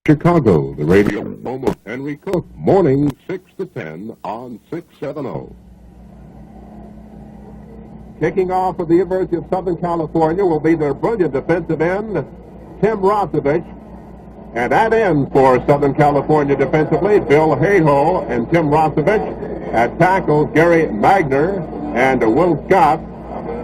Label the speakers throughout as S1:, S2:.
S1: Chicago, the radio home of Henry Cook, morning 6 to 10 on 670. Kicking off for the University of Southern California will be their brilliant defensive end, Tim Rosevich. And at end for Southern California defensively, Bill Hayhoe and Tim Rosevich. At tackles, Gary Magner and Will Scott.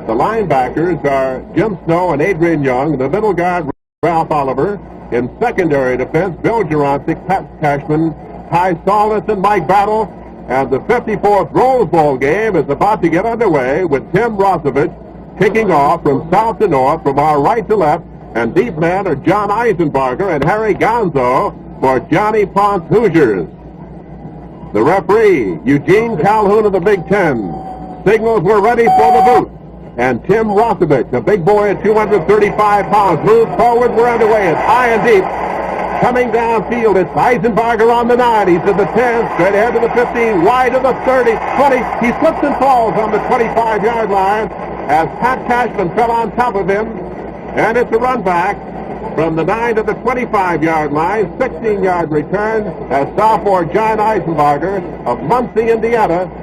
S1: The linebackers are Jim Snow and Adrian Young. The middle guard, Ralph Oliver. In secondary defense, Bill Juroncic, Pat Cashman, Ty Solis, and Mike Battle. And the 54th Rose Bowl game is about to get underway with Tim Rosevich kicking off from south to north, from our right to left. And deep men are John Eisenbarger and Harry Gonzo for Johnny Ponce Hoosiers. The referee, Eugene Calhoun of the Big Ten, signals we're ready for the boot. And Tim Rosevich, a big boy at 235 pounds, moves forward. We're underway. It's high and deep. Coming downfield, it's Eisenbarger on the 9. He's to the 10, straight ahead to the 15, wide to the 30, 20. He slips and falls on the 25-yard line as Pat Cashman fell on top of him. And it's a run back from the 9 to the 25-yard line, 16-yard return as sophomore John Eisenbarger of Muncie, Indiana,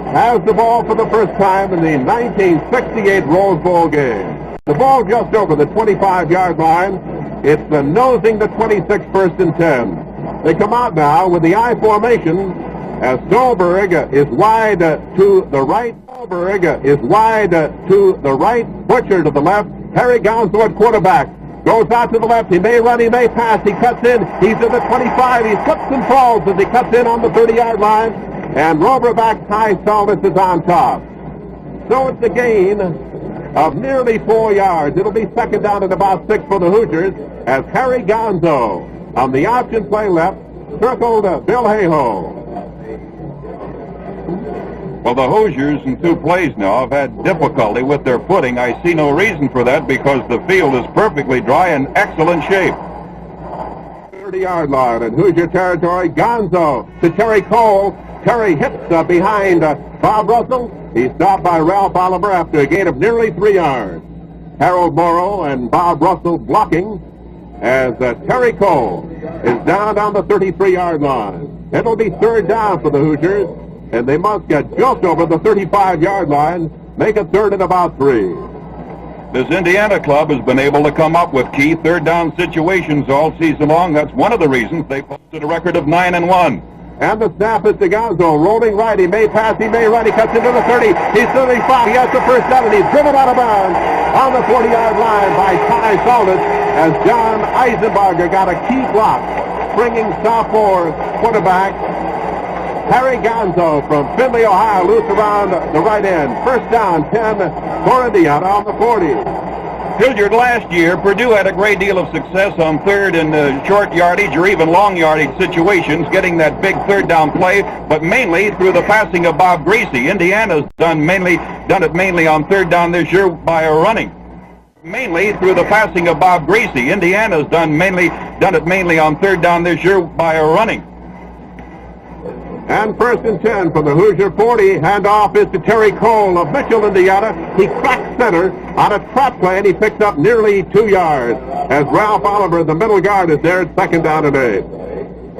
S1: has the ball for the first time in the 1968 Rose Bowl game. The ball just over the 25-yard line. It's the nosing the 26 first and 10. They come out now with the I formation as Stolberg is wide to the right. Stolberg is wide to the right. Butcher to the left. Harry Gonzo at quarterback. Goes out to the left. He may run, he may pass. He cuts in. He's at the 25. He slips and falls as he cuts in on the 30-yard line. And Roverback Ty Solis is on top. So it's a gain of nearly 4 yards. It'll be second down at about 6 for the Hoosiers as Harry Gonzo on the option play left circled Bill Hayhoe.
S2: Well, the Hoosiers in 2 plays now have had difficulty with their footing. I see no reason for that because the field is perfectly dry and excellent shape.
S1: 30-yard line in Hoosier territory. Gonzo to Terry Cole. Terry hits behind Bob Russell. He's stopped by Ralph Oliver after a gain of nearly 3 yards. Harold Morrow and Bob Russell blocking as Terry Cole is down on the 33-yard line. It'll be third down for the Hoosiers, and they must get just over the 35-yard line, make a third and about 3.
S2: This Indiana club has been able to come up with key third down situations all season long. That's one of the reasons they posted a record of 9-1.
S1: And the snap is to Gonzo, rolling right. He may pass, he may run. He cuts into the 30. He's 35. He has the first down, and he's driven out of bounds on the 40-yard line by Ty Solis as John Eisenbarger got a key block, bringing sophomore quarterback Harry Gonzo from Findlay, Ohio, loose around the right end. First down, 10 for Indiana on the 40.
S2: Hilliard, last year, Purdue had a great deal of success on third and short yardage or even long yardage situations, getting that big third down play, but mainly through the passing of Bob Greasy. Indiana's done it mainly on third down this year by running. Mainly through the passing of Bob Greasy. Indiana's done it mainly on third down this year by running.
S1: And first and 10 from the Hoosier 40. Handoff is to Terry Cole of Mitchell, Indiana. He cracks center on a trap play, and he picks up nearly 2 yards as Ralph Oliver, the middle guard, is there at second down and 8.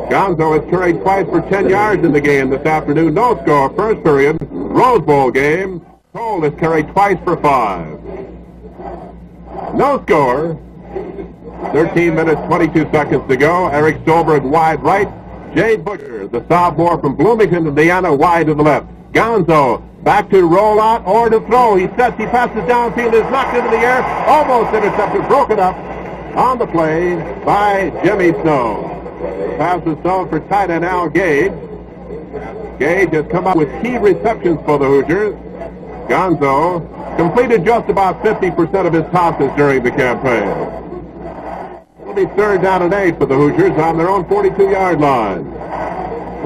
S1: Gonzo has carried twice for 10 yards in the game this afternoon. No score, first period, Rose Bowl game. Cole has carried twice for 5. No score. 13 minutes, 22 seconds to go. Eric Stolberg wide right. Jay Butcher, the sophomore from Bloomington, Indiana, wide to the left. Gonzo back to roll out or to throw. He sets, he passes downfield, is knocked into the air, almost intercepted, broken up on the play by Jimmy Snow. Pass is thrown for tight end Al Gage. Gage has come up with key receptions for the Hoosiers. Gonzo completed just about 50% of his tosses during the campaign. It'll be third down and 8 for the Hoosiers on their own 42-yard line.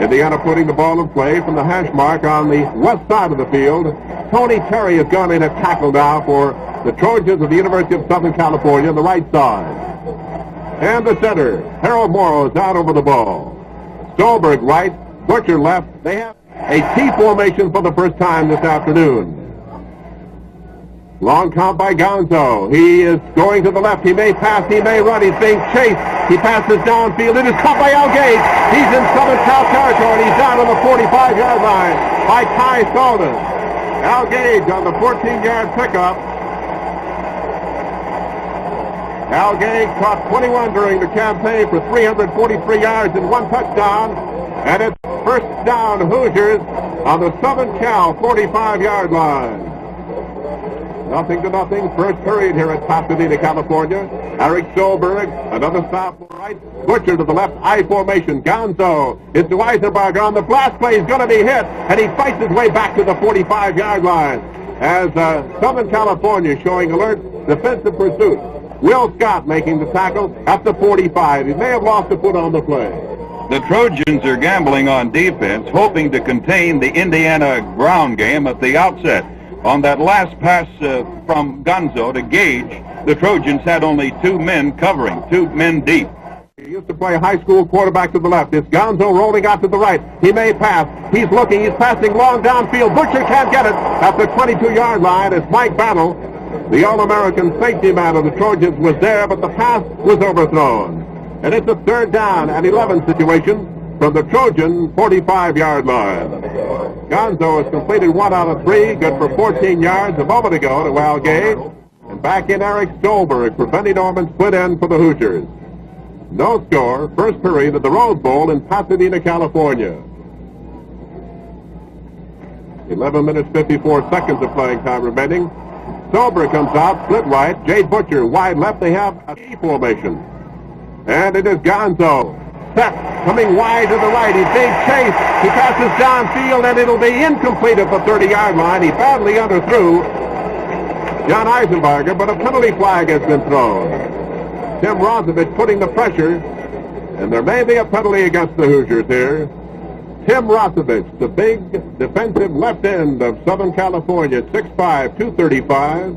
S1: Indiana putting the ball in play from the hash mark on the west side of the field. Tony Terry has gone in at tackle now for the Trojans of the University of Southern California on the right side. And the center, Harold Morrow, is out over the ball. Stolberg right, Butcher left. They have a T formation for the first time this afternoon. Long count by Gonzo. He is going to the left. He may pass. He may run. He's being chased He passes downfield. It is caught by Al Gage. He's in Southern Cal territory, and he's down on the 45-yard line by Ty Sullivan. Al Gage on the 14-yard pickup. Al Gage caught 21 during the campaign for 343 yards and 1 touchdown. And it's first down Hoosiers on the Southern Cal 45-yard line. 0-0. First period here at Pasadena, California. Eric Stolberg, another stop to the right. Butcher to the left, I formation. Gonzo is to Eisenbarger on the blast play. He's going to be hit, and he fights his way back to the 45-yard line. As Southern California showing alert defensive pursuit. Will Scott making the tackle at the 45. He may have lost a foot on the play.
S2: The Trojans are gambling on defense, hoping to contain the Indiana ground game at the outset. On that last pass from Gonzo to Gage, the Trojans had only 2 men covering, 2 men deep.
S1: He used to play high school quarterback to the left. It's Gonzo rolling out to the right. He may pass. He's looking. He's passing long downfield. Butcher can't get it at the 22-yard line as Mike Battle, the All-American safety man of the Trojans, was there, but the pass was overthrown. And it's a 3rd down and 11 situation from the Trojan 45-yard line. Gonzo has completed 1 out of 3, good for 14 yards a moment ago to Al Gage. And back in Eric Stolberg for Benny Norman, split end for the Hoosiers. No score, first period of the Rose Bowl in Pasadena, California. 11 minutes, 54 seconds of playing time remaining. Stolberg comes out, split right. Jay Butcher wide left. They have a T formation. And it is Gonzo. Set, coming wide to the right. He's being chased. He passes downfield, and it'll be incomplete at the 30-yard line. He badly underthrew John Eisenbarger, but a penalty flag has been thrown. Tim Rozovich putting the pressure, and there may be a penalty against the Hoosiers here. Tim Rozovich, the big defensive left end of Southern California, 6'5", 235,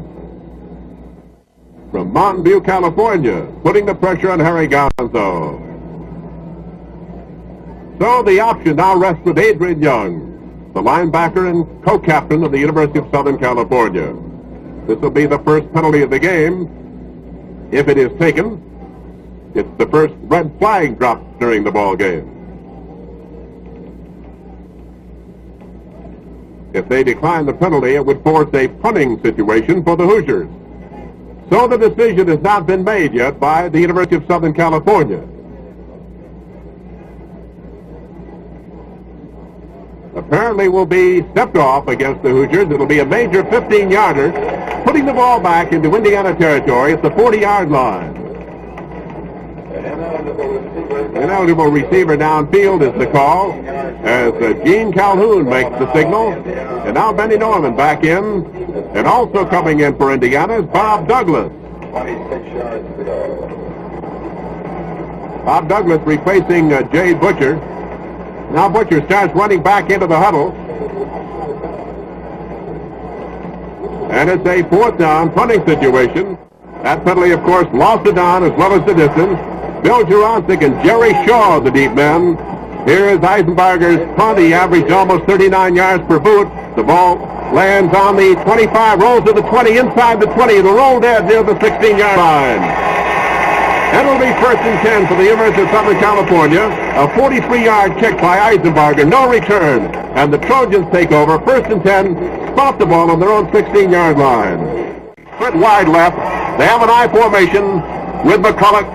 S1: from Mountain View, California, putting the pressure on Harry Gonzo. So the option now rests with Adrian Young, the linebacker and co-captain of the University of Southern California. This will be the first penalty of the game. If it is taken, it's the first red flag dropped during the ball game. If they decline the penalty, it would force a punting situation for the Hoosiers. So the decision has not been made yet by the University of Southern California. Apparently will be stepped off against the Hoosiers. It'll be a major 15-yarder, putting the ball back into Indiana territory at the 40-yard line. Ineligible receiver downfield is the call, as Gene Calhoun makes the signal. And now Benny Norman back in, and also coming in for Indiana is Bob Douglas.
S3: 26 yards to go.
S1: Bob Douglas replacing Jay Butcher. Now Butcher starts running back into the huddle. And it's a 4th down punting situation. That penalty, of course, lost the down as well as the distance. Bill Jurasik and Jerry Shaw, the deep men. Here is Eisenbarger's punt. He averaged almost 39 yards per boot. The ball lands on the 25, rolls to the 20, inside the 20. It'll roll dead near the 16-yard line. And it'll be 1st and 10 for the University of Southern California. A 43-yard kick by Eisenbarger, no return. And the Trojans take over, 1st and 10, spot the ball on their own 16-yard line. Split wide left. They have an I formation with McCulloch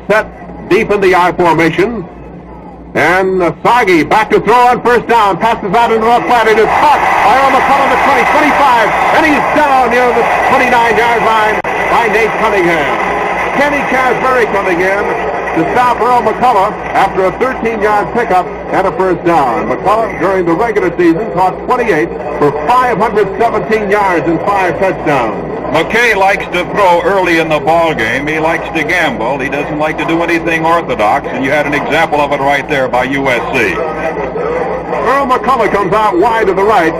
S1: set deep in the I formation. And Sagi back to throw on 1st down. Passes out into the flat. It is caught by Earl McCulloch at 20, 25. And he's down near the 29-yard line by Nate Cunningham. Kenny Casberry coming in to stop Earl McCulloch after a 13-yard pickup and a 1st down. McCulloch during the regular season caught 28 for 517 yards and 5 touchdowns.
S2: McKay likes to throw early in the ball game. He likes to gamble. He doesn't like to do anything orthodox, and you had an example of it right there by USC.
S1: Earl McCulloch comes out wide to the right.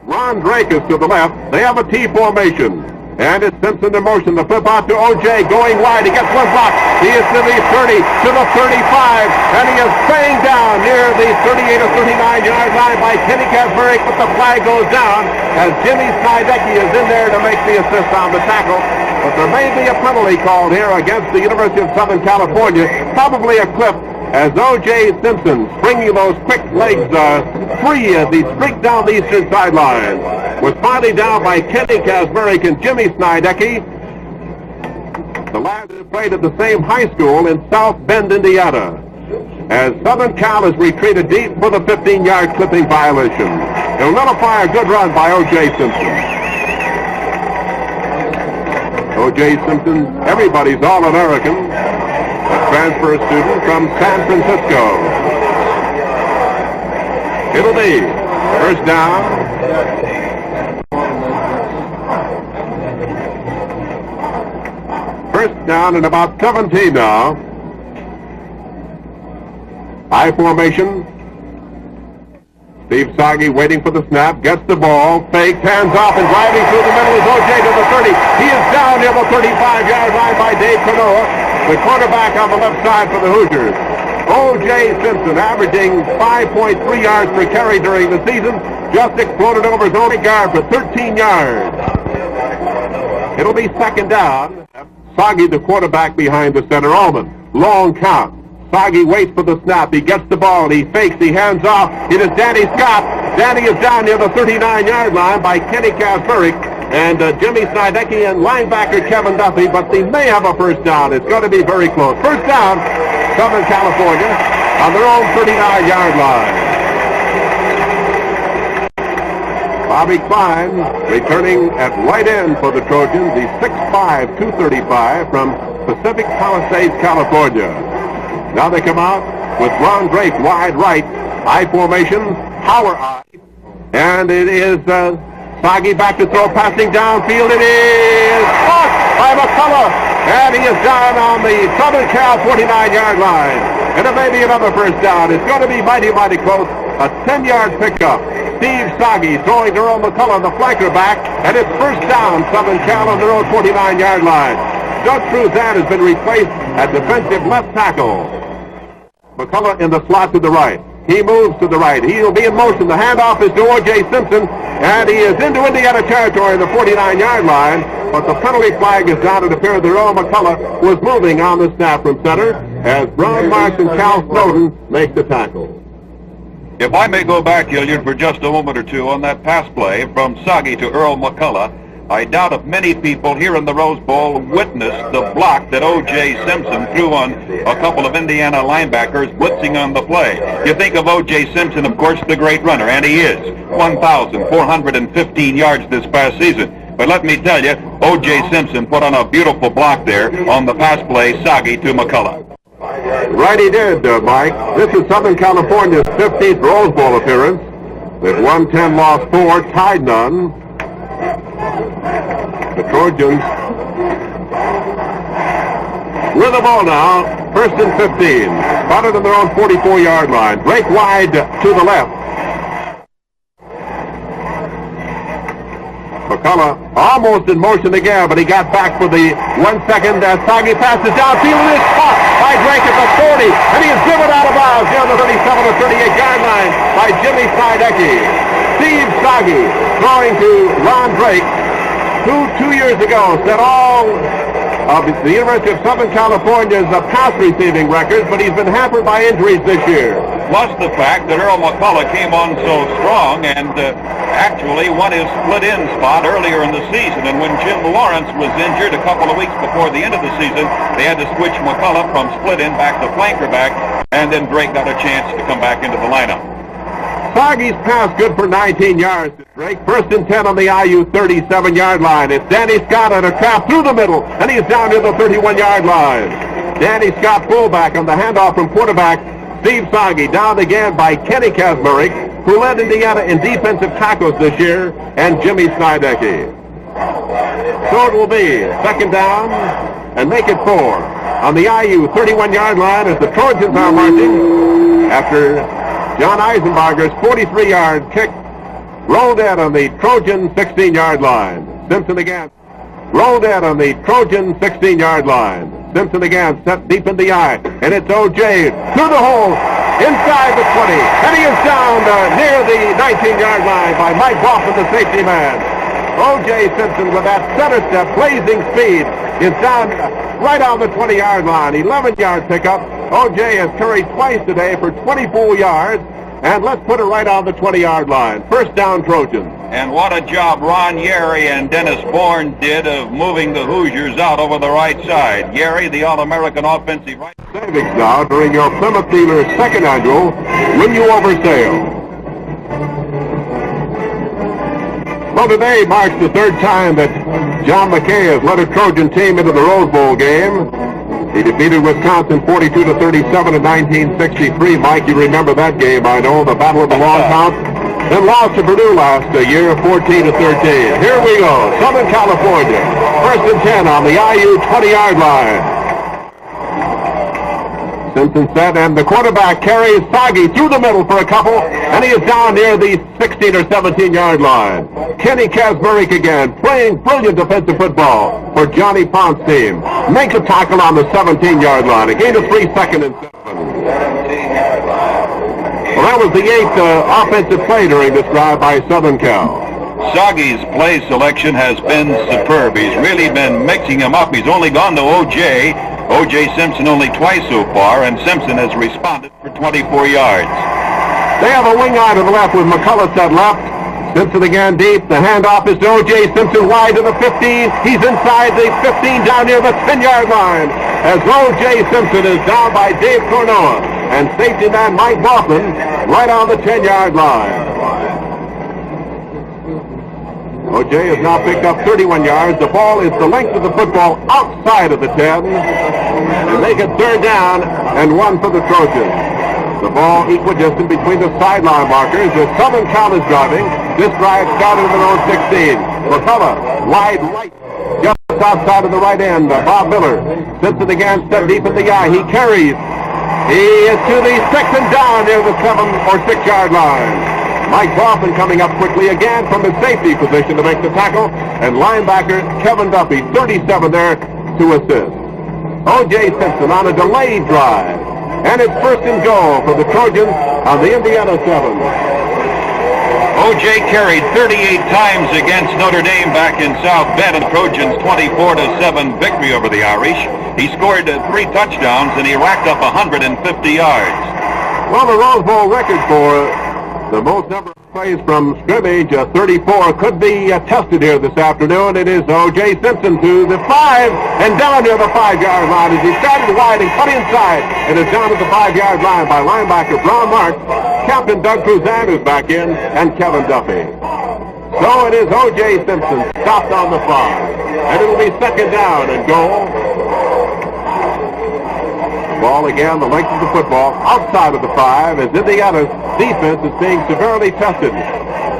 S1: Ron Drake is to the left. They have a T formation. And it's Simpson in motion. The flip out to O.J. going wide. He gets one block. He is to the 30, to the 35, and he is banged down near the 38 or 39-yard line by Kenny Casberry, but the flag goes down as Jimmy Snidecki is in there to make the assist on the tackle. But there may be a penalty called here against the University of Southern California. Probably a clip as O.J. Simpson, springing those quick legs free as he streaked down the eastern sideline, was finally down by Kenny Kazmarek and Jimmy Snidecki. The lads have played at the same high school in South Bend, Indiana, as Southern Cal has retreated deep for the 15-yard clipping violation. It'll nullify a good run by O.J. Simpson. O.J. Simpson, everybody's All-American, a transfer student from San Francisco. It'll be first down. First down and about 17 now. I formation. Steve Sagi waiting for the snap, gets the ball, fakes, hands off, and driving through the middle is O.J. to the 30. He is down near the 35-yard line by Dave Canoa, the quarterback on the left side for the Hoosiers. O.J. Simpson, averaging 5.3 yards per carry during the season, just exploded over his only guard for 13 yards. It'll be second down. Sagi, the quarterback behind the center. Allman, long count. Sagi waits for the snap. He gets the ball. He fakes. He hands off. It is Danny Scott. Danny is down near the 39-yard line by Kenny Kazmarek and Jimmy Snidecki and linebacker Kevin Duffy, but they may have a first down. It's going to be very close. First down, Southern California on their own 39-yard line. Bobby Klein returning at right end for the Trojans. He's 6'5", 235 from Pacific Palisades, California. Now they come out with Ron Drake wide right, I formation, power I, and it is Sagi back to throw, passing downfield. It is caught by McCullough, and he is down on the Southern Cal 49-yard line. And it may be another first down. It's going to be mighty, mighty close. A 10-yard pickup. Steve Sagi throwing to Earl McCullough, the flanker back, and it's first down, Southern Cal on their own 49-yard line. Doug Cruzan has been replaced at defensive left tackle. McCullough in the slot to the right. He moves to the right. He'll be in motion. The handoff is to O.J. Simpson, and he is into Indiana territory in the 49-yard line, but the penalty flag is down. It appears that Earl McCullough was moving on the snap from center as Brown Marks and Cal Snowden make the tackle.
S2: If I may go back, Hilliard, for just a moment or two on that pass play from Sagi to Earl McCullough, I doubt if many people here in the Rose Bowl witnessed the block that O.J. Simpson threw on a couple of Indiana linebackers blitzing on the play. You think of O.J. Simpson, of course, the great runner, and he is. 1,415 yards this past season. But let me tell you, O.J. Simpson put on a beautiful block there on the pass play, Sagi to McCullough.
S1: Right he did, Mike. This is Southern California's 15th Rose Bowl appearance. They've won 10, lost 4, tied none. The Trojans with the ball now, first and 15. Spotted on their own 44-yard line. Break wide to the left. McCullough almost in motion again, but he got back for the 1 second. Sagi passes downfield and is caught by Drake at the 40, and he is driven out of bounds near the 37 or 38-yard line by Jimmy Snidecki. Steve Sagi throwing to Ron Drake, who 2 years ago set all of the University of Southern California's pass receiving records, but he's been hampered by injuries this year.
S2: Plus the fact that Earl McCullough came on so strong and actually won his split-in spot earlier in the season. And when Jim Lawrence was injured a couple of weeks before the end of the season, they had to switch McCullough from split-in back to flanker back, and then Drake got a chance to come back into the lineup.
S1: Sagi's pass good for 19 yards. Drake first and 10 on the IU 37-yard line. It's Danny Scott on a trap through the middle, and he's down near the 31-yard line. Danny Scott fullback on the handoff from quarterback Steve Sagi, down again by Kenny Kazmarek, who led Indiana in defensive tackles this year, and Jimmy Snidecki. So it will be second down and make it 4 on the IU 31-yard line as the Trojans are marching after John Eisenbarger's 43-yard kick rolled in on the Trojan 16-yard line. Simpson again rolled in on the Trojan 16-yard line. Simpson again set deep in the eye, and it's O.J. through the hole inside the 20, and he is down near the 19-yard line by Mike Hoffman, the safety man. O.J. Simpson with that center step, blazing speed, is down right on the 20-yard line. 11-yard pickup. O.J. has carried twice today for 24 yards. And let's put it right on the 20-yard line. First down, Trojans.
S2: And what a job Ron Yeri and Dennis Bourne did of moving the Hoosiers out over the right side. Yeri, the All-American offensive right.
S1: Savings now during your Plymouth Steelers second annual Win You Over sale. Well, today marks the third time that John McKay has led a Trojan team into the Rose Bowl game. He defeated Wisconsin 42-37 in 1963. Mike, you remember that game, I know, the Battle of the Long Count. Then lost to Purdue last year, 14-13. Here we go, Southern California. First and 10 on the IU 20-yard line. Simpson set, and the quarterback carries Sagi through the middle for a couple, and he is down near the 16 or 17-yard line. Kenny Kasmerick again, playing brilliant defensive football for Johnny Pont's team. Makes a tackle on the 17-yard line. A gain of 3 seconds and 7.
S3: 17-yard line.
S1: Well, that was the 8th offensive play during this drive by Southern Cal.
S2: Sagi's play selection has been superb. He's really been mixing them up. He's only gone to O.J. O.J. Simpson only twice so far, and Simpson has responded for 24 yards.
S1: They have a wing eye to the left with McCullough at left. Simpson again deep. The handoff is to O.J. Simpson wide to the 15. He's inside the 15 down near the 10-yard line as O.J. Simpson is down by Dave Cornoa. And safety man Mike Baughman right on the 10-yard line. O.J. has now picked up 31 yards. The ball is the length of the football outside of the 10. And make it third down and 1 for the Trojans. The ball equidistant between the sideline markers as Southern Cal is driving. This drive started at their own 16. McCullough, wide right, just outside of the right end. Bob Miller sits it again, step deep in the eye. He carries. He is to the 6th and down near the 7 or 6-yard line. Mike Baughman coming up quickly again from his safety position to make the tackle. And linebacker Kevin Duffy, 37 there to assist. O.J. Simpson on a delayed drive. And it's first and goal for the Trojans on the Indiana 7.
S2: O.J. carried 38 times against Notre Dame back in South Bend, and Trojans 24-7 victory over the Irish. He scored 3 touchdowns, and he racked up 150 yards.
S1: Well, the Rose Bowl record for the most number of plays from scrimmage, 34, could be tested here this afternoon. It is O.J. Simpson to the 5 and down near the 5-yard line as he started wide and cut inside and is down at the 5-yard line by linebacker Brown Marks. Captain Doug Cruzan is back in, and Kevin Duffy. So it is O.J. Simpson stopped on the 5, and it'll be second down and goal. Ball again, the length of the football outside of the 5 as Indiana's defense is being severely tested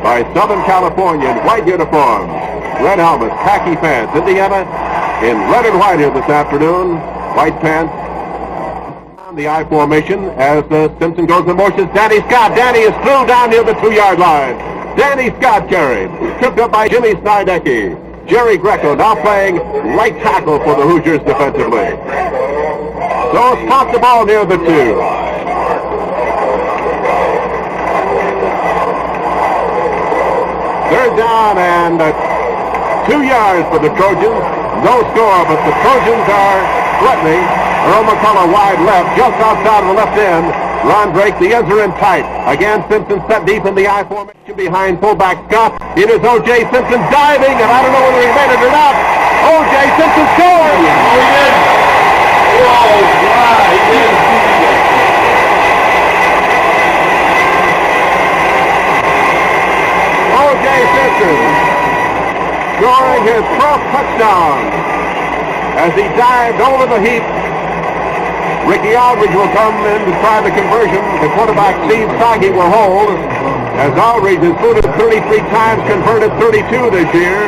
S1: by Southern California in white uniforms, red helmets, khaki pants. Indiana in red and white here this afternoon, white pants. On the I formation as Simpson goes in motion. Danny Scott. Danny is through down near the 2-yard line. Danny Scott carried, tripped up by Jimmy Snydecki. Jerry Greco now playing right tackle for the Hoosiers defensively. So stop the ball near the 2. Third down and 2 yards for the Trojans. No score, but the Trojans are threatening. Earl McCullough wide left, just outside of the left end. Ron Drake, the ends are in tight. Again, Simpson set deep in the I formation behind fullback Scott. It is O.J. Simpson diving, and I don't know whether he made it or not. O.J. Simpson scores! Oh, he did. Oh, wow, he did. O.J. Simpson scoring his 12th touchdown as he dived over the heap. Ricky Aldridge will come in to try the conversion. The quarterback, Steve Sagi, will hold, as Aldridge has booted 33 times, converted 32 this year.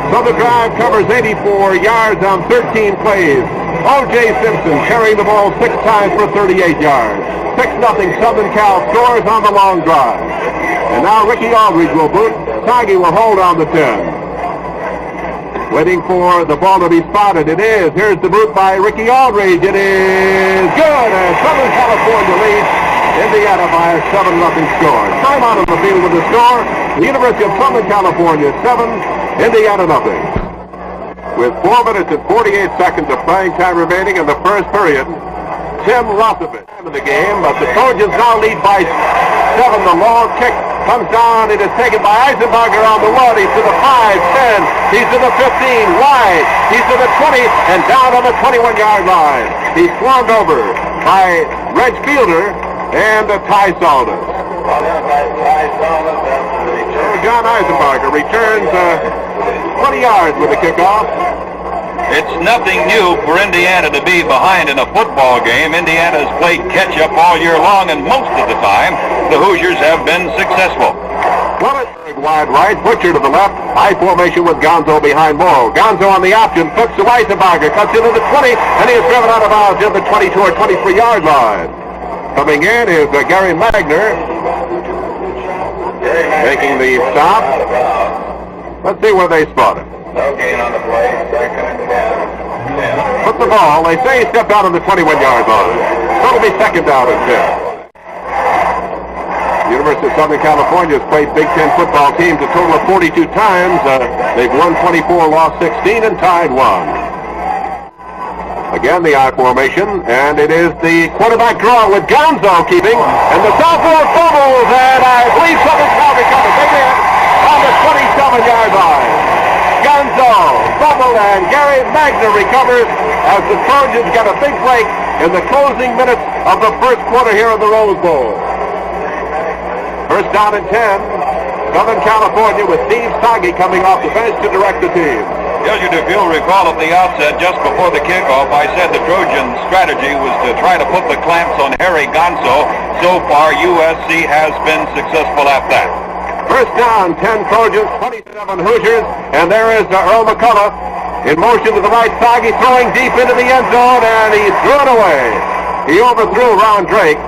S1: So the drive covers 84 yards on 13 plays. O.J. Simpson carrying the ball 6 times for 38 yards. 6-0 Southern Cal scores on the long drive. And now Ricky Aldridge will boot. Sagi will hold on the 10. Waiting for the ball to be spotted. It is. Here's the boot by Ricky Aldridge. It is good. And Southern California leads Indiana by a 7-0 score. Time out on the field with the score. The University of Southern California 7, Indiana nothing. With 4 minutes and 48 seconds of playing time remaining in the first period, Tim Rosevich into the game, but the Trojans now lead by 7. The long kick comes down. It is taken by Eisenbarger on the 1. He's to the 5, 10. He's to the 15, wide. He's to the 20, and down on the 21-yard line. He's swarmed over by Reg Fielder and Ty Saunders. John Eisenbarger returns 20 yards with the kickoff.
S2: It's nothing new for Indiana to be behind in a football game. Indiana has played catch-up all year long, and most of the time, the Hoosiers have been successful.
S1: Willisburg wide right, Butcher to the left, high formation with Gonzo behind Morrow. Gonzo on the option, flips to Eisenbarger, cuts into the 20, and he is driven out of bounds in the 22 or 23-yard line. Coming in is Gary Magner, making the stop. Let's see where they spot him.
S3: No gain on the play. Second and 10.
S1: Put the ball. They say he stepped out on the 21-yard line. So it'll be second down and 10. The University of Southern California has played Big Ten football teams a total of 42 times. They've won 24, lost 16, and tied 1. Again, the I formation, and it is the quarterback draw with Gonzo keeping, and the sophomore fumbles, and I believe Southern Cal recovers. They did on the 27-yard line. Gonzo fumbled, and Gary Magner recovers as the Trojans get a big break in the closing minutes of the first quarter here in the Rose Bowl. First down and 10, Southern California with Steve Sagi coming off the bench to direct the team.
S2: Yes, if you'll recall at the outset, just before the kickoff, I said the Trojan strategy was to try to put the clamps on Harry Gonzo. So far, USC has been successful at that.
S1: First down, 10 Trojans, 27 Hoosiers, and there is Earl McCullough in motion to the right. Sagi throwing deep into the end zone, and he threw it away. He overthrew Ron Drake.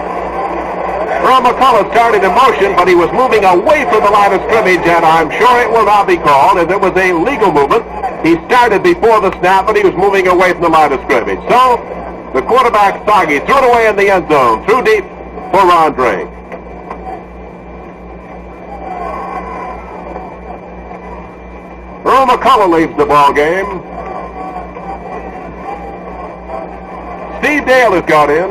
S1: Earl McCullough started in motion, but he was moving away from the line of scrimmage, and I'm sure it will not be called, as it was a legal movement. He started before the snap, but he was moving away from the line of scrimmage. So, the quarterback, Sagi, threw it away in the end zone, threw deep for Ron Drake. Earl McCullough leads the ball game. Steve Dale has got in.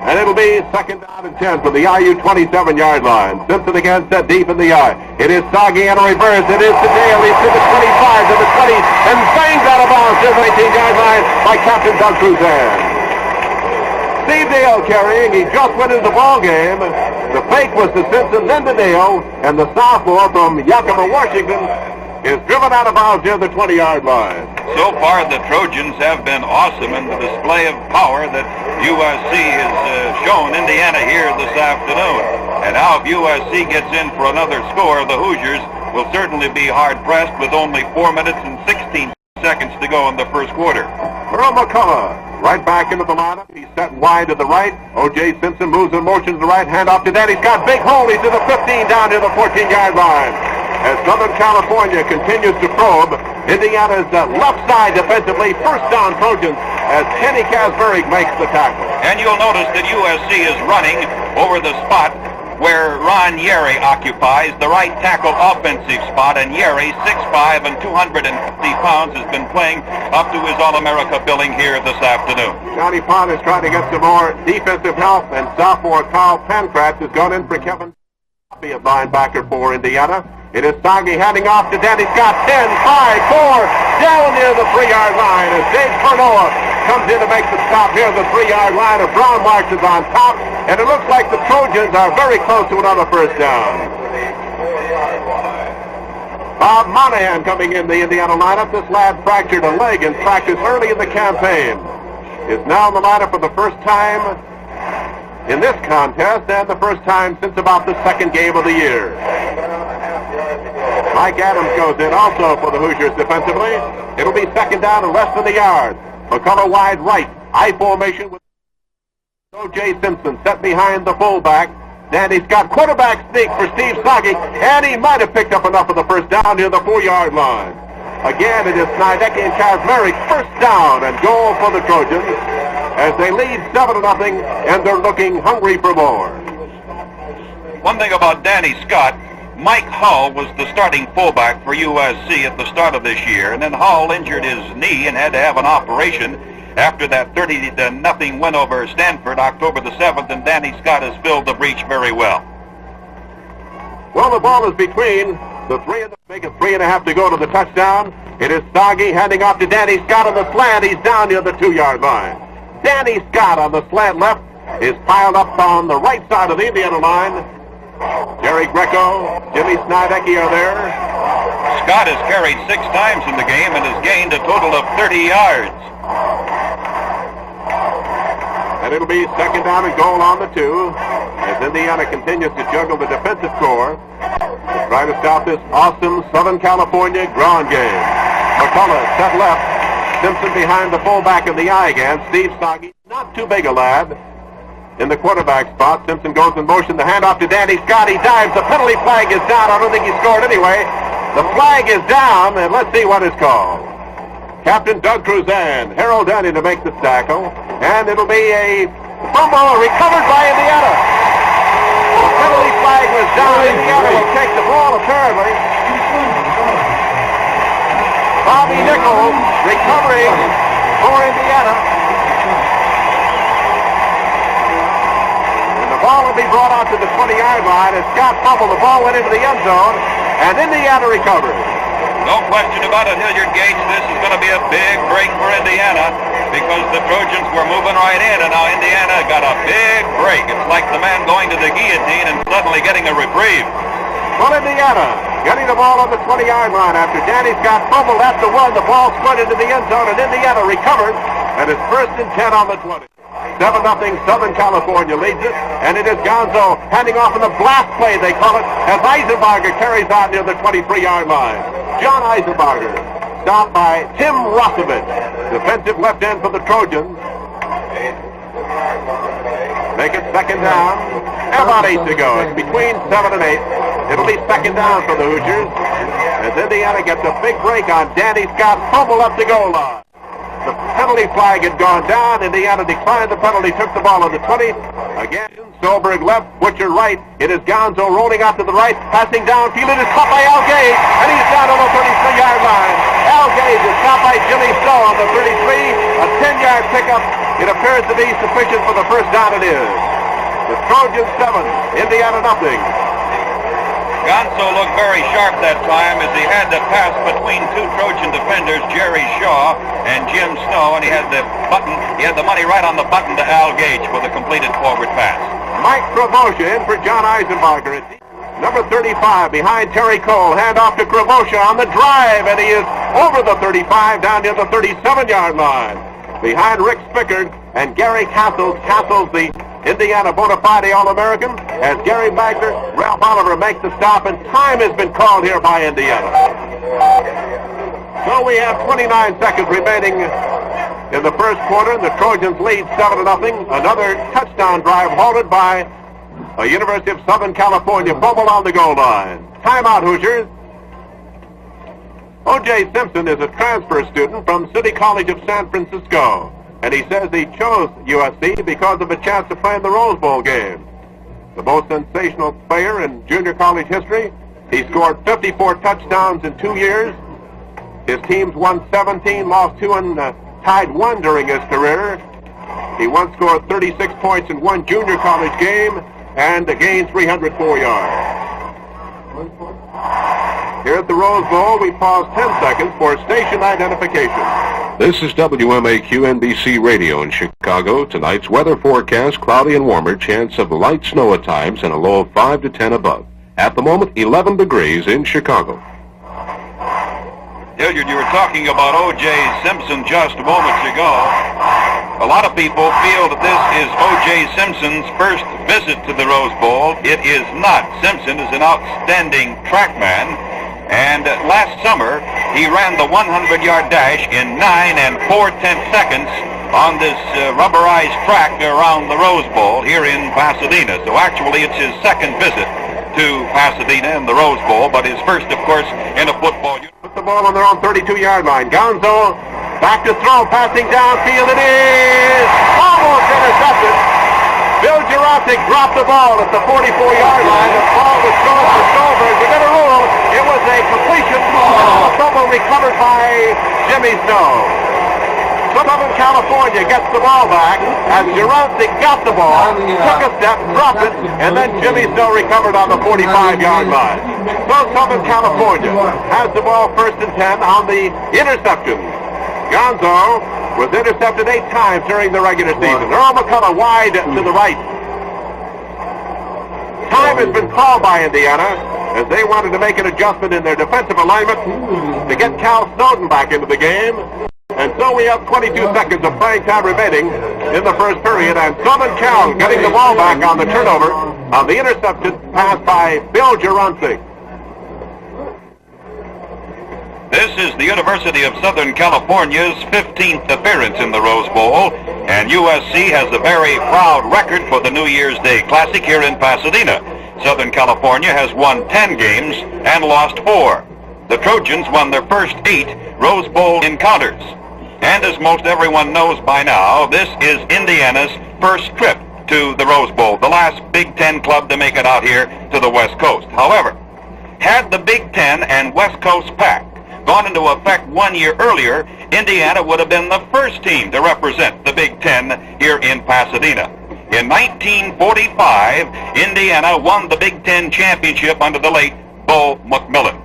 S1: And it'll be second down and 10 from the IU 27-yard line. Simpson again set deep in the I. It is Sagi and a reverse. It is to Dale. He's to the 25, to the 20, and banged out of bounds to the 18-yard line by Captain Doug Cruzan. Steve Dale carrying. He just went into the ball game. The fake was to Simpson, then to Dale, and the sophomore from Yakima, Washington, is driven out of bounds near the 20-yard line.
S2: So far, the Trojans have been awesome in the display of power that USC has shown Indiana here this afternoon. And now if USC gets in for another score, the Hoosiers will certainly be hard-pressed with only 4 minutes and 16 seconds to go in the first quarter.
S1: Earl McCullough right back into the lineup. He's set wide to the right. O.J. Simpson moves in motion to the right. Hand off to that. He's got big hole. He's to the 15 down to the 14-yard line. As Southern California continues to probe Indiana's left side defensively, first down Trojans as Kenny Kasberg makes the tackle.
S2: And you'll notice that USC is running over the spot where Ron Yeri occupies the right tackle offensive spot, and Yeri, 6'5" and 250 pounds, has been playing up to his All-America billing here this afternoon.
S1: Johnny Pond is trying to get some more defensive help, and sophomore Carl Pancratz has gone in for Kevin Coffey at linebacker for Indiana. It is Sagi handing off to Danny Scott. 10, 5, 4, down near the 3-yard line as Dave Pernoa comes in to make the stop here at the 3-yard line. And Brown marches on top, and it looks like the Trojans are very close to another first down. Bob Monahan coming in the Indiana lineup. This lad fractured a leg in practice early in the campaign. Is now in the lineup for the first time in this contest, and the first time since about the second game of the year. Mike Adams goes in also for the Hoosiers defensively. It'll be second down and less than a yard. McCullough wide right. I formation with O.J. Simpson set behind the fullback. Danny Scott, quarterback sneak for Steve Sagi, and he might have picked up enough of the first down near the 4-yard line. Again, it is Snidecki and Kazmarek, first down and goal for the Trojans as they lead 7-0, and they're looking hungry for more.
S2: One thing about Danny Scott, Mike Hull was the starting fullback for USC at the start of this year, and then Hull injured his knee and had to have an operation after that 30-0 win over Stanford October the 7th, and Danny Scott has filled the breach very well.
S1: Well, the ball is between the three and make it 3.5 to go to the touchdown. It is Soggy handing off to Danny Scott on the slant. He's down near the 2-yard line. Danny Scott on the slant left is piled up on the right side of the Indiana line. Jerry Greco, Jimmy Snidecki are there.
S2: Scott has carried 6 times in the game and has gained a total of 30 yards.
S1: And it'll be second down and goal on the 2 as Indiana continues to juggle the defensive core to try to stop this awesome Southern California ground game. McCullough set left. Simpson behind the fullback in the eye again. Steve Soggy, not too big a lad. In the quarterback spot, Simpson goes in motion. The handoff to Danny Scott. He dives. The penalty flag is down. I don't think he scored anyway. The flag is down, and let's see what is called. Captain Doug Cruzan, Harold Denny to make the tackle, and it'll be a fumble recovered by Indiana. The penalty flag was down. Indiana will take the ball apparently. Bobby Nichols recovering for Indiana. And the ball will be brought out to the 20-yard line. As Scott fumbled, the ball went into the end zone, and Indiana recovered.
S2: No question about it, Hilliard Gates. This is going to be a big break for Indiana because the Trojans were moving right in, and now Indiana got a big break. It's like the man going to the guillotine and suddenly getting a reprieve.
S1: Well, Indiana getting the ball on the 20-yard line after Danny Scott fumbled at the 1. The ball squirted into the end zone, and Indiana recovered, and it's 1st and 10 on the 20. 7-0 Southern California leads it, and it is Gonzo handing off in the blast play, they call it, as Eisenbarger carries out near the 23-yard line. John Eisenbarger, stopped by Tim Rosovich, defensive left end for the Trojans. Make it second down. About 8 to go. It's between 7 and 8. It'll be second down for the Hoosiers as Indiana gets a big break on Danny Scott's fumble up the goal line. The penalty flag had gone down. Indiana declined the penalty, took the ball on the 20. Again, Solberg left, Butcher right. It is Gonzo rolling out to the right, passing downfield. It is caught by Al Gage, and he's down on the 33-yard line. Al Gage is caught by Jimmy Stowe on the 33. A 10-yard pickup. It appears to be sufficient for the first down. It is. The Trojans 7, Indiana nothing.
S2: Gonzo looked very sharp that time as he had to pass between 2 Trojan defenders, Jerry Shaw and Jim Snow, and he had the money right on the button to Al Gage for the completed forward pass.
S1: Mike Krabosha in for John Eisenbarger. Number 35 behind Terry Cole. Hand off to Krabosha on the drive, and he is over the 35 down near the 37-yard line. Behind Rick Spickard and Gary Castles. Castles, the Indiana bona fide All-American, as Gary Magner, Ralph Oliver make the stop, and time has been called here by Indiana. So we have 29 seconds remaining in the first quarter, and the Trojans lead 7-0. Another touchdown drive halted by a University of Southern California fumble on the goal line. Timeout, Hoosiers. O.J. Simpson is a transfer student from City College of San Francisco. And he says he chose USC because of a chance to play in the Rose Bowl game. The most sensational player in junior college history. He scored 54 touchdowns in 2 years. His teams won 17, lost 2, and tied 1 during his career. He once scored 36 points in 1 junior college game and gained 304 yards. Here at the Rose Bowl, we pause 10 seconds for station identification. This is WMAQ NBC Radio in Chicago. Tonight's weather forecast, cloudy and warmer, chance of light snow at times and a low of 5 to 10 above. At the moment, 11 degrees in Chicago.
S2: Hilliard, you were talking about O.J. Simpson just moments ago. A lot of people feel that this is O.J. Simpson's first visit to the Rose Bowl. It is not. Simpson is an outstanding trackman. And last summer, he ran the 100-yard dash in 9 4/10 seconds on this rubberized track around the Rose Bowl here in Pasadena. So actually, it's his second visit to Pasadena in the Rose Bowl, but his first, of course, in a football unit.
S1: Put the ball on their own 32-yard line. Gonzo back to throw, passing downfield. It is almost intercepted. Bill Jurotic dropped the ball at the 44-yard line. The ball was thrown for Stolberg. We're going to rule it was a completion. A fumble recovered by Jimmy Snow. Southern California gets the ball back as Jurotic got the ball, took a step, dropped it, and then Jimmy Snow recovered on the 45-yard line. So Southern California has the ball 1st and 10 on the interception. Gonzo was intercepted 8 times during the regular season. Earl McCullough wide to the right. Time has been called by Indiana as they wanted to make an adjustment in their defensive alignment to get Cal Snowden back into the game. And so we have 22 seconds of playing time remaining in the first period, and Southern Cal getting the ball back on the turnover on the intercepted pass by Bill Jurotic.
S2: This is the University of Southern California's 15th appearance in the Rose Bowl, and USC has a very proud record for the New Year's Day Classic here in Pasadena. Southern California has won 10 games and lost 4. The Trojans won their first 8 Rose Bowl encounters. And as most everyone knows by now, this is Indiana's first trip to the Rose Bowl, the last Big Ten club to make it out here to the West Coast. However, had the Big Ten and West Coast Pact gone into effect 1 year earlier, Indiana would have been the first team to represent the Big Ten here in Pasadena. In 1945, Indiana won the Big Ten championship under the late Bo McMillan.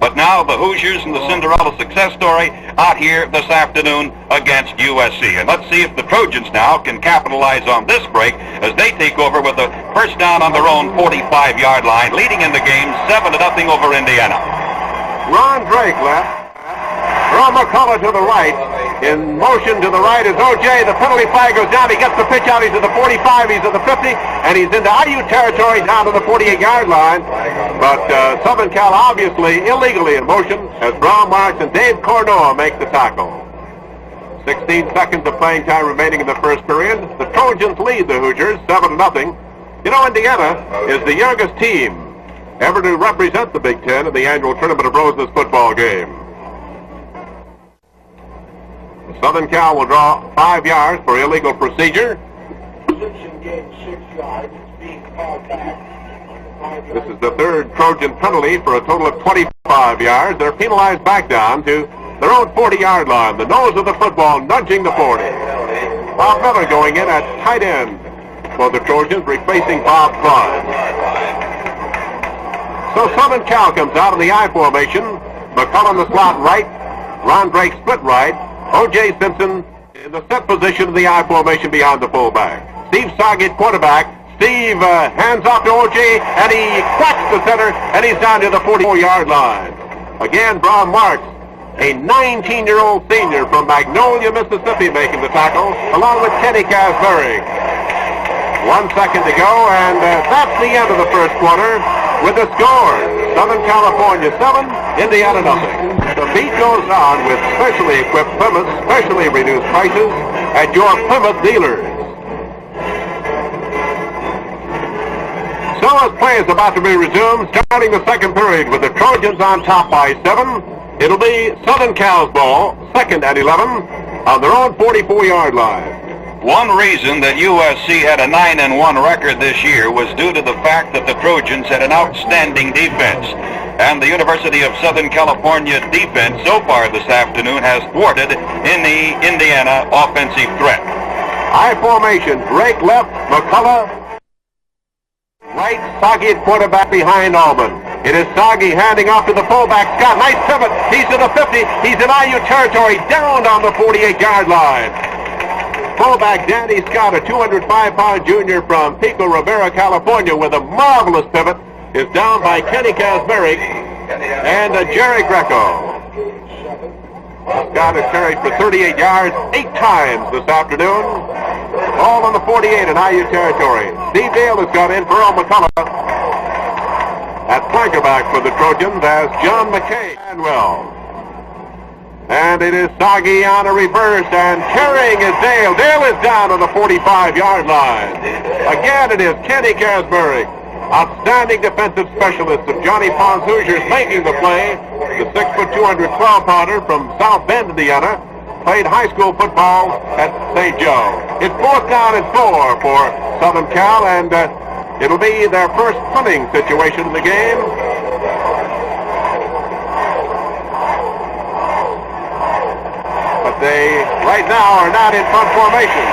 S2: But now the Hoosiers and the Cinderella success story out here this afternoon against USC. And let's see if the Trojans now can capitalize on this break as they take over with a first down on their own 45-yard line, leading in the game 7-0 over Indiana.
S1: Ron Drake left. Earl McCullough to the right. In motion to the right is O.J. The penalty flag goes down. He gets the pitch out. He's at the 45. He's at the 50. And he's into IU territory down to the 48-yard line. But Southern Cal obviously illegally in motion as Brown Marks and Dave Cornoa make the tackle. 16 seconds of playing time remaining in the first period. The Trojans lead the Hoosiers 7-0. You know, Indiana is the youngest team ever to represent the Big Ten in the annual Tournament of Roses football game. Southern Cal will draw 5 yards for illegal procedure.
S3: Position gain 6 yards. It's being called back.
S1: This is the third Trojan penalty for a total of 25 yards. They're penalized back down to their own 40-yard line. The nose of the football nudging the 40. Bob Miller going in at tight end for the Trojans, replacing Bob Klein. So Southern Cal comes out in the I formation. McCullough in the slot right. Ron Drake split right. O.J. Simpson in the set position of the I formation behind the fullback. Steve Soggy, quarterback. Steve hands off to O.J. and he cracks the center and he's down to the 44-yard line. Again, Brown Marks, a 19-year-old senior from Magnolia, Mississippi, making the tackle, along with Kenny Casbury. 1 second to go, and that's the end of the first quarter with the score. Southern California 7, Indiana 0. The beat goes on with specially equipped Plymouth, specially reduced prices at your Plymouth dealers. So as play is about to be resumed, starting the second period with the Trojans on top by 7, it'll be Southern Cal's ball, 2nd and 11, on their own 44-yard line.
S2: One reason that USC had a 9-1 record this year was due to the fact that the Trojans had an outstanding defense. And the University of Southern California defense so far this afternoon has thwarted any Indiana offensive threat.
S1: I formation, Drake left, McCullough right, Soggy at quarterback behind Allman. It is Soggy handing off to the fullback, Scott. Nice pivot. He's to the 50. He's in IU territory, down on the 48-yard line. Fullback Danny Scott, a 205-pound junior from Pico Rivera, California, with a marvelous pivot, is down by Kenny Casbury and Jerry Greco. Scott has carried for 38 yards 8 times this afternoon, all on the 48 in IU territory. Steve Dale has got in for Earl McCullough. At flankerback for the Trojans as John McKay. And it is Soggy on a reverse, and carrying is Dale. Dale is down on the 45-yard line. Again, it is Kenny Casbury, outstanding defensive specialist of Johnny Pond's Hoosiers, making the play. The 6', 212-pounder from South Bend, Indiana, played high school football at St. Joe. It's 4th down and 4 for Southern Cal, and it'll be their first punting situation in the game. But they, right now, are not in front formation.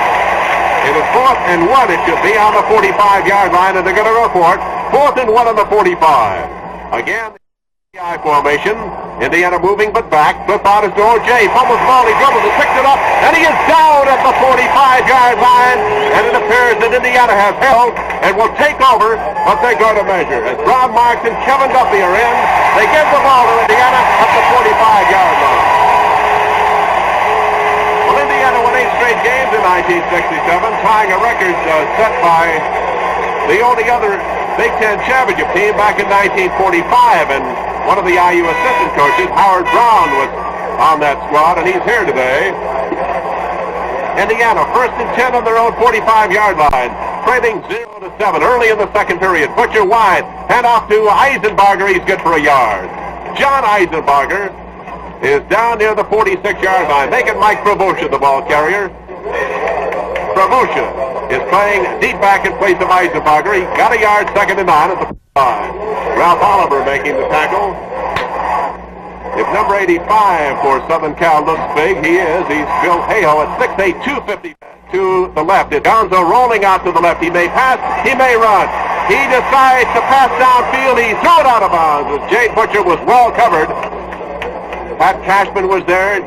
S1: It is 4th and 1. It should be on the 45-yard line, and they're going to go for it. 4th and 1 on the 45. Again, the I formation. Indiana moving but back. Flip out is to O.J. Fumbles the ball. He dribbles and picks it up, and he is down at the 45-yard line. And it appears that Indiana has held and will take over what they're going to measure. As Brown Marks and Kevin Duffy are in, they give the ball to Indiana at the 45-yard line. Well, Indiana won 8 straight games in 1967, tying a record set by the only other Big Ten championship team back in 1945, and one of the IU assistant coaches, Howard Brown, was on that squad, and he's here today. Indiana, 1st and 10 on their own 45-yard line, trailing 0-7 early in the second period. Butcher wide, hand off to Eisenbarger. He's good for a yard. John Eisenbarger is down near the 46-yard line, making Mike Pravosha the ball carrier. Pravosha is playing deep back in place of Eisenbarger. He got a yard, 2nd and 9 at the 5. Ralph Oliver making the tackle. If number 85 for Southern Cal looks big, he is. He's Bill Hayhoe at 6'8", 250 to the left. It's Gonzo rolling out to the left. He may pass, he may run. He decides to pass downfield. He threw it out of bounds. Jay Butcher was well covered. Pat Cashman was there.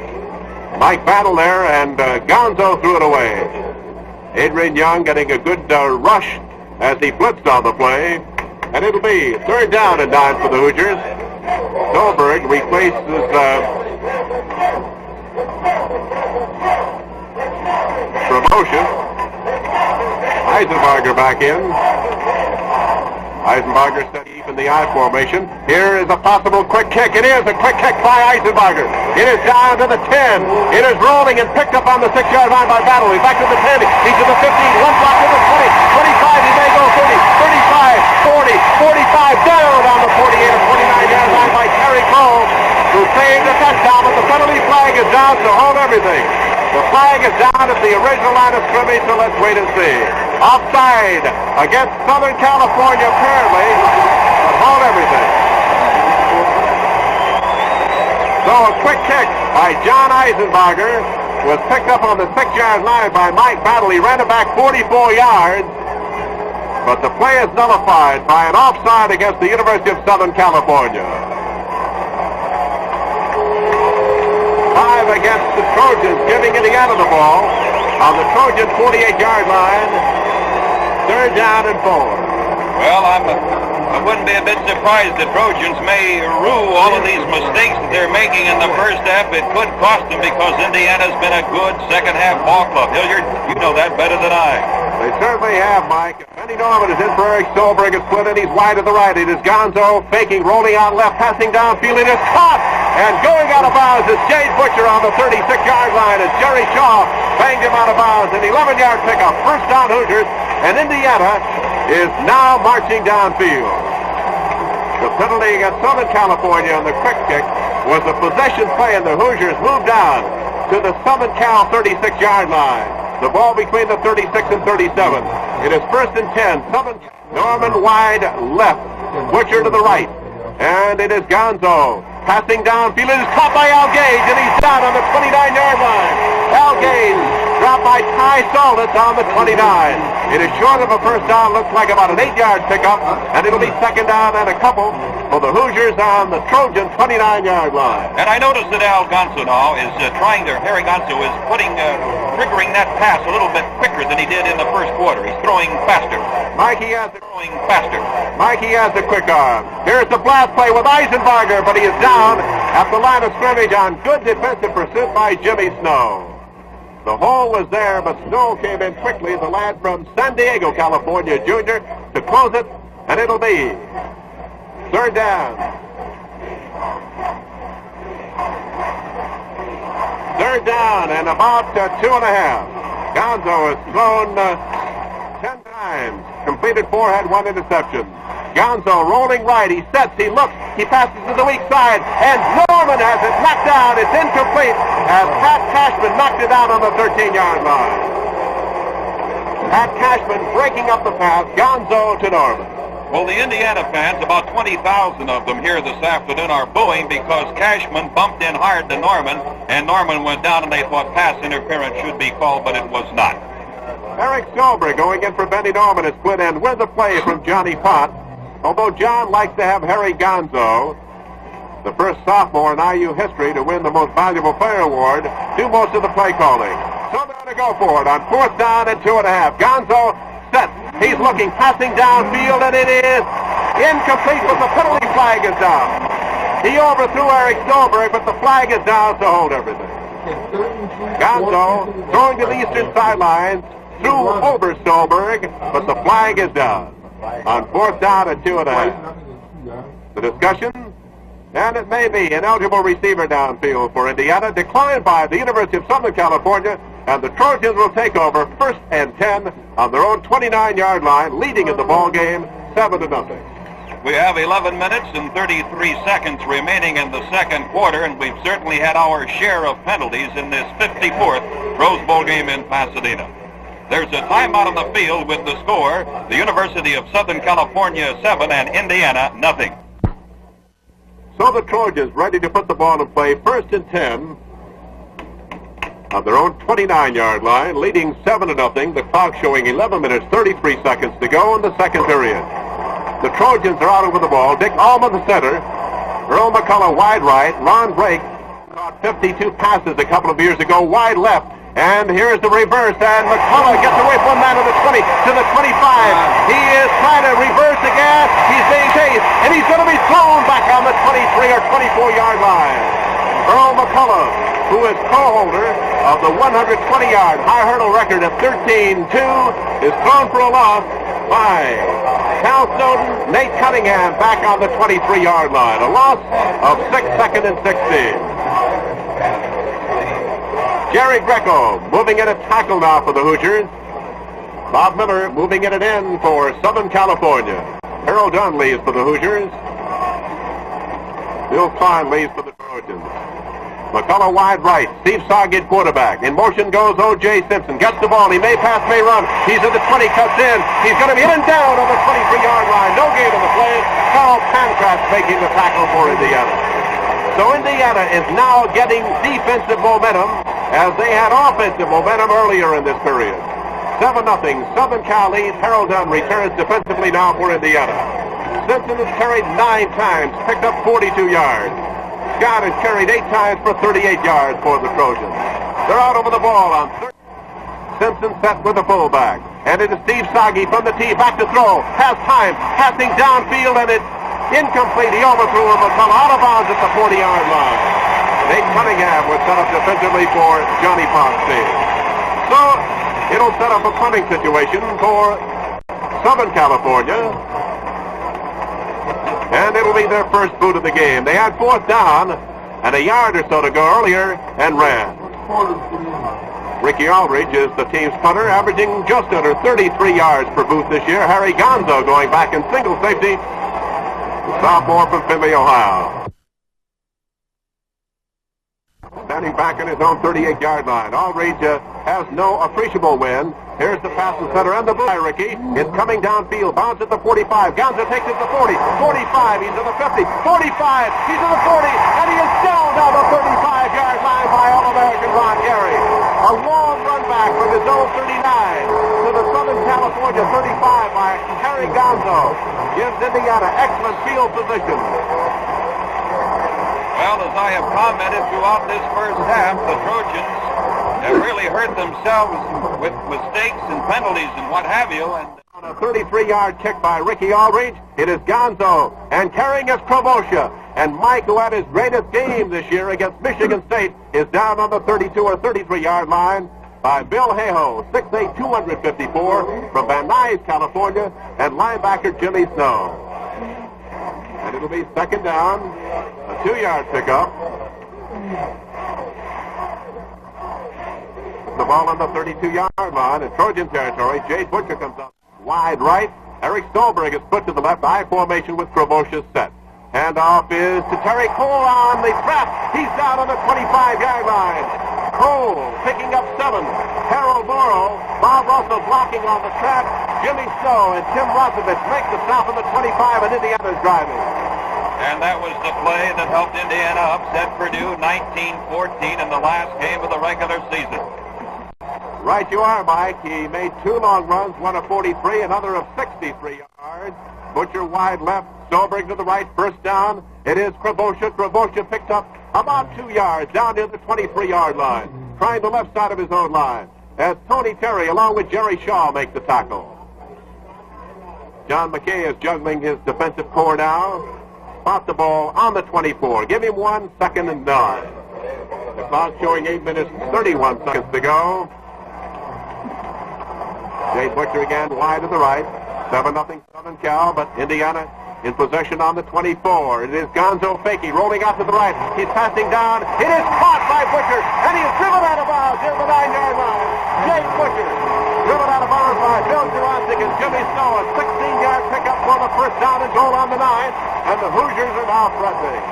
S1: Mike Battle there, and Gonzo threw it away. Adrian Young getting a good rush as he blitzed on the play. And it'll be 3rd down and 9 for the Hoosiers. Dolberg replaces Promotion. Eisenbarger back in. Eisenbarger set deep in the I formation. Here is a possible quick kick. It is a quick kick by Eisenbarger. It is down to the 10. It is rolling and picked up on the 6-yard line by Battle. He's back to the 10. He's to the 15. One block to the 20. 25. He may go 30. 35. 40. 45. Down on the 48 and 29-yard line by Terry Cole, who saved the touchdown. But the penalty flag is down, so hold everything. The flag is down at the original line of scrimmage, so let's wait and see. Offside against Southern California, apparently, but hold everything. So a quick kick by John Eisenbarger was picked up on the 6-yard line by Mike Battle. He ran it back 44 yards, but the play is nullified by an offside against the University of Southern California. 5 against the Trojans, giving Indiana the ball on the Trojan 48-yard line. 3rd down and 4.
S2: Well, I wouldn't be a bit surprised the Trojans may rue all of these mistakes that they're making in the first half. It could cost them because Indiana's been a good second-half ball club. Hilliard, you know that better than I.
S1: They certainly have, Mike. Benny Norman is in for Eric Stolberg. Is split in. He's wide to the right. It is Gonzo faking, rolling out left, passing downfield. It is caught! And going out of bounds is Jade Butcher on the 36-yard line as Jerry Shaw banged him out of bounds. An 11-yard pickup. 1st down Hoosiers. And Indiana is now marching downfield. The penalty against Southern California on the quick kick was a possession play, and the Hoosiers moved down to the Southern Cal 36-yard line. The ball between the 36 and 37. It is 1st and 10. Southern Norman wide left. Butcher to the right. And it is Gonzo passing downfield. It is caught by Al Gage, and he's down on the 29-yard line. Al Gage dropped by Ty Solis on the 29. It is short of a 1st down. Looks like about an 8-yard pickup, and it'll be 2nd down and a couple for the Hoosiers on the Trojan 29-yard line.
S2: And I noticed that Harry Gonzo is triggering that pass a little bit quicker than he did in the first quarter. He's throwing faster.
S1: Mikey has the quick arm. Here's the blast play with Eisenbarger, but he is down at the line of scrimmage on good defensive pursuit by Jimmy Snow. The hole was there, but Snow came in quickly, the lad from San Diego, California, Jr., to close it, and it'll be 3rd down. 3rd down and about 2.5. Gonzo has thrown 10 times, completed 4, had 1 interception. Gonzo rolling right, he sets, he looks, he passes to the weak side, and Norman has it knocked down. It's incomplete as Pat Cashman knocked it down on the 13-yard line. Pat Cashman breaking up the pass. Gonzo to Norman.
S2: Well, the Indiana fans, about 20,000 of them here this afternoon, are booing because Cashman bumped in hard to Norman, and Norman went down, and they thought pass interference should be called, but it was not.
S1: Eric Stolberg going in for Benny Norman, a split end with the play from Johnny Pott. Although John likes to have Harry Gonzo, the first sophomore in IU history to win the Most Valuable Player Award, do most of the play calling. So they're going to go for it on 4th down and 2.5. Gonzo set. He's looking, passing downfield, and it is incomplete, but the penalty flag is down. He overthrew Eric Stolberg, but the flag is down to hold everything. Gonzo throwing to the eastern sidelines, threw over Stolberg, but the flag is down. On 4th down and 2.5. The discussion, and it may be an eligible receiver downfield for Indiana, declined by the University of Southern California, and the Trojans will take over 1st and 10 on their own 29-yard line, leading in the ball game 7-0.
S2: We have 11 minutes and 33 seconds remaining in the second quarter, and we've certainly had our share of penalties in this 54th Rose Bowl game in Pasadena. There's a timeout on the field with the score, the University of Southern California 7 and Indiana nothing.
S1: So the Trojans ready to put the ball in play, 1st and 10 on their own 29-yard line, leading 7-0. The clock showing 11 minutes, 33 seconds to go in the second period. The Trojans are out over the ball. Dick Allman, the center. Earl McCullough, wide right. Lon Drake caught 52 passes a couple of years ago, wide left. And here's the reverse, and McCullough gets away from that to the 20, to the 25. He is trying to reverse again. He's being chased, and he's going to be thrown back on the 23 or 24-yard line. Earl McCullough, who is co-holder of the 120-yard high hurdle record of 13-2, is thrown for a loss by Cal Snowden. Nate Cunningham back on the 23-yard line. A loss of 6 seconds and 16. Jerry Greco moving in a tackle now for the Hoosiers. Bob Miller moving in an end for Southern California. Harold Dunn leaves for the Hoosiers. Bill Klein leaves for the Trojans. McCullough wide right. Steve Sargent quarterback. In motion goes O.J. Simpson. Gets the ball. He may pass, may run. He's at the 20, cuts in. He's going to be in and down on the 23-yard line. No gain on the play. Carl Pancratz making the tackle for Indiana. So Indiana is now getting defensive momentum as they had offensive momentum earlier in this period. 7-0. Southern Cal leads. Harold Dunn returns defensively now for Indiana. Simpson has carried 9 times, picked up 42 yards. Scott has carried 8 times for 38 yards for the Trojans. They're out over the ball on third. Simpson set with the fullback. And it is Steve Sagi from the tee, back to throw. Has time, passing downfield, and it's incomplete. He overthrew him. McCullough out of bounds at the 40-yard line. Nate Cunningham was set up defensively for Johnny Potts. So it'll set up a punting situation for Southern California. And it'll be their first boot of the game. They had 4th down and a yard or so to go earlier and ran. Ricky Aldridge is the team's punter, averaging just under 33 yards per boot this year. Harry Gonzo going back in single safety. The sophomore from Findlay, Ohio. Standing back in his own 38-yard line. Aldridge has no appreciable win. Here's the pass and center and the by Ricky. It's coming downfield. Bounce at the 45. Gonzo takes it to the 40. 45. He's at the 50. 45. He's at the 40. And he is down on the 35-yard line by All-American Ron Gary. A long run back from his own 39 to the Southern California 35 by Harry Gonzo. Gives Indiana excellent field position.
S2: Well, as I have commented throughout this first half, the Trojans have really hurt themselves with mistakes and penalties and what have you. And
S1: on a 33-yard kick by Ricky Aldridge, it is Gonzo, and carrying is Krobosha. And Mike, who had his greatest game this year against Michigan State, is down on the 32 or 33-yard line by Bill Hayhoe, 6'8", 254, from Van Nuys, California, and linebacker Jimmy Snow. And it'll be 2nd down, a 2-yard pickup. The ball on the 32-yard line in Trojan territory. Jade Butcher comes up wide right. Eric Stolberg is put to the left. I formation with Krobosha set. Handoff is to Terry Cole on the trap. He's down on the 25-yard line. Cole picking up 7. Harold Morrow, Bob Bob Russell blocking on the track. Jimmy Snow and Tim Rozovich make the stop on the 25, and Indiana's driving.
S2: And that was the play that helped Indiana upset Purdue 19-14 in the last game of the regular season.
S1: Right you are, Mike. He made 2 long runs, one of 43, another of 63 yards. Butcher wide left, Stolberg to the right, first down. It is Krabosha. Krabosha picked up about 2 yards down near the 23-yard line, trying the left side of his own line, as Tony Terry, along with Jerry Shaw, make the tackle. John McKay is juggling his defensive core now. Spot the ball on the 24. Give him 1 second and 9. The clock showing 8 minutes, 31 seconds to go. Jay Butcher again wide to the right. 7-0 Southern Cal, but Indiana in possession on the 24. It is Gonzo Fakey rolling out to the right. He's passing down. It is caught by Butcher, and he is driven out of bounds near the 9-yard line. Jay Butcher driven out of bounds by Bill Jurasik and Jimmy Snow. A 16-yard pickup for the first down and goal on the 9, and the Hoosiers are now pressing.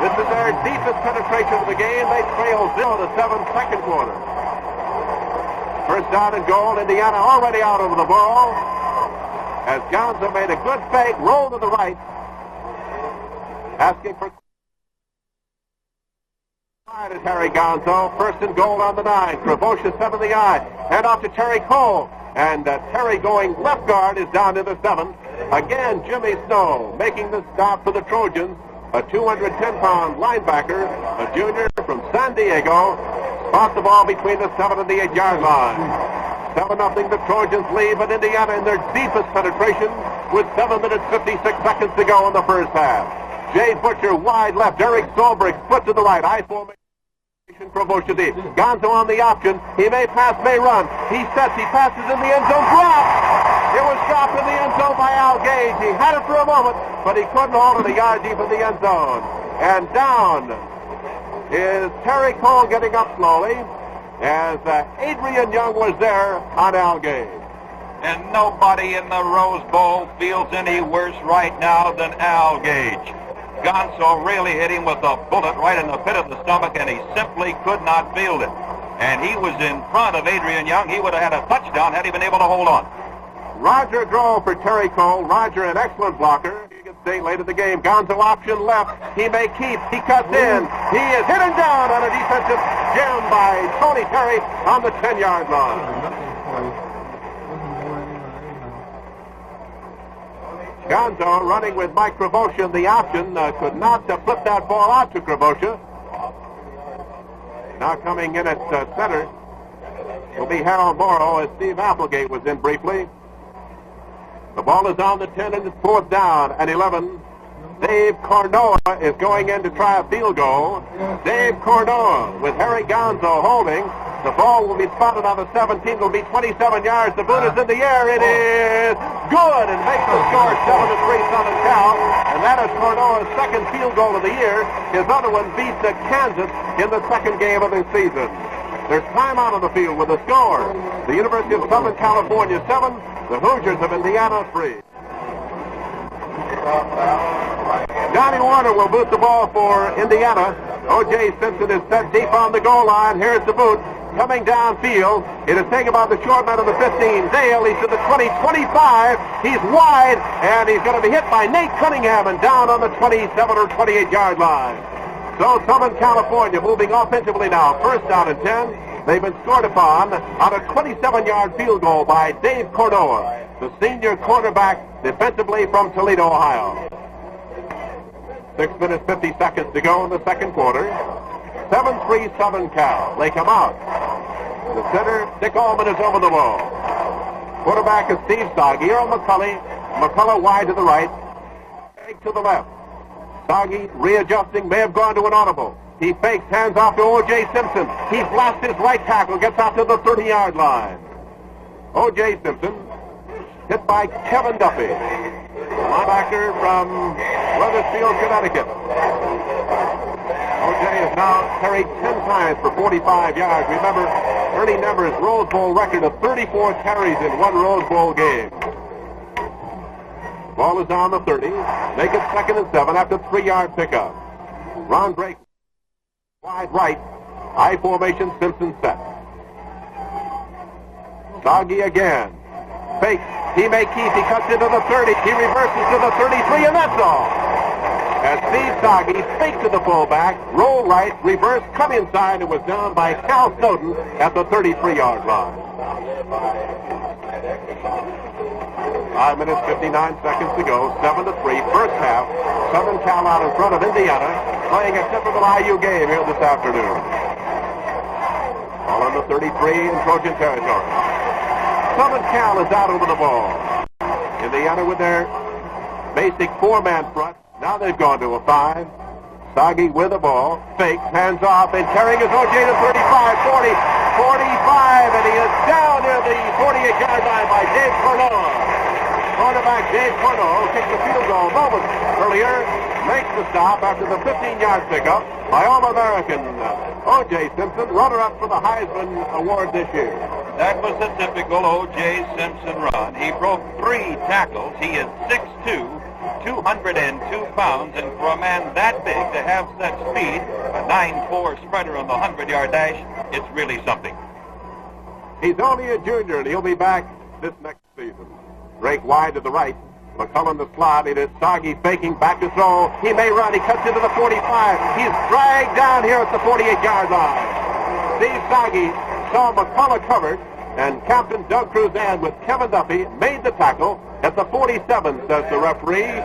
S1: This is their deepest penetration of the game. They trail 0-7 second quarter. First down and goal. Indiana already out of the ball, as Gonzo made a good fake, roll to the right, asking for to Terry Gonzo. First and goal on the 9. Krabosha 7 the eye. Hand off to Terry Cole. And Terry going left guard is down to the 7. Again, Jimmy Snow making the stop for the Trojans. A 210-pound linebacker, a junior from San Diego, spots the ball between the 7 and the 8-yard line. 7-0 the Trojans lead, but Indiana in their deepest penetration with 7 minutes 56 seconds to go in the first half. Jay Butcher wide left. Eric Solberg split to the right. I formation. Krabosha deep. Gonzo on the option. He may pass, may run. He sets. He passes in the end zone. Dropped. It was dropped in the end zone by Al Gage. He had it for a moment, but he couldn't hold it a yard deep in the end zone. And down is Terry Cole getting up slowly, as Adrian Young was there on Al Gage.
S2: And nobody in the Rose Bowl feels any worse right now than Al Gage. Gonzo really hit him with a bullet right in the pit of the stomach, and he simply could not field it. And he was in front of Adrian Young. He would have had a touchdown had he been able to hold on.
S1: Roger Grove for Terry Cole. Roger, an excellent blocker. You can stay late in the game. Gonzo option left. He may keep. He cuts in. He is hit and down on a defensive jam by Tony Terry on the 10-yard line. Gonzo running with Mike Krabosha in the option. Could not flip that ball out to Krabosha. Now coming in at center will be Harold Morrow, as Steve Applegate was in briefly. The ball is on the 10 and it's 4th down and 11. Dave Cornoa is going in to try a field goal. Dave Cornoa with Harry Gonzo holding. The ball will be spotted on the 17. It will be 27 yards. The boot is in the air. It is good and makes the score 7-3 Southern Cal. And that is Cornoa's second field goal of the year. His other one beats Kansas in the second game of the season. There's time out on the field with a score. The University of Southern California 7. The Hoosiers of Indiana 3. Johnny Warner will boot the ball for Indiana. O.J. Simpson is set deep on the goal line. Here's the boot. Coming downfield. It is taken by the short man of the 15. Dale, he's to the 20, 25. He's wide, and he's going to be hit by Nate Cunningham and down on the 27 or 28-yard line. So Southern California moving offensively now. First down and 10. They've been scored upon on a 27-yard field goal by Dave Cornoa, the senior quarterback defensively from Toledo, Ohio. 6 minutes, 50 seconds to go in the second quarter. 7-3 Southern Cal. They come out. The center, Dick Allman, is over the ball. Quarterback is Steve Soggy. Earl McCullough. McCullough wide to the right. Fake to the left. Soggy readjusting, may have gone to an audible. He fakes, hands off to O.J. Simpson. He blasts his right tackle, gets out to the 30-yard line. O.J. Simpson hit by Kevin Duffy, linebacker from Wethersfield, Connecticut. O.J. has now carried 10 times for 45 yards. Remember, Ernie Nemmer's Rose Bowl record of 34 carries in one Rose Bowl game. Ball is down the 30. Make it 2nd and 7 after 3-yard pickup. Ron Drake wide right. I formation, Simpson set. Soggy again. Fakes. Teammate Keith, he cuts into the 30. He reverses to the 33, and that's all. As Steve Soggy faked to the fullback, roll right, reverse, come inside, and was down by Cal Snowden at the 33-yard line. 5 minutes, 59 seconds to go, 7-3, first half. Southern Cal out in front of Indiana, playing a typical IU game here this afternoon. All on the 33 in Trojan territory. Southern Cal is out over the ball. Indiana with their basic four-man front. Now they've gone to a 5. Soggy with the ball. Fake, hands off, and carrying his O.J. to 35, 40, 45, and he is down near the 48-yard line by Dave Cornell. Quarterback Dave Cornell kicked the field goal moments earlier, makes the stop after the 15-yard pickup by All-American O.J. Simpson, runner-up for the Heisman Award this year.
S2: That was a typical O.J. Simpson run. He broke 3 tackles. He is 6'2", 202 pounds, and for a man that big to have such speed, a 9.4 sprinter on the 100-yard dash, it's really something.
S1: He's only a junior, and he'll be back this next season. Drake wide to the right. McCullough the slot. It is Soggy faking back to throw. He may run. He cuts into the 45. He's dragged down here at the 48-yard line. Steve Soggy saw McCullough covered, and Captain Doug Cruzan with Kevin Duffy made the tackle at the 47, says the referee.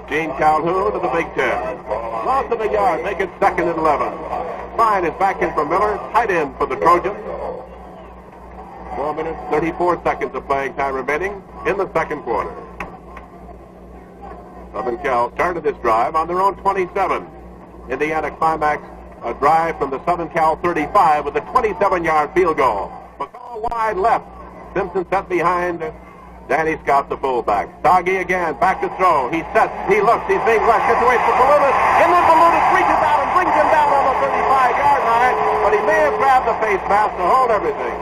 S1: Gene Calhoun of the Big Ten. Loss of a yard, make it 2nd and 11. Fine is back in for Miller, tight end for the Trojans. 4 minutes, 34 seconds of playing time remaining in the second quarter. Southern Cal started this drive on their own 27. Indiana climaxed a drive from the Southern Cal 35 with a 27-yard field goal. McCall wide left. Simpson set behind Danny Scott, the fullback. Soggy again, back to throw. He sets, he looks, he's being rushed, gets away from Balutis, and then Balutis reaches out and brings him down on the 35-yard line, but he may have grabbed the face mask to hold everything.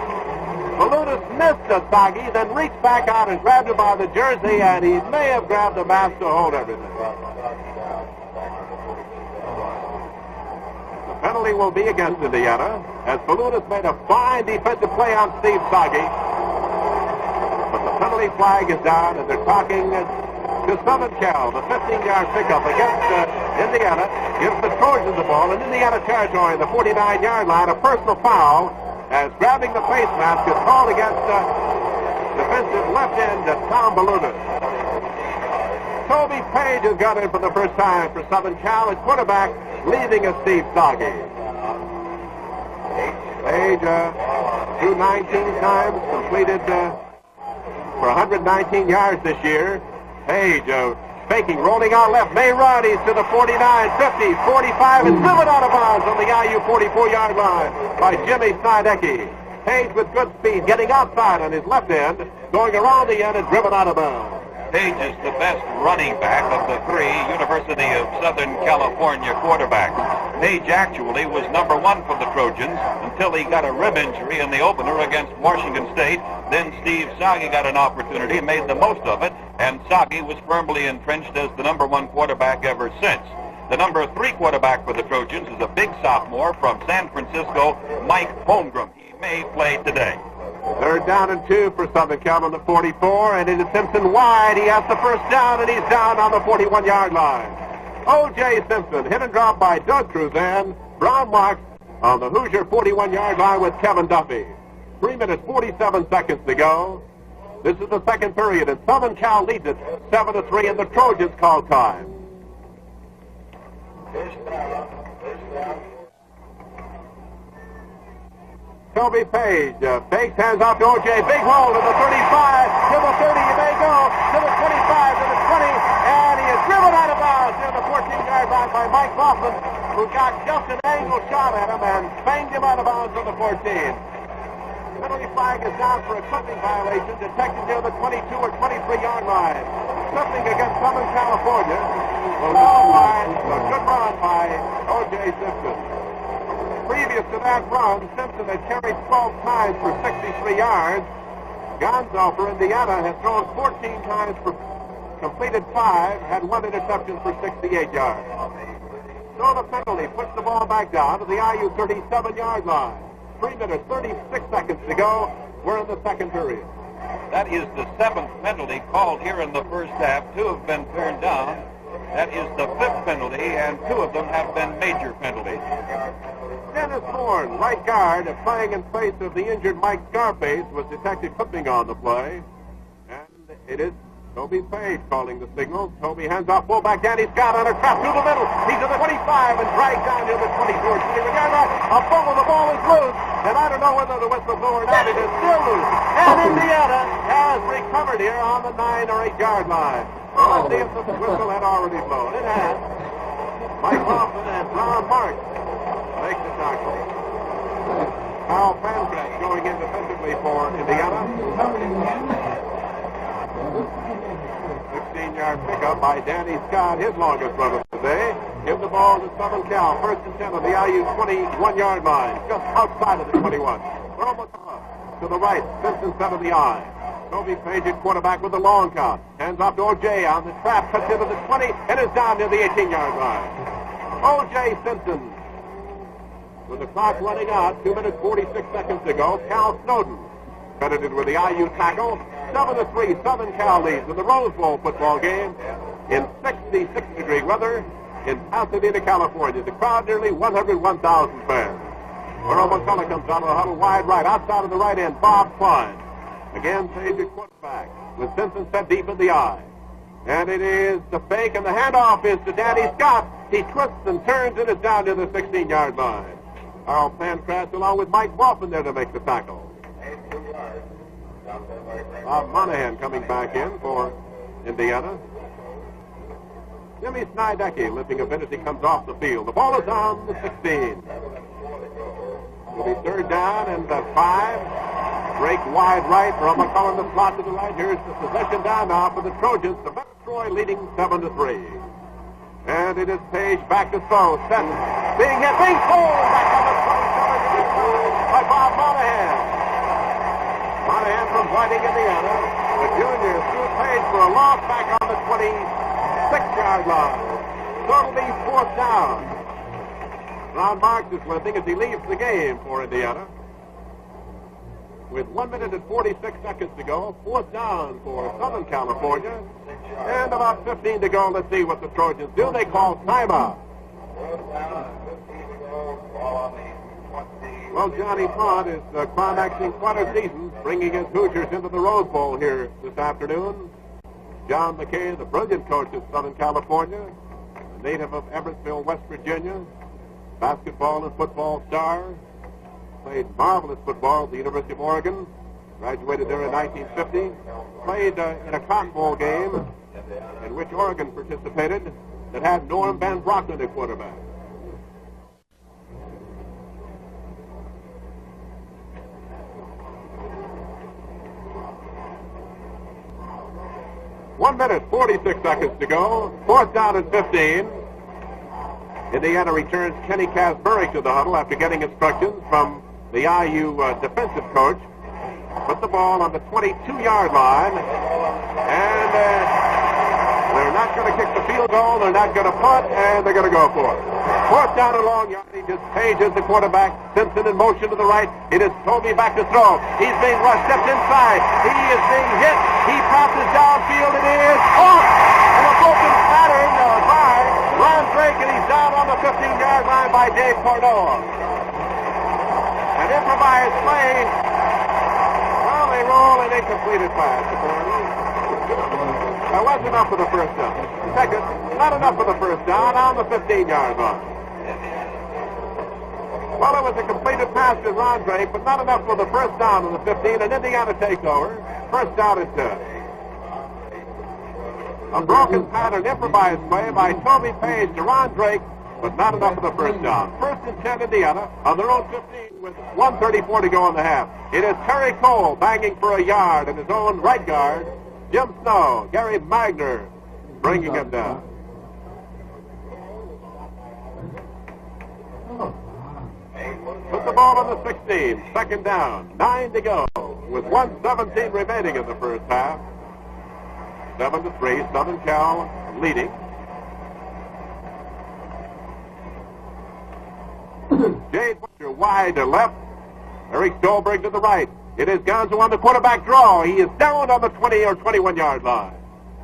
S1: Balutis missed a Soggy, then reached back out and grabbed him by the jersey, and he may have grabbed the mask to hold everything. The penalty will be against Indiana, as Balutis made a fine defensive play on Steve Soggy. But the penalty flag is down, and they're talking to Southern Cal. The 15-yard pickup against Indiana gives the Trojans the ball in Indiana territory, the 49-yard line, a personal foul, as grabbing the face mask is called against defensive left end Tom Balutis. Toby Page has got in for the first time for Southern Cal at quarterback, leaving as Steve Soggy. Page threw 19 times, completed for 119 yards this year. Page faking, rolling out left, may run, he's to the 49, 50, 45, and driven out of bounds on the IU 44-yard line by Jimmy Snidecki. Page with good speed, getting outside on his left end, going around the end and driven out of bounds.
S2: Page is the best running back of the 3 University of Southern California quarterbacks. Page actually was number 1 for the Trojans until he got a rib injury in the opener against Washington State. Then Steve Soggy got an opportunity, made the most of it, and Soggy was firmly entrenched as the number 1 quarterback ever since. The number 3 quarterback for the Trojans is a big sophomore from San Francisco, Mike Holmgren. He may play today.
S1: 3rd down and 2 for Southern Cal on the 44, and it is Simpson wide. He has the first down, and he's down on the 41-yard line. O.J. Simpson hit and dropped by Doug Cruzan. Brown marks on the Hoosier 41-yard line with Kevin Duffy. 3 minutes, 47 seconds to go. This is the second period, and Southern Cal leads it 7-3, and the Trojans call time. Toby Page fakes, hands off to O.J. Big hole to the 35, to the 30, he may go, to the 25, to the 20, and he is driven out of bounds near the 14-yard line by Mike Hoffman, who got just an angle shot at him and banged him out of bounds on the 14. Penalty flag is down for a clipping violation detected near the 22 or 23-yard line. Clipping against Southern California will nullify a good run by O.J. Simpson. Previous to that run, Simpson had carried 12 times for 63 yards. Gonzo for Indiana had thrown 14 times for completed 5, had 1 interception for 68 yards. So the penalty puts the ball back down to the IU 37-yard line. 3 minutes, 36 seconds to go. We're in the second period.
S2: That is the 7th penalty called here in the first half. 2 have been turned down. That is the 5th penalty, and 2 of them have been major penalties.
S1: Dennis Thorne, right guard, playing in place of the injured Mike Scarface, was detected clipping on the play. And it is Toby Page calling the signal. Toby hands off fullback Danny Scott on a trap through the middle. He's at the 25 and dragged down near the 24. A fumble, the ball is loose. And I don't know whether the whistle blew or not. It is still loose. And Indiana has recovered here on the 9 or 8 yard line. Well, let's see if the whistle had already blown. It has. Mike Hoffman and Ron Marks make the tackle. Kyle Pancraft going in defensively for Indiana. 16-yard pickup by Danny Scott, his longest run of the day. Give the ball to Southern Cal. First and 10 on the IU 21-yard line, just outside of the 21. To the right, Simpson set of the eye. Toby Page at quarterback with the long count. Hands off to O.J. on the trap, cuts into the 20, and is down near the 18-yard line. O.J. Simpson. With the clock running out, 2 minutes 46 seconds to go, Cal Snowden credited with the IU tackle. 7-3, Southern Cal leads in the Rose Bowl football game in 66-degree weather in Pasadena, California. The crowd nearly 101,000 fans. Earl McCullough comes out of the huddle wide right, outside of the right end, Bob Klein. Again, Page at quarterback with Simpson set deep in the eye. And it is the fake, and the handoff is to Danny Scott. He twists and turns and is down to the 16-yard line. Carl Pancraft along with Mike Walton there to make the tackle. Bob Monahan coming back in for Indiana. Jimmy Snydecki lifting a bit as he comes off the field. The ball is on the 16. It'll be third down and 5. Break wide right. Earl McCullough the slot to the right. Here's the possession down now for the Trojans. The Better Troy leading 7-3. And it is Page back to throw. Set. Being hit. Being pulled back on the 27 by Bob Monahan. Monahan from Whiting, Indiana. The junior threw Page for a loss back on the 26-yard line. So it'll be 4th down. Ron Marks is limping as he leaves the game for Indiana. With 1 minute and 46 seconds to go, 4th down for Southern California. And about 15 to go. Let's see what the Trojans do. They call timeout. Well, Johnny Font is climaxing quite a season, bringing his Hoosiers into the Rose Bowl here this afternoon. John McKay, the brilliant coach of Southern California, a native of Everettsville, West Virginia, basketball and football star, played marvelous football at the University of Oregon, graduated there in 1950, played in a Cotton Bowl game in which Oregon participated that had Norm Van Brocklin at quarterback. One minute, 46 seconds to go. 4th down and 15. Indiana returns Kenny Casbury to the huddle after getting instructions from the IU defensive coach. Put the ball on the 22-yard line. And they're not going to kick the field goal. They're not going to punt. And they're going to go for it. 4th down and long yardage. Page is the quarterback. Simpson in motion to the right. It is Toby back to throw. He's being rushed. Steps inside. He is being hit. He passes downfield. It is off. And a broken pattern by Ron Drake. And he's down on the 15-yard line by Dave Cordova. An improvised play. Well, they roll an incompleted pass. That wasn't enough for the first down. Second, not enough for the first down on the 15-yard line. Well, it was a completed pass to Ron Drake, but not enough for the first down on the 15, and Indiana takes over. First down and 10. A broken pattern improvised play by Toby Page to Ron Drake, but not enough for the first down. First and 10, Indiana, on their own 15 with 1:34 to go in the half. It is Terry Cole banging for a yard, and his own right guard, Jim Snow, Gary Magner, bringing him down. Put the ball on the 16. Second down. 9 to go. With 1:17 remaining in the first half. 7-3. Southern Cal leading. Jade Butcher wide to left. Eric Stolberg to the right. It is Gonzo on the quarterback draw. He is down on the 20 or 21-yard line.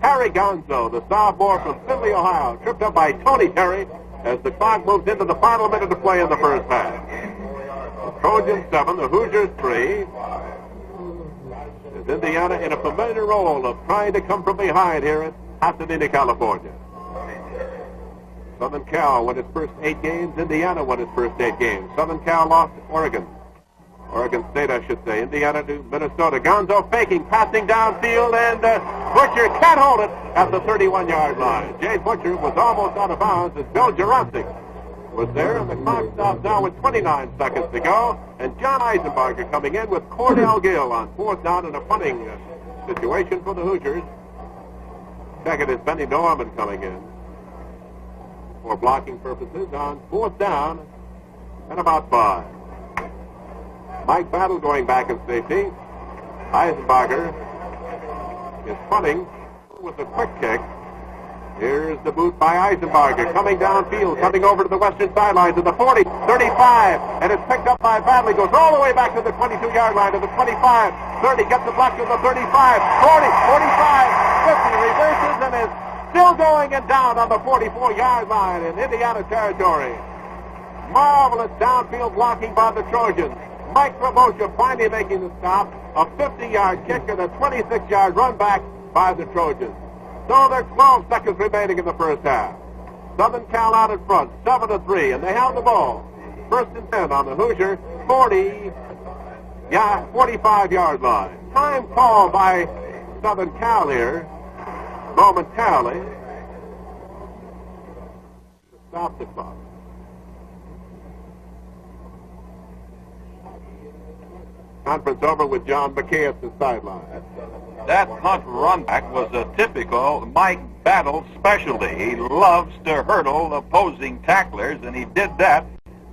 S1: Harry Gonzo, the sophomore from Findlay, Ohio, tripped up by Tony Terry as the clock moves into the final minute to play in the first half. The Trojans 7, the Hoosiers 3. Is Indiana in a familiar role of trying to come from behind here at Pasadena, California. Southern Cal won its first 8 games. Indiana won its first 8 games. Southern Cal lost to Oregon State, I should say. Indiana to Minnesota. Gonzo faking, passing downfield, and Butcher can't hold it at the 31-yard line. Jay Butcher was almost out of bounds as Bill Jurasik was there, and the clock stops now with 29 seconds to go. And John Eisenbarger coming in with Cordell Gill on 4th down in a punting situation for the Hoosiers. Second is Benny Norman coming in for blocking purposes on 4th down and about 5. Mike Battle going back in safety. Eisenbarger is punting with a quick kick. Here's the boot by Eisenbarger coming downfield, coming over to the western sideline to the 40, 35, and it's picked up by Battle. He goes all the way back to the 22-yard line to the 25, 30, gets the block to the 35, 40, 45, 50, reverses and is still going and down on the 44-yard line in Indiana territory. Marvelous downfield blocking by the Trojans. Mike Rabosha finally making the stop. A 50-yard kick and a 26-yard run back by the Trojans. So there's 12 seconds remaining in the first half. Southern Cal out in front, 7-3, and they have the ball. 1st and 10 on the Hoosier 45-yard line. Time called by Southern Cal here momentarily to stop the clock. Conference over with John McKay at the sideline.
S2: That punt run back was a typical Mike Battle specialty. He loves to hurdle opposing tacklers, and he did that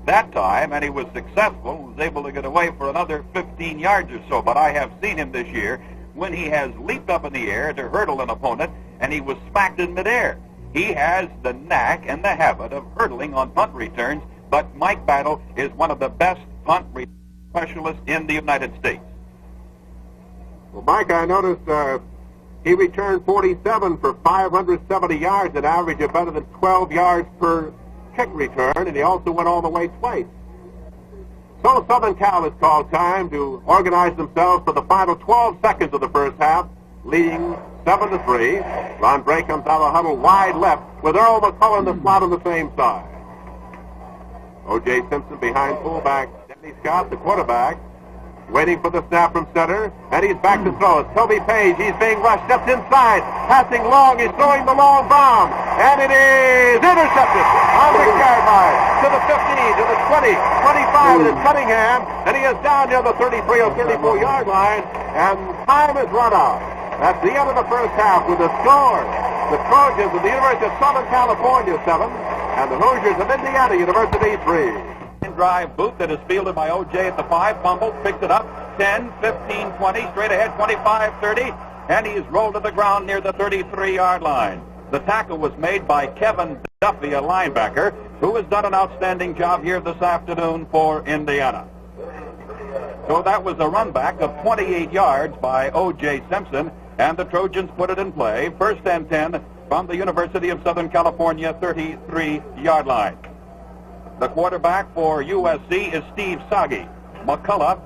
S2: time, and he was successful, was able to get away for another 15 yards or so. But I have seen him this year when he has leaped up in the air to hurdle an opponent, and he was smacked in midair. He has the knack and the habit of hurdling on punt returns, but Mike Battle is one of the best punt return specialists in the United States.
S1: Well, Mike, I noticed he returned 47 for 570 yards, an average of better than 12 yards per kick return, and he also went all the way twice. So Southern Cal has called time to organize themselves for the final 12 seconds of the first half, leading 7-3. Ron Bray comes out of the huddle wide left with Earl McCullough in the slot on the same side. O.J. Simpson behind fullback. Denny Scott, the quarterback, waiting for the snap from center, and he's back to throw. It's Toby Page. He's being rushed, steps inside, passing long. He's throwing the long bomb, and it is intercepted on the yard line to the 15, to the 20, 25. It is Cunningham, and he is down near the 33 or 34-yard line, and time is run out. That's the end of the first half with the score. The Trojans of the University of Southern California 7, and the Hoosiers of Indiana University 3.
S2: Drive boot that is fielded by O.J. at the 5, fumbles, picks it up, 10, 15, 20, straight ahead, 25, 30, and he's rolled to the ground near the 33-yard line. The tackle was made by Kevin Duffy, a linebacker, who has done an outstanding job here this afternoon for Indiana. So that was a run back of 28 yards by O.J. Simpson, and the Trojans put it in play, 1st and 10 from the University of Southern California 33-yard line. The quarterback for USC is Steve Sagi. McCullough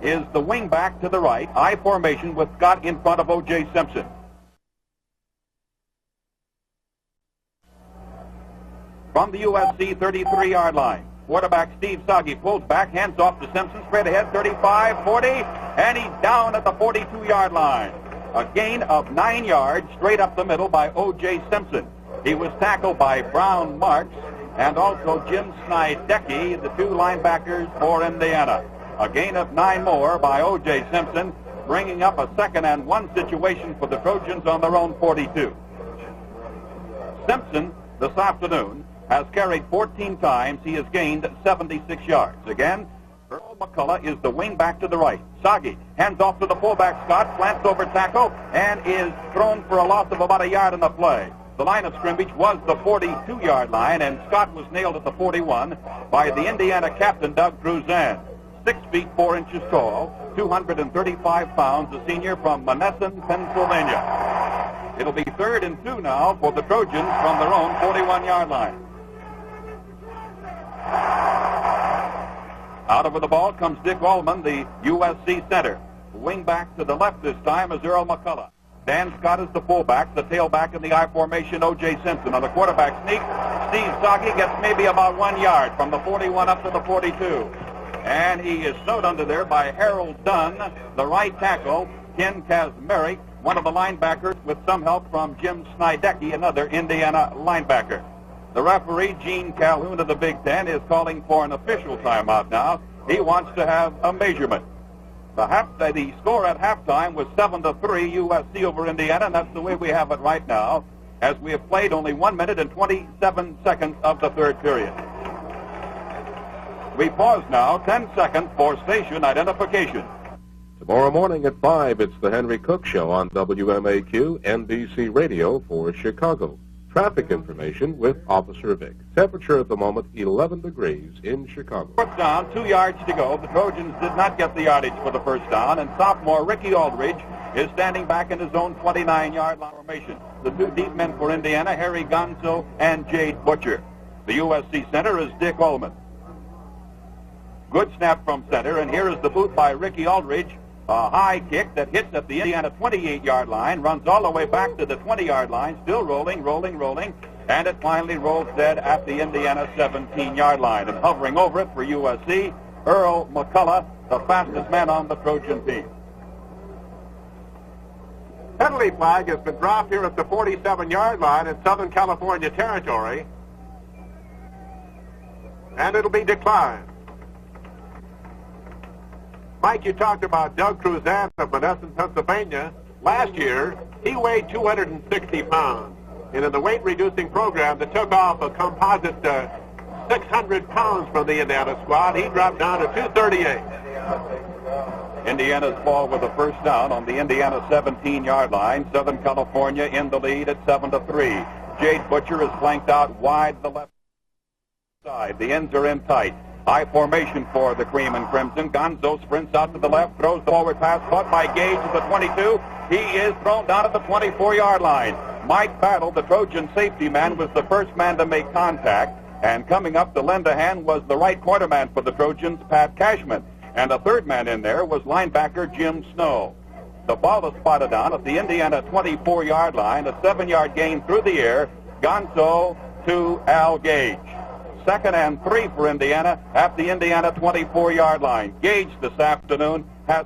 S2: is the wingback to the right, I formation with Scott in front of O.J. Simpson. From the USC 33-yard line, quarterback Steve Sagi pulls back, hands off to Simpson, straight ahead, 35, 40, and he's down at the 42-yard line. A gain of 9 yards straight up the middle by O.J. Simpson. He was tackled by Brown Marks and also Jim Snydecki, the 2 linebackers for Indiana. A gain of 9 more by O.J. Simpson, bringing up a 2nd and 1 situation for the Trojans on their own 42. Simpson, this afternoon, has carried 14 times. He has gained 76 yards. Again, Earl McCullough is the wingback to the right. Sagi hands off to the fullback Scott, slants over tackle, and is thrown for a loss of about a yard in the play. The line of scrimmage was the 42-yard line, and Scott was nailed at the 41 by the Indiana captain, Doug Cruzan. 6 feet 4 inches tall, 235 pounds, a senior from Monessen, Pennsylvania. It'll be 3rd and 2 now for the Trojans from their own 41-yard line. Out over the ball comes Dick Allman, the USC center. Wing back to the left this time is Earl McCullough. Dan Scott is the fullback. The tailback in the I formation, O.J. Simpson. On the quarterback sneak, Steve Saki gets maybe about 1 yard from the 41 up to the 42. And he is snowed under there by Harold Dunn, the right tackle, Ken Kazmarek, one of the linebackers, with some help from Jim Snydecki, another Indiana linebacker. The referee, Gene Calhoun of the Big Ten, is calling for an official timeout now. He wants to have a measurement. The score at halftime was 7-3 USC over Indiana, and that's the way we have it right now, as we have played only 1 minute and 27 seconds of the third period. We pause now 10 seconds for station identification.
S4: Tomorrow morning at 5, it's the Henry Cook Show on WMAQ, NBC Radio for Chicago. Traffic information with Officer Vic. Temperature at the moment, 11 degrees in Chicago.
S2: Fourth down, 2 yards to go. The Trojans did not get the yardage for the first down, and sophomore Ricky Aldridge is standing back in his own 29-yard line formation. The 2 deep men for Indiana, Harry Gonzo and Jade Butcher. The USC center is Dick Ullman. Good snap from center, and here is the boot by Ricky Aldridge. A high kick that hits at the Indiana 28-yard line, runs all the way back to the 20-yard line, still rolling, and it finally rolls dead at the Indiana 17-yard line. And hovering over it for USC, Earl McCullough, the fastest man on the Trojan team.
S1: Penalty flag has been dropped here at the 47-yard line in Southern California territory, and it'll be declined. Mike, you talked about Doug Cruzan of Monessen, Pennsylvania. Last year, he weighed 260 pounds. And in the weight-reducing program that took off a composite 600 pounds from the Indiana squad, he dropped down to 238.
S2: Indiana's ball with a first down on the Indiana 17-yard line. Southern California in the lead at 7-3. Jade Butcher is flanked out wide the left side. The ends are in tight. High formation for the Cream and Crimson. Gonzo sprints out to the left, throws the forward pass, caught by Gage at the 22. He is thrown down at the 24-yard line. Mike Battle, the Trojan safety man, was the first man to make contact. And coming up to lend a hand was the right quarterman for the Trojans, Pat Cashman. And the third man in there was linebacker Jim Snow. The ball is spotted down at the Indiana 24-yard line, a 7-yard gain through the air. Gonzo to Al Gage. 2nd and 3 for Indiana at the Indiana 24-yard line. Gage this afternoon has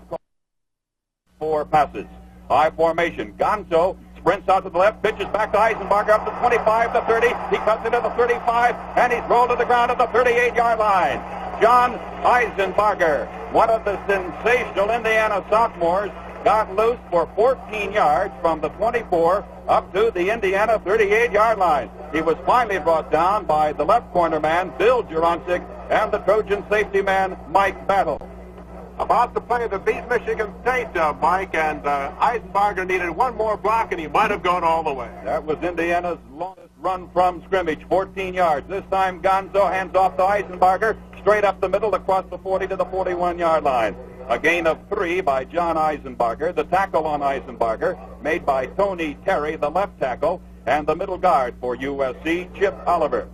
S2: 4 passes. High formation. Gonzo sprints out to the left, pitches back to Eisenbarger up to 25, the 30. He cuts into the 35, and he's rolled to the ground at the 38-yard line. John Eisenbarger, one of the sensational Indiana sophomores, got loose for 14 yards from the 24 up to the Indiana 38-yard line. He was finally brought down by the left corner man, Bill Juroncic, and the Trojan safety man, Mike Battle.
S1: About the play that beat Michigan State, Mike, and Eisenbarger needed one more block, and he might have gone all the way.
S2: That was Indiana's longest run from scrimmage, 14 yards. This time Gonzo hands off to Eisenbarger, straight up the middle across the 40 to the 41-yard line. A gain of 3 by John Eisenbarger. The tackle on Eisenbarger made by Tony Terry, the left tackle, and the middle guard for USC, Chip Oliver.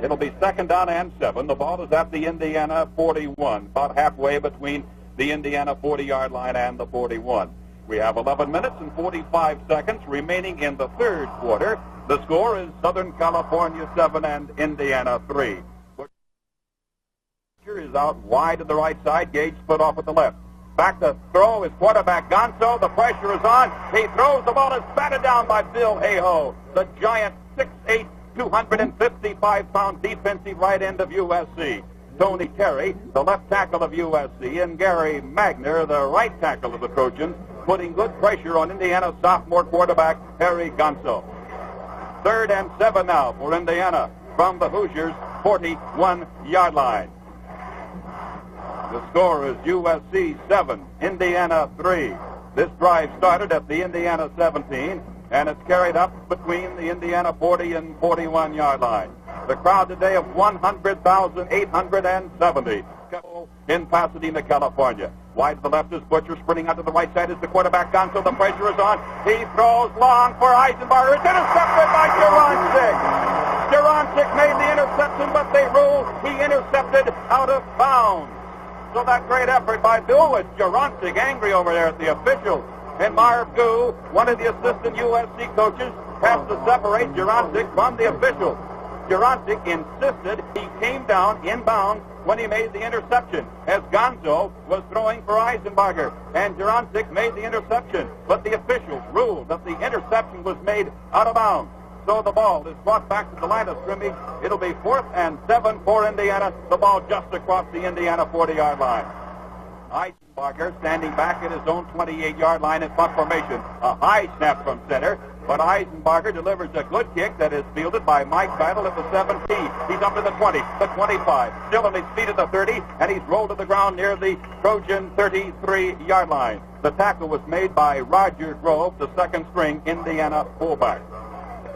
S2: It'll be 2nd down and 7. The ball is at the Indiana 41, about halfway between the Indiana 40-yard line and the 41. We have 11 minutes and 45 seconds remaining in the third quarter. The score is Southern California 7 and Indiana 3. Butcher is out wide to the right side. Gage split off at the left. Back to throw is quarterback Gonzo. The pressure is on. He throws the ball. It's batted down by Bill Hayhoe, the giant 6'8", 255-pound defensive right end of USC. Tony Terry, the left tackle of USC, and Gary Magner, the right tackle of the Trojans, putting good pressure on Indiana's sophomore quarterback, Harry Gonzo. 3rd and 7 now for Indiana from the Hoosiers' 41-yard line. The score is USC 7, Indiana 3. This drive started at the Indiana 17, and it's carried up between the Indiana 40 and 41-yard line. The crowd today of 100,870 in Pasadena, California. Wide to the left is Butcher, sprinting out to the right side is the quarterback Gonzo. The pressure is on. He throws long for Eisenbarger. It's intercepted by Duroncic. Duroncic made the interception, but they ruled he intercepted out of bounds. So that great effort by Bill was Duroncic angry over there at the officials. And Marv Goo, one of the assistant USC coaches, has to separate Duroncic from the officials. Duroncic insisted he came down inbounds when he made the interception, as Gonzo was throwing for Eisenbarger, and Duroncic made the interception, but the officials ruled that the interception was made out of bounds. So the ball is brought back to the line of scrimmage. It'll be 4th and 7 for Indiana. The ball just across the Indiana 40-yard line. Eisenbarger standing back at his own 28-yard line in punt formation. A high snap from center, but Eisenbarger delivers a good kick that is fielded by Mike Battle at the 17. He's up to the 20, the 25, still on his feet at the 30, and he's rolled to the ground near the Trojan 33-yard line. The tackle was made by Roger Grove, the second-string Indiana fullback.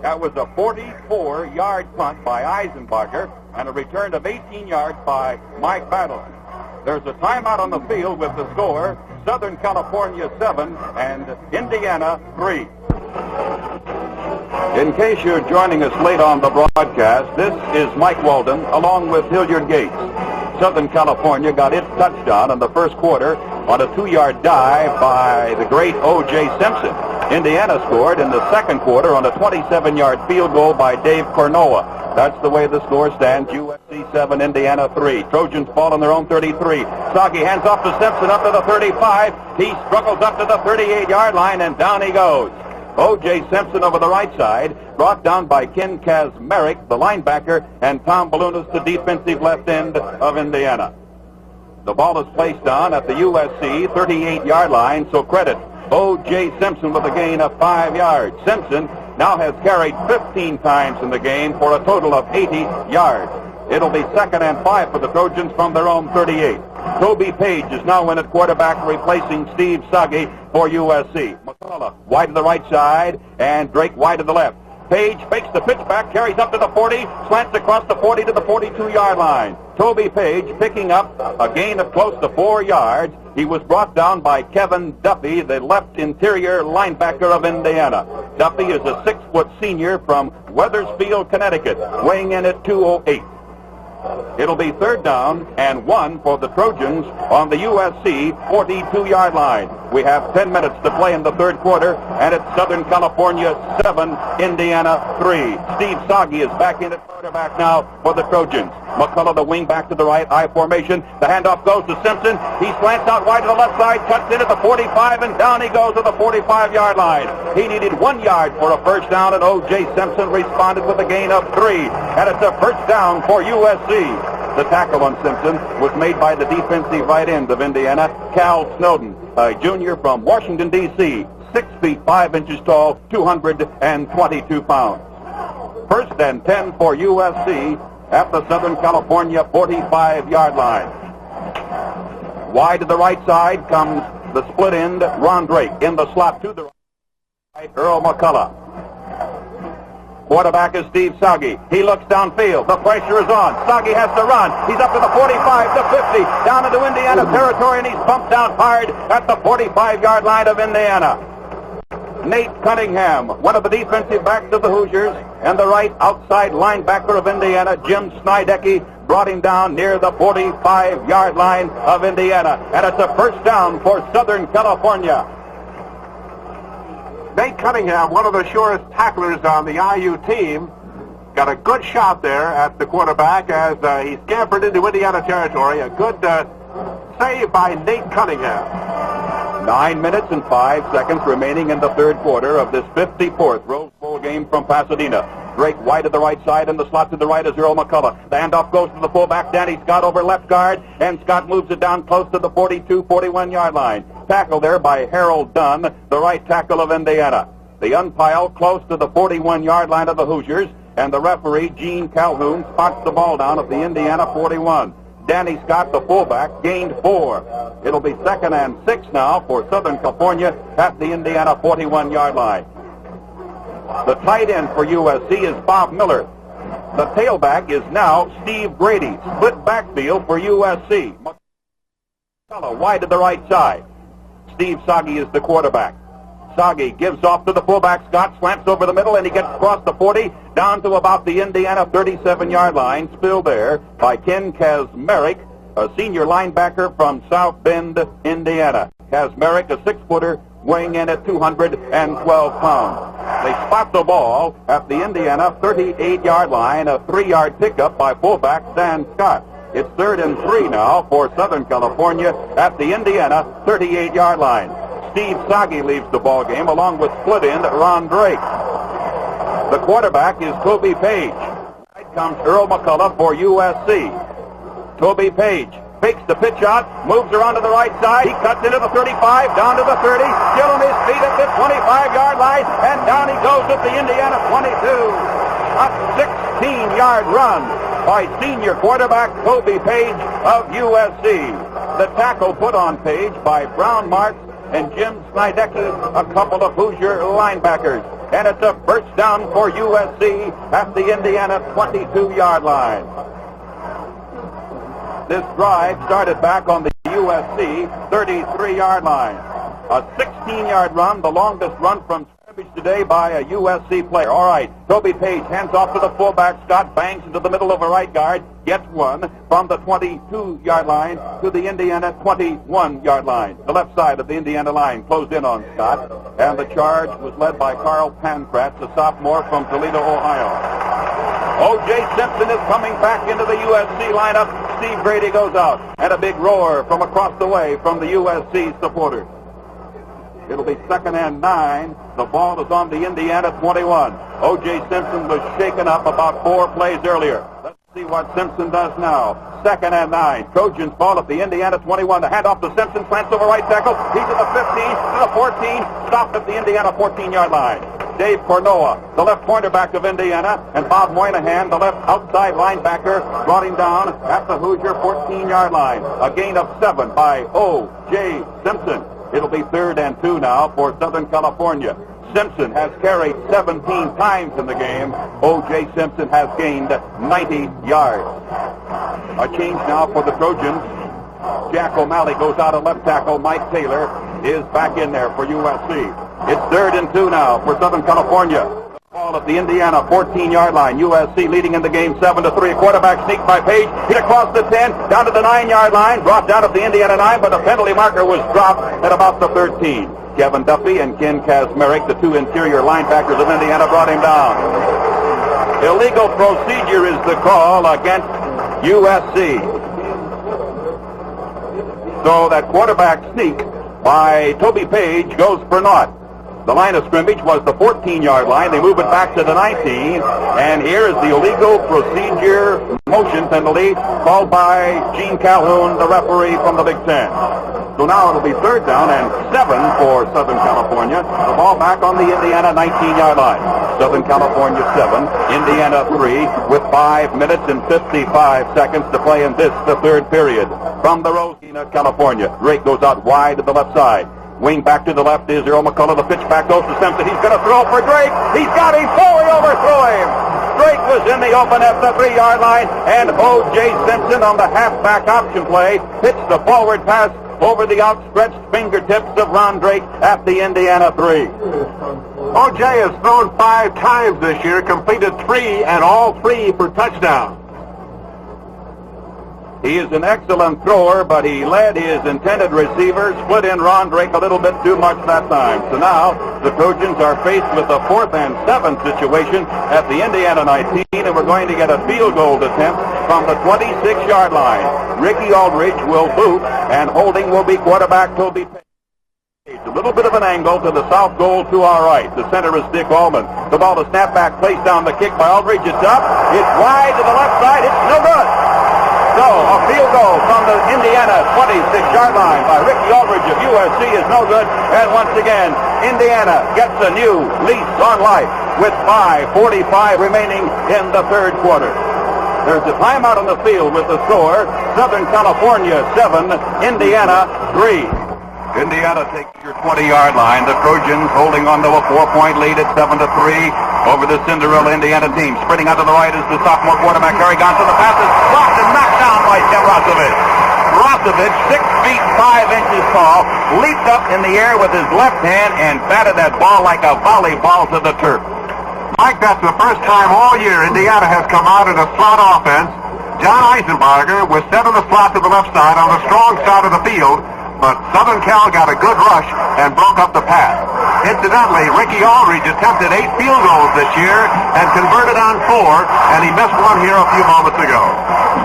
S2: That was a 44-yard punt by Eisenbarger and a return of 18 yards by Mike Battle. There's a timeout on the field with the score, Southern California 7 and Indiana 3. In case you're joining us late on the broadcast, this is Mike Walden along with Hilliard Gates. Southern California got its touchdown in the first quarter on a 2-yard dive by the great O.J. Simpson. Indiana scored in the second quarter on a 27-yard field goal by Dave Cornoa. That's the way the score stands. USC 7, Indiana 3. Trojans ball on their own 33. Soggy hands off to Simpson up to the 35. He struggles up to the 38-yard line, and down he goes. O.J. Simpson over the right side, brought down by Ken Kazmarek, the linebacker, and Tom Balunas, the defensive left end of Indiana. The ball is placed on at the USC 38-yard line, so credit O.J. Simpson with a gain of 5 yards. Simpson now has carried 15 times in the game for a total of 80 yards. It'll be 2nd and 5 for the Trojans from their own 38. Toby Page is now in at quarterback, replacing Steve Soggy for USC. McCullough wide to the right side, and Drake wide to the left. Page fakes the pitch back, carries up to the 40, slants across the 40 to the 42-yard line. Toby Page picking up a gain of close to 4 yards. He was brought down by Kevin Duffy, the left interior linebacker of Indiana. Duffy is a 6-foot senior from Wethersfield, Connecticut, weighing in at 208. It'll be 3rd down and 1 for the Trojans on the USC 42-yard line. We have 10 minutes to play in the third quarter, and it's Southern California 7, Indiana 3. Steve Soggy is back in at quarterback now for the Trojans. McCullough, the wing back to the right, I formation. The handoff goes to Simpson. He slants out wide to the left side, cuts in at the 45, and down he goes to the 45-yard line. He needed 1 yard for a first down, and O.J. Simpson responded with a gain of 3. And it's a first down for USC. The tackle on Simpson was made by the defensive right end of Indiana, Cal Snowden, a junior from Washington, D.C., 6 feet 5 inches tall, 222 pounds. 1st and 10 for USC at the Southern California 45-yard line. Wide to the right side comes the split end, Ron Drake. In the slot to the right, Earl McCullough. Quarterback is Steve Soggy. He looks downfield. The pressure is on. Soggy has to run. He's up to the 45, the 50, down into Indiana territory, and he's pumped down hard at the 45-yard line of Indiana. Nate Cunningham, one of the defensive backs of the Hoosiers, and the right outside linebacker of Indiana, Jim Snydecki, brought him down near the 45-yard line of Indiana. And it's a first down for Southern California.
S1: Nate Cunningham, one of the surest tacklers on the IU team, got a good shot there at the quarterback as he scampered into Indiana territory. A good save by Nate Cunningham.
S2: 9 minutes and 5 seconds remaining in the third quarter of this 54th Rose Bowl game from Pasadena. Drake wide to the right side, and the slot to the right is Earl McCullough. The handoff goes to the fullback, Danny Scott, over left guard, and Scott moves it down close to the 42, 41-yard line. Tackle there by Harold Dunn, the right tackle of Indiana. The umpire close to the 41-yard line of the Hoosiers, and the referee, Gene Calhoun, spots the ball down at the Indiana 41. Danny Scott, the fullback, gained 4. It'll be 2nd and 6 now for Southern California at the Indiana 41-yard line. The tight end for USC is Bob Miller. The tailback is now Steve Grady. Split backfield for USC. Wide to the right side. Steve Sagi is the quarterback. Sagi gives off to the fullback. Scott slants over the middle, and he gets across the 40 down to about the Indiana 37-yard line. Spilled there by Ken Kazmarek, a senior linebacker from South Bend, Indiana. Kazmarek, a 6-footer, weighing in at 212 pounds. They spot the ball at the Indiana 38-yard line, a 3-yard pickup by fullback Stan Scott. It's 3rd and 3 now for Southern California at the Indiana 38-yard line. Steve Sagi leaves the ball game along with split end Ron Drake. The quarterback is Toby Page. Right comes Earl McCullough for USC. Toby Page fakes the pitch out, moves around to the right side. He cuts into the 35, down to the 30, still on his feet at the 25-yard line, and down he goes at the Indiana 22. A 16-yard run by senior quarterback Toby Page of USC. The tackle put on Page by Brown Marks and Jim Snidecki, a couple of Hoosier linebackers. And it's a first down for USC at the Indiana 22-yard line. This drive started back on the USC 33-yard line. A 16-yard run, the longest run from scrimmage today by a USC player. All right, Toby Page hands off to the fullback. Scott bangs into the middle of a right guard, gets one from the 22-yard line to the Indiana 21-yard line. The left side of the Indiana line closed in on Scott, and the charge was led by Carl Pankratz, a sophomore from Toledo, Ohio. O.J. Simpson is coming back into the USC lineup. Steve Grady goes out, and a big roar from across the way from the USC supporters. It'll be 2nd and 9. The ball is on the Indiana 21. O.J. Simpson was shaken up about 4 plays earlier. Let's see what Simpson does now. 2nd and 9. Trojans ball at the Indiana 21. The handoff to Simpson. Slants over right tackle. He's at the 15, to the 14. Stopped at the Indiana 14-yard line. Dave Cornoa, the left cornerback of Indiana, and Bob Moynihan, the left outside linebacker, brought him down at the Hoosier 14-yard line. A gain of 7 by O.J. Simpson. It'll be 3rd and 2 now for Southern California. Simpson has carried 17 times in the game. O.J. Simpson has gained 90 yards. A change now for the Trojans. Jack O'Malley goes out at left tackle. Mike Taylor is back in there for USC. It's 3rd and 2 now for Southern California. Ball at the Indiana 14-yard line. USC leading in the game 7-3. Quarterback sneak by Page. Hit across the 10, down to the 9-yard line. Brought down at the Indiana 9, but the penalty marker was dropped at about the 13. Kevin Duffy and Ken Kazmarek, the 2 interior linebackers of Indiana, brought him down. Illegal procedure is the call against USC. So that quarterback sneak by Toby Page goes for naught. The line of scrimmage was the 14-yard line. They move it back to the 19, and here is the illegal procedure motion penalty called by Gene Calhoun, the referee from the Big Ten. So now it'll be 3rd down and 7 for Southern California. The ball back on the Indiana 19-yard line. Southern California 7, Indiana 3, with 5 minutes and 55 seconds to play in this, the 3rd period. From the Rosina, California, Drake goes out wide to the left side. Wing back to the left is Earl McCullough. The pitch back goes to Simpson. He's going to throw for Drake. He's got him. Foley overthrew him. Drake was in the open at the 3-yard line, and O.J. Simpson on the halfback option play hits the forward pass over the outstretched fingertips of Ron Drake at the Indiana 3.
S1: O.J. has thrown 5 times this year, completed 3, and all 3 for touchdowns.
S2: He is an excellent thrower, but he led his intended receiver, split in Ron Drake a little bit too much that time. So now the Trojans are faced with a 4th and 7 situation at the Indiana 19, and we're going to get a field goal attempt from the 26-yard line. Ricky Aldridge will boot, and holding will be quarterback Toby Page. A little bit of an angle to the south goal to our right. The center is Dick Allman. The ball to snap back, placed down the kick by Aldridge. It's up. It's wide to the left side. It's no good. So, a field goal from the Indiana 26-yard line by Ricky Aldridge of USC is no good. And once again, Indiana gets a new lease on life with 5:45 remaining in the 3rd quarter. There's a timeout on the field with the score, Southern California 7, Indiana 3. Indiana takes your 20-yard line. The Trojans holding on to a 4-point lead at 7-3 over the Cinderella Indiana team. Sprinting out to the right is the sophomore quarterback, Harry Gonson. The pass is blocked and knocked down by Tim Rosovich. Rosevich, 6 feet 5 inches tall, leaped up in the air with his left hand and batted that ball like a volleyball to the turf.
S1: Mike, that's the first time all year Indiana has come out in a slot offense. John Eisenbarger was set on the slot to the left side on the strong side of the field, but Southern Cal got a good rush and broke up the pass. Incidentally, Ricky Aldridge attempted 8 field goals this year and converted on 4, and he missed one here a few moments ago.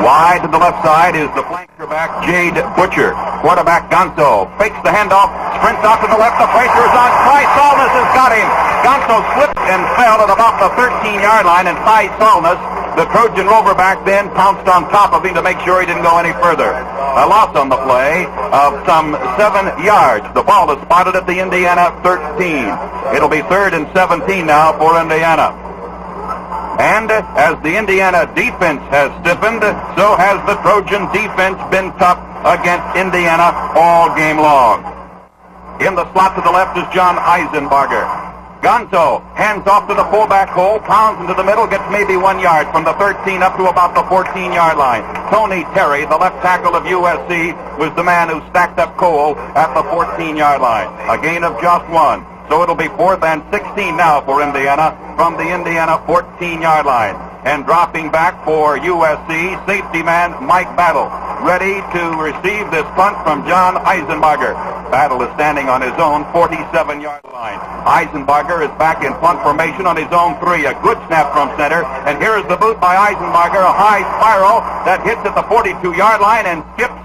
S2: Wide to the left side is the flanker back, Jade Butcher. Quarterback Gonzo fakes the handoff, sprints out to the left. The pressure is on. Ty Solness has got him. Gonzo slipped and fell at about the 13-yard line, and Ty Solness, the Trojan Rover back then, pounced on top of him to make sure he didn't go any further. A loss on the play of some 7 yards. The ball is spotted at the Indiana 13. It'll be 3rd and 17 now for Indiana. And as the Indiana defense has stiffened, so has the Trojan defense been tough against Indiana all game long. In the slot to the left is John Eisenbarger. Gonzo hands off to the fullback hole, pounds into the middle, gets maybe 1 yard from the 13 up to about the 14-yard line. Tony Terry, the left tackle of USC, was the man who stacked up coal at the 14-yard line. A gain of just 1. So it'll be 4th and 16 now for Indiana from the Indiana 14-yard line. And dropping back for USC, safety man Mike Battle, ready to receive this punt from John Eisenbarger. Battle is standing on his own 47-yard line. Eisenbarger is back in punt formation on his own 3. A good snap from center. And here is the boot by Eisenbarger, a high spiral that hits at the 42-yard line and skips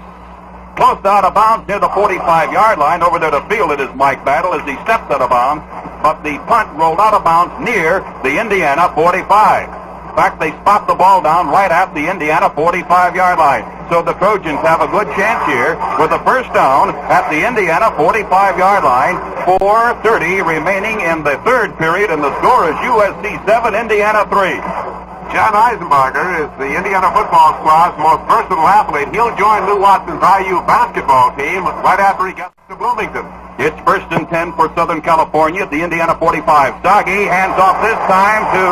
S2: close out of bounds near the 45-yard line. Over there to field it is Mike Battle as he steps out of bounds. But the punt rolled out of bounds near the Indiana 45. In fact, they spot the ball down right at the Indiana 45-yard line. So the Trojans have a good chance here with a first down at the Indiana 45-yard line. 4:30 remaining in the 3rd period, and the score is USC 7, Indiana 3.
S1: John Eisenbarger is the Indiana football squad's most versatile athlete. He'll join Lou Watson's IU basketball team right after he gets to Bloomington.
S2: It's 1st and 10 for Southern California at the Indiana 45. Sagi hands off this time to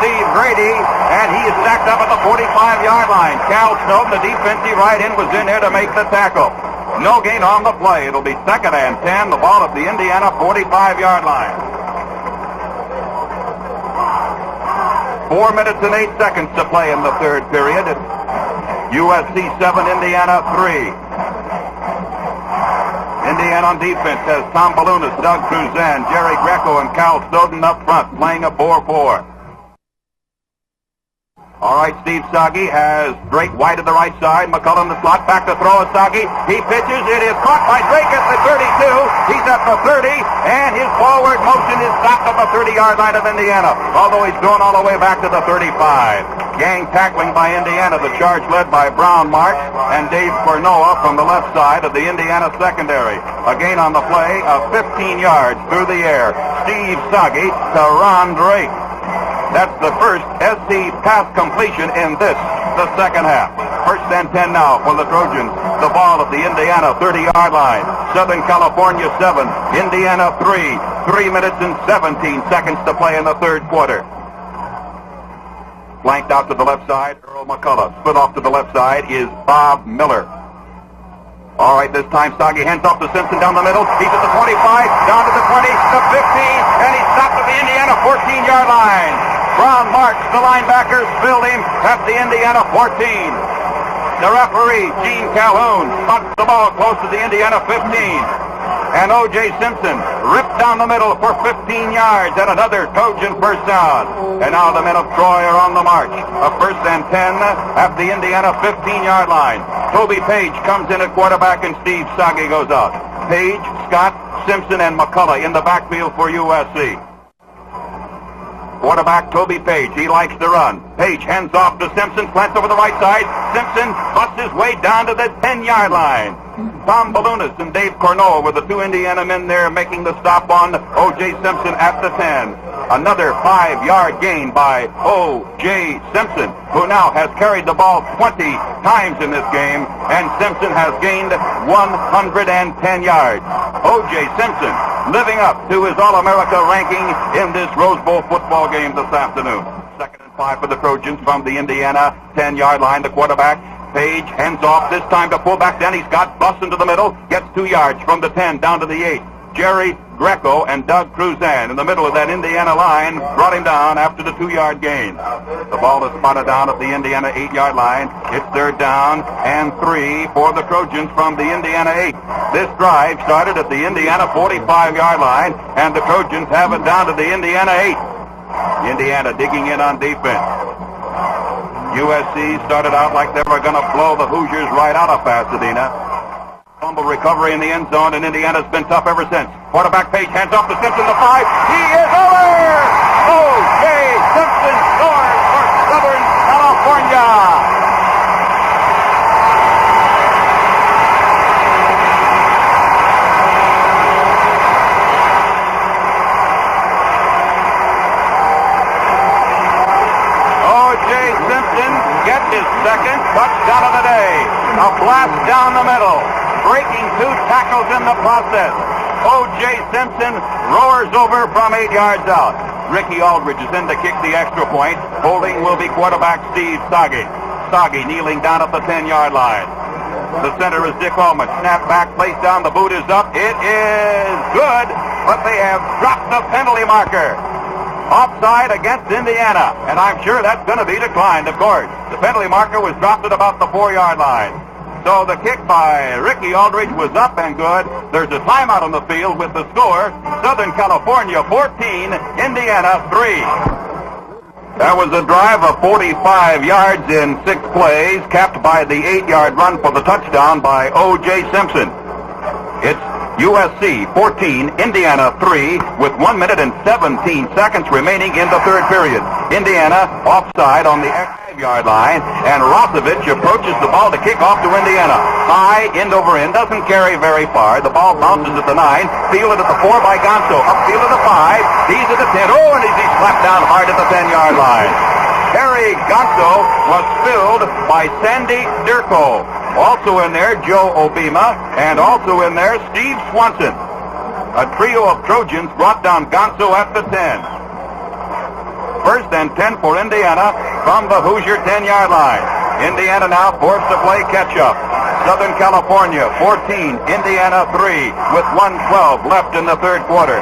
S2: Steve Grady, and he is stacked up at the 45-yard line. Cal Snowden, the defensive right end, was in there to make the tackle. No gain on the play. It'll be 2nd and 10, the ball at the Indiana 45-yard line. 4 minutes and 8 seconds to play in the 3rd period. USC 7, Indiana 3. Indiana on defense has Tom Balunas, Doug Cruzan, Jerry Greco, and Cal Snowden up front, playing a 4-4. All right, Steve Sagi has Drake White at the right side. McCullough in the slot, back to throw at Sagi. He pitches. It is caught by Drake at the 32. He's at the 30, and his forward motion is stopped at the 30-yard line of Indiana, although he's going all the way back to the 35. Gang tackling by Indiana, the charge led by Brown Marks and Dave Cornoa from the left side of the Indiana secondary. A gain on the play of 15 yards through the air. Steve Sagi to Ron Drake. That's the first SC pass completion in the second half. 1st and 10 now for the Trojans. The ball at the Indiana 30-yard line. Southern California 7, Indiana 3. 3 minutes and 17 seconds to play in the 3rd quarter. Flanked out to the left side, Earl McCullough. Split off to the left side is Bob Miller. All right, this time Sagi hands off to Simpson down the middle. He's at the 25, down to the 20, the 15, and he's stopped at the Indiana 14-yard line. Brown Marks, the linebackers, filled him at the Indiana 14. The referee, Gene Calhoun, punts the ball close to the Indiana 15. And O.J. Simpson ripped down the middle for 15 yards and another Trojan first down. And now the men of Troy are on the march. A 1st and 10 at the Indiana 15-yard line. Toby Page comes in at quarterback and Steve Sagi goes out. Page, Scott, Simpson, and McCullough in the backfield for USC. Quarterback Toby Page, he likes to run. Page hands off to Simpson, slants over the right side. Simpson busts his way down to the 10-yard line. Tom Balunas and Dave Cornoa were the 2 Indiana men there making the stop on O.J. Simpson at the 10. Another 5-yard gain by O.J. Simpson, who now has carried the ball 20 times in this game, and Simpson has gained 110 yards. O.J. Simpson living up to his All-America ranking in this Rose Bowl football game this afternoon. 2nd and 5 for the Trojans from the Indiana 10-yard line. The quarterback Page hands off, this time to fullback Denny Scott, busts into the middle, gets 2 yards from the 10 down to the 8. Jerry Greco and Doug Cruzan in the middle of that Indiana line brought him down after the 2-yard gain. The ball is spotted down at the Indiana 8-yard line. It's 3rd down and 3 for the Trojans from the Indiana 8. This drive started at the Indiana 45-yard line, and the Trojans have it down to the Indiana 8. Indiana digging in on defense. USC started out like they were going to blow the Hoosiers right out of Pasadena. Fumble recovery in the end zone, and Indiana's been tough ever since. Quarterback Page hands off to Simpson, the 5. He is over! O.J. Simpson scores for Southern California. O.J. Simpson gets his second touchdown of the day. A blast down the middle, breaking 2 tackles in the process. O.J. Simpson roars over from 8 yards out. Ricky Aldridge is in to kick the extra point. Holding will be quarterback Steve Sagi. Sagi kneeling down at the 10-yard line. The center is Dick Allman. Snap back, placed down, the boot is up. It is good, but they have dropped the penalty marker. Offside against Indiana, and I'm sure that's going to be declined, of course. The penalty marker was dropped at about the 4-yard line. So the kick by Ricky Aldridge was up and good. There's a timeout on the field with the score, Southern California 14, Indiana 3. That was a drive of 45 yards in 6 plays, capped by the 8-yard run for the touchdown by O.J. Simpson. It's USC 14, Indiana 3, with 1 minute and 17 seconds remaining in the 3rd period. Indiana offside on the 5-yard line, and Rosevich approaches the ball to kick off to Indiana. High, end over end, doesn't carry very far. The ball bounces at the 9, fielded at the 4 by Gonzo, upfield at the 5, he's at the 10, and he's slapped down hard at the 10-yard line. Harry Gonzo was filled by Sandy Dirko. Also in there, Joe Obima, and also in there, Steve Swanson. A trio of Trojans brought down Gonzo at the 10. 1st and 10 for Indiana from the Hoosier 10-yard line. Indiana now forced to play catch-up. Southern California 14, Indiana 3, with 1:12 left in the 3rd quarter.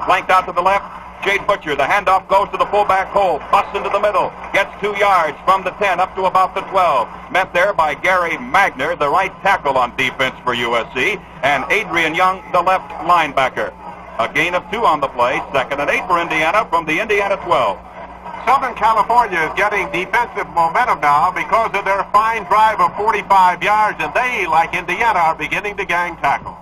S2: Flanked out to the left. Jade Butcher, the handoff goes to the fullback hole, busts into the middle, gets 2 yards from the 10 up to about the 12. Met there by Gary Magner, the right tackle on defense for USC, and Adrian Young, the left linebacker. A gain of 2 on the play, 2nd and 8 for Indiana from the Indiana 12.
S1: Southern California is getting defensive momentum now because of their fine drive of 45 yards, and they, like Indiana, are beginning to gang tackle.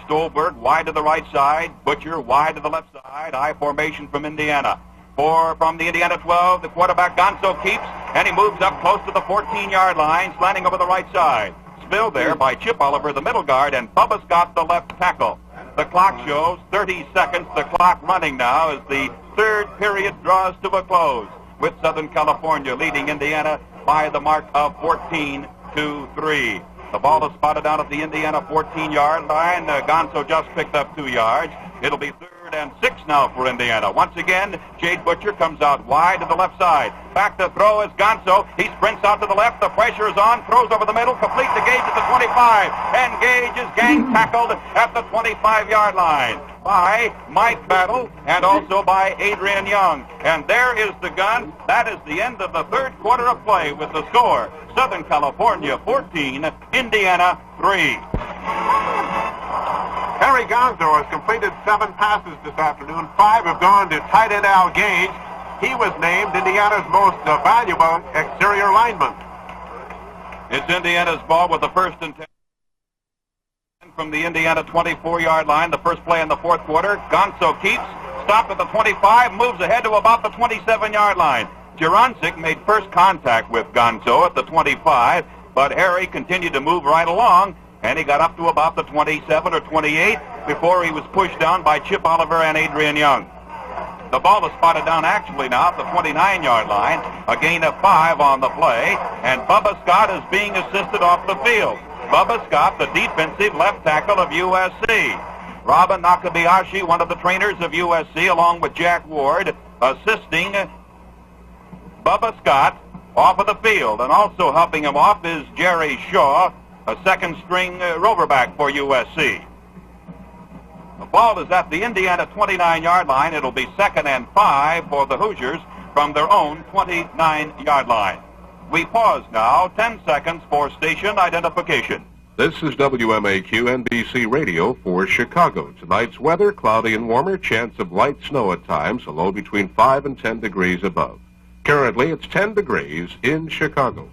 S2: Stolberg wide to the right side, Butcher wide to the left side, I formation from Indiana. From the Indiana 12, the quarterback Gonzo keeps, and he moves up close to the 14-yard line, slanting over the right side. Spilled there by Chip Oliver, the middle guard, and Bubba Scott, the left tackle. The clock shows 30 seconds, the clock running now as the 3rd period draws to a close, with Southern California leading Indiana by the mark of 14-3. The ball is spotted down at the Indiana 14-yard line. Gonzo just picked up 2 yards. It'll be 3rd and 6 now for Indiana. Once again, Jade Butcher comes out wide to the left side. Back to throw is Gonzo. He sprints out to the left. The pressure is on. Throws over the middle. Complete to Gage at the 25. And Gage is gang tackled at the 25-yard line by Mike Battle and also by Adrian Young. And there is the gun. That is the end of the 3rd quarter of play with the score, Southern California 14, Indiana 3.
S1: Harry Gonzo has completed 7 passes this afternoon. 5 have gone to tight end Al Gage. He was named Indiana's most valuable exterior lineman.
S2: It's Indiana's ball with the 1st and 10 from the Indiana 24-yard line. The first play in the 4th quarter. Gonzo keeps, stopped at the 25, moves ahead to about the 27-yard line. Jurancic made first contact with Gonzo at the 25, but Harry continued to move right along, and he got up to about the 27 or 28 before he was pushed down by Chip Oliver and Adrian Young. The ball is spotted down actually now at the 29-yard line, a gain of 5 on the play, and Bubba Scott is being assisted off the field. Bubba Scott, the defensive left tackle of USC. Robin Nakabayashi, one of the trainers of USC, along with Jack Ward, assisting Bubba Scott off of the field. And also helping him off is Jerry Shaw, a second-string roverback for USC. The ball is at the Indiana 29-yard line. It'll be 2nd and 5 for the Hoosiers from their own 29-yard line. We pause now, 10 seconds for station identification.
S4: This is WMAQ NBC Radio for Chicago. Tonight's weather, cloudy and warmer, chance of light snow at times, a low between 5 and 10 degrees above. Currently, it's 10 degrees in Chicago.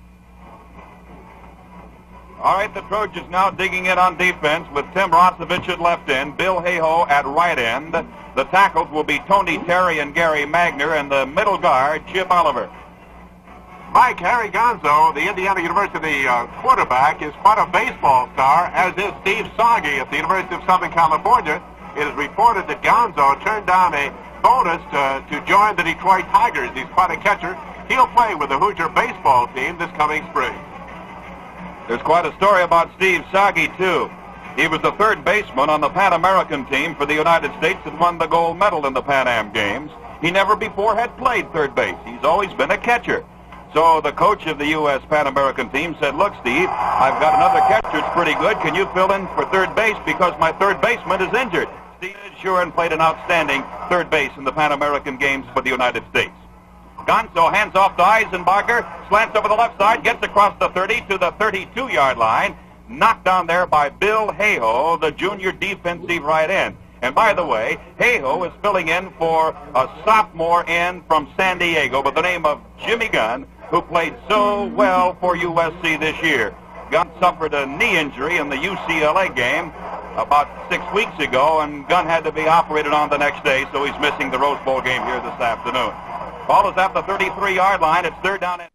S2: All right, the Trojans now digging in on defense with Tim Rosevich at left end, Bill Hayhoe at right end. The tackles will be Tony Terry and Gary Magner, and the middle guard, Chip Oliver.
S1: Mike, Harry Gonzo, the Indiana University quarterback, is quite a baseball star, as is Steve Soggy at the University of Southern California. It is reported that Gonzo turned down a bonus to join the Detroit Tigers. He's quite a catcher. He'll play with the Hoosier baseball team this coming spring.
S2: There's quite a story about Steve Soggy, too. He was the third baseman on the Pan American team for the United States and won the gold medal in the Pan Am Games. He never before had played third base. He's always been a catcher. So the coach of the U.S. Pan American team said, look, Steve, I've got another catcher that's pretty good. Can you fill in for third base because my third baseman is injured? Steve Shuren played an outstanding third base in the Pan American Games for the United States. Gonzo hands off to Eisenbarger, slants over the left side, gets across the 30 to the 32-yard line, knocked down there by Bill Hayhoe, the junior defensive right end. And by the way, Hayhoe is filling in for a sophomore end from San Diego by the name of Jimmy Gunn, who played so well for USC this year. Gunn suffered a knee injury in the UCLA game about 6 weeks ago, and Gunn had to be operated on the next day, so he's missing the Rose Bowl game here this afternoon. Ball is at the 33-yard line. It's 3rd down and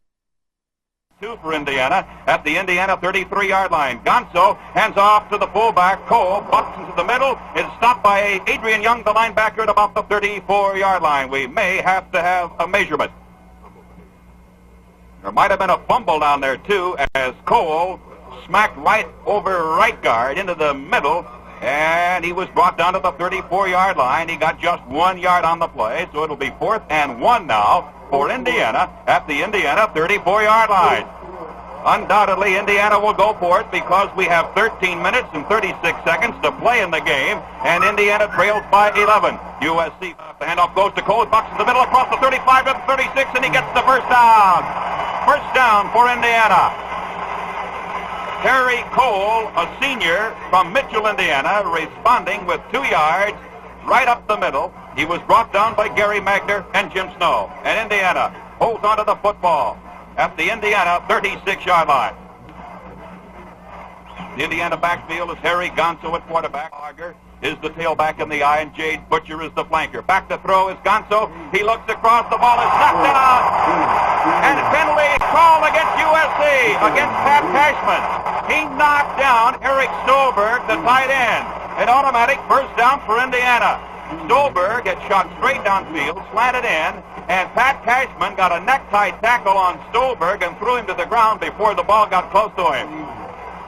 S2: 2 for Indiana at the Indiana 33-yard line. Gonzo hands off to the fullback. Cole butts into the middle. It's stopped by Adrian Young, the linebacker, at about the 34-yard line. We may have to have a measurement. There might have been a fumble down there, too, as Cole smacked right over right guard into the middle, and he was brought down to the 34-yard line. He got just 1 yard on the play, so it'll be 4th and 1 now for Indiana at the Indiana 34-yard line. Undoubtedly, Indiana will go for it because we have 13 minutes and 36 seconds to play in the game, and Indiana trails by 11. USC, the handoff goes to Cole, bucks in the middle across the 35 to the 36, and he gets the first down. First down for Indiana. Terry Cole, a senior from Mitchell, Indiana, responding with 2 yards right up the middle. He was brought down by Gary Magner and Jim Snow. And Indiana holds onto the football at the Indiana 36-yard line. The Indiana backfield is Harry Gonzo at quarterback. Harger is the tailback in the eye, and Jade Butcher is the flanker. Back to throw is Gonzo. He looks across. The ball is knocked out. And penalty call against USC, against Pat Cashman. He knocked down Eric Stolberg, the tight end. An automatic first down for Indiana. Stolberg had shot straight downfield, slanted in, and Pat Cashman got a necktie tackle on Stolberg and threw him to the ground before the ball got close to him.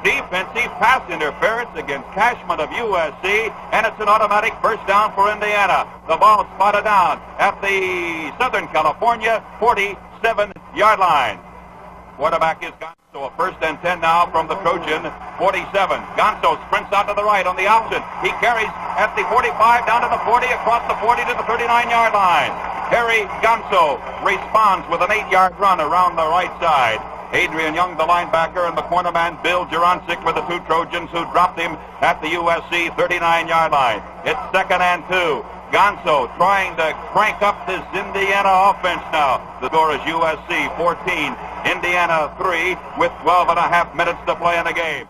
S2: Defensive pass interference against Cashman of USC, and it's an automatic first down for Indiana. The ball is spotted down at the Southern California 47-yard line. Quarterback is Gonzo, a 1st and 10 now from the Trojan 47. Gonzo sprints out to the right on the option. He carries at the 45 down to the 40, across the 40 to the 39-yard line. Harry Gonzo responds with an 8-yard run around the right side. Adrian Young, the linebacker, and the cornerman Bill Jurancic were the 2 Trojans who dropped him at the USC 39-yard line. It's 2nd and 2. Gonzo trying to crank up this Indiana offense now. The score is USC 14, Indiana 3, with 12 and a half minutes to play in the game.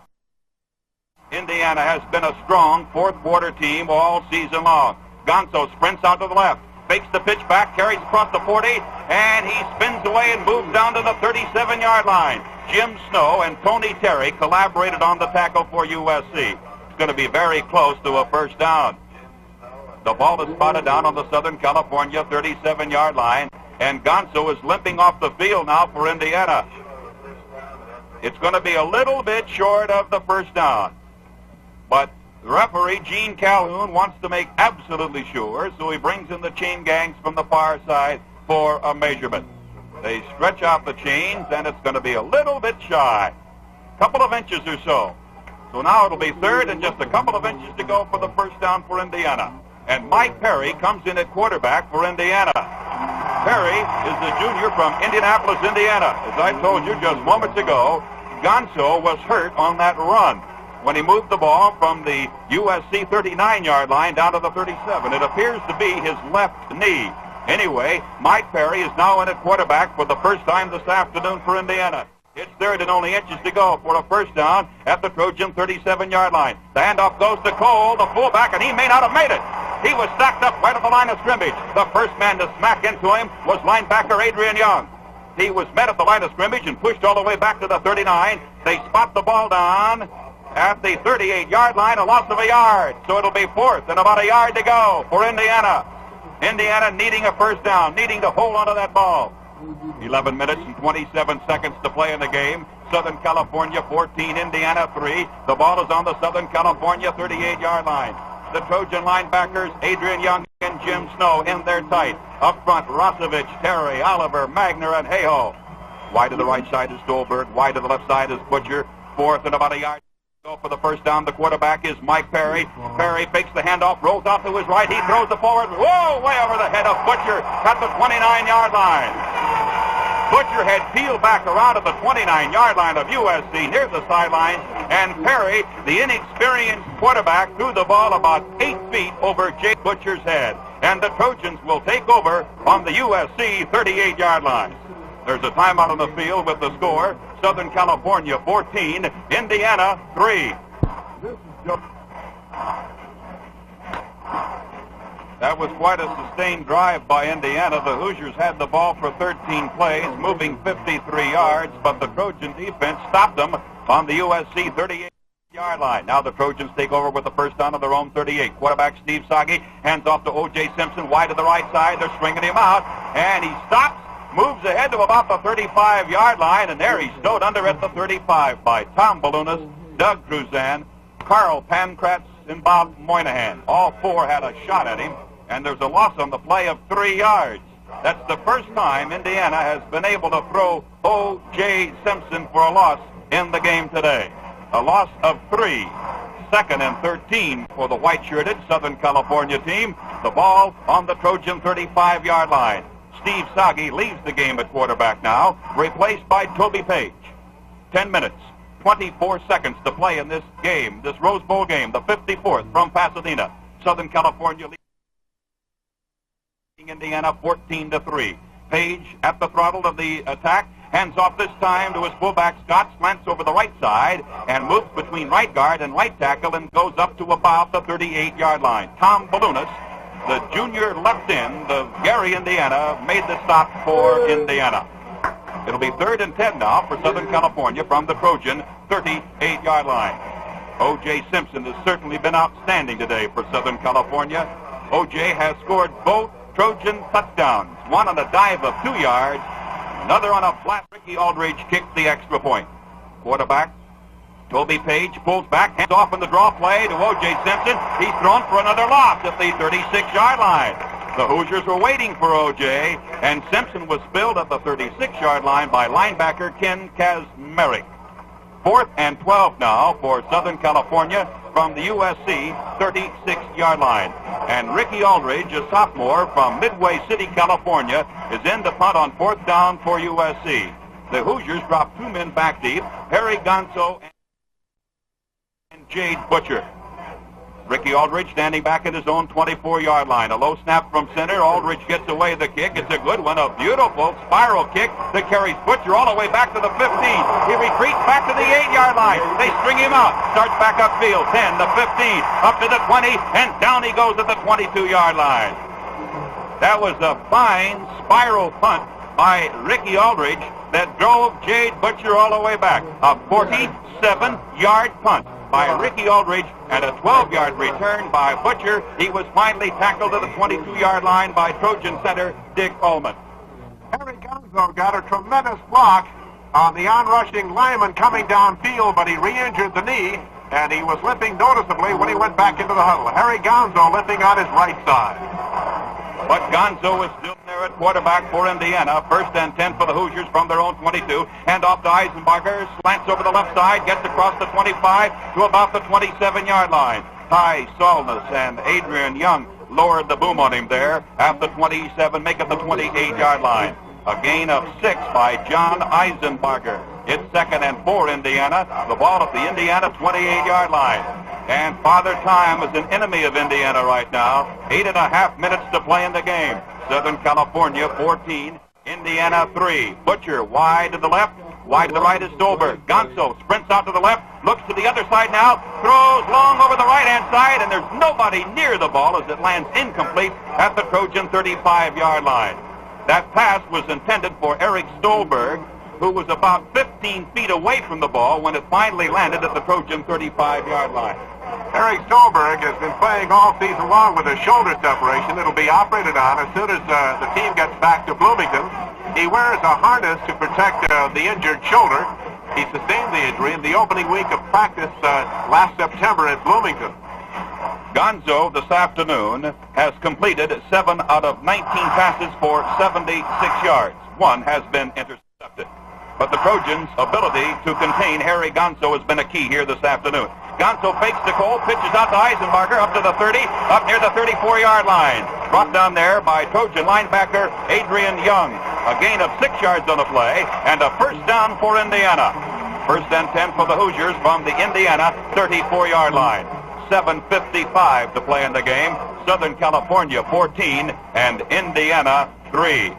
S2: Indiana has been a strong 4th quarter team all season long. Gonzo sprints out to the left, fakes the pitch back, carries across the 40, and he spins away and moves down to the 37-yard line. Jim Snow and Tony Terry collaborated on the tackle for USC. It's going to be very close to a first down. The ball is spotted down on the Southern California 37-yard line, and Gonzo is limping off the field now for Indiana. It's going to be a little bit short of the first down, but the referee, Gene Calhoun, wants to make absolutely sure, so he brings in the chain gangs from the far side for a measurement. They stretch out the chains, and it's going to be a little bit shy. Couple of inches or so. So now it'll be third and just a couple of inches to go for the first down for Indiana. And Mike Perry comes in at quarterback for Indiana. Perry is the junior from Indianapolis, Indiana. As I told you just moments ago, Gonzo was hurt on that run when he moved the ball from the USC 39-yard line down to the 37. It appears to be his left knee. Anyway, Mike Perry is now in at quarterback for the first time this afternoon for Indiana. It's third and only inches to go for a first down at the Trojan 37-yard line. The handoff goes to Cole, the fullback, and he may not have made it. He was stacked up right at the line of scrimmage. The first man to smack into him was linebacker Adrian Young. He was met at the line of scrimmage and pushed all the way back to the 39. They spot the ball down at the 38-yard line, a loss of a yard. So it'll be fourth and about a yard to go for Indiana. Indiana needing a first down, needing to hold onto that ball. 11 minutes and 27 seconds to play in the game. Southern California 14, Indiana 3. The ball is on the Southern California 38-yard line. The Trojan linebackers, Adrian Young and Jim Snow, in there tight. Up front, Rosevich, Terry, Oliver, Magner, and Hayhoe. Wide to the right side is Stolberg. Wide to the left side is Butcher. Fourth and about a yard. For the first down, the quarterback is Mike Perry. Perry fakes the handoff, rolls off to his right. He throws the forward. Whoa, way over the head of Butcher at the 29-yard line. Butcher had peeled back around at the 29-yard line of USC near the sideline, and Perry, the inexperienced quarterback, threw the ball about 8 feet over Jay Butcher's head. And the Trojans will take over on the USC 38-yard line. There's a timeout on the field with the score. Southern California 14, Indiana 3. That was quite a sustained drive by Indiana. The Hoosiers had the ball for 13 plays, moving 53 yards, but the Trojan defense stopped them on the USC 38-yard line. Now the Trojans take over with the first down of their own 38. Quarterback Steve Sagi hands off to O.J. Simpson, wide to the right side. They're stringing him out, and he stops. Moves ahead to about the 35-yard line, and there he's stowed under at the 35 by Tom Balunas, Doug Cruzan, Carl Pankratz, and Bob Moynihan. All four had a shot at him, and there's a loss on the play of 3 yards. That's the first time Indiana has been able to throw O.J. Simpson for a loss in the game today. A loss of 3. Second and 13 for the white-shirted Southern California team. The ball on the Trojan 35-yard line. Steve Sagi leaves the game at quarterback now, replaced by Toby Page. 10 minutes, 24 seconds to play in this game, this Rose Bowl game, the 54th from Pasadena. Southern California leading Indiana 14-3. Page at the throttle of the attack, hands off this time to his fullback Scott, slants over the right side and moves between right guard and right tackle and goes up to about the 38-yard line. Tom Balunas, the junior left end of Gary, Indiana, made the stop for Indiana. It'll be 3rd and 10 now for Southern California from the Trojan 38-yard line. O.J. Simpson has certainly been outstanding today for Southern California. O.J. has scored both Trojan touchdowns, one on a dive of 2 yards, another on a flat. Ricky Aldridge kicked the extra point. Quarterback Toby Page pulls back, hands off in the draw play to O.J. Simpson. He's thrown for another loss at the 36-yard line. The Hoosiers were waiting for O.J., and Simpson was spilled at the 36-yard line by linebacker Ken Kazmarek. 4th and 12 now for Southern California from the USC 36-yard line. And Ricky Aldridge, a sophomore from Midway City, California, is in to punt on 4th down for USC. The Hoosiers drop 2 men back deep, Harry Gonzo and Jade Butcher. Ricky Aldridge standing back at his own 24-yard line. A low snap from center. Aldridge gets away the kick. It's a good one. A beautiful spiral kick that carries Butcher all the way back to the 15. He retreats back to the 8-yard line. They string him out. Starts back upfield. 10, the 15, up to the 20, and down he goes at the 22-yard line. That was a fine spiral punt by Ricky Aldridge that drove Jade Butcher all the way back. A 47-yard punt by Ricky Aldridge and a 12-yard return by Butcher. He was finally tackled at the 22-yard line by Trojan center Dick Ullman.
S1: Harry Gonzo got a tremendous block on the onrushing lineman coming downfield, but he re-injured the knee, and he was limping noticeably when he went back into the huddle. Harry Gonzo limping on his right side.
S2: But Gonzo is still there. there at quarterback for Indiana. First and 10 for the Hoosiers from their own 22. Hand off to Eisenbarger. Slants over the left side. Gets across the 25 to about the 27-yard line. Ty Solness and Adrian Young lowered the boom on him there at the 27, make it the 28-yard line. A gain of 6 by John Eisenbarger. It's 2nd and 4 Indiana. The ball at the Indiana 28-yard line. And Father Time is an enemy of Indiana right now. 8.5 minutes to play in the game. Southern California 14, Indiana 3. Butcher wide to the left. Wide to the right is Stolberg. Gonzo sprints out to the left, looks to the other side now, throws long over the right-hand side, and there's nobody near the ball as it lands incomplete at the Trojan 35-yard line. That pass was intended for Eric Stolberg, who was about 15 feet away from the ball when it finally landed at the Trojan 35-yard line.
S1: Eric Stolberg has been playing all season long with a shoulder separation. It'll be operated on as soon as the team gets back to Bloomington. He wears a harness to protect the injured shoulder. He sustained the injury in the opening week of practice last September at Bloomington.
S2: Gonzo this afternoon has completed 7 out of 19 passes for 76 yards. 1 has been intercepted. But the Trojans' ability to contain Harry Gonzo has been a key here this afternoon. Gonzo fakes the Cole, pitches out to Eisenbarger up to the 30, up near the 34-yard line. Brought down there by Trojan linebacker Adrian Young. A gain of 6 yards on the play and a first down for Indiana. First and 10 for the Hoosiers from the Indiana 34-yard line. 7:55 to play in the game. Southern California 14 and Indiana 3.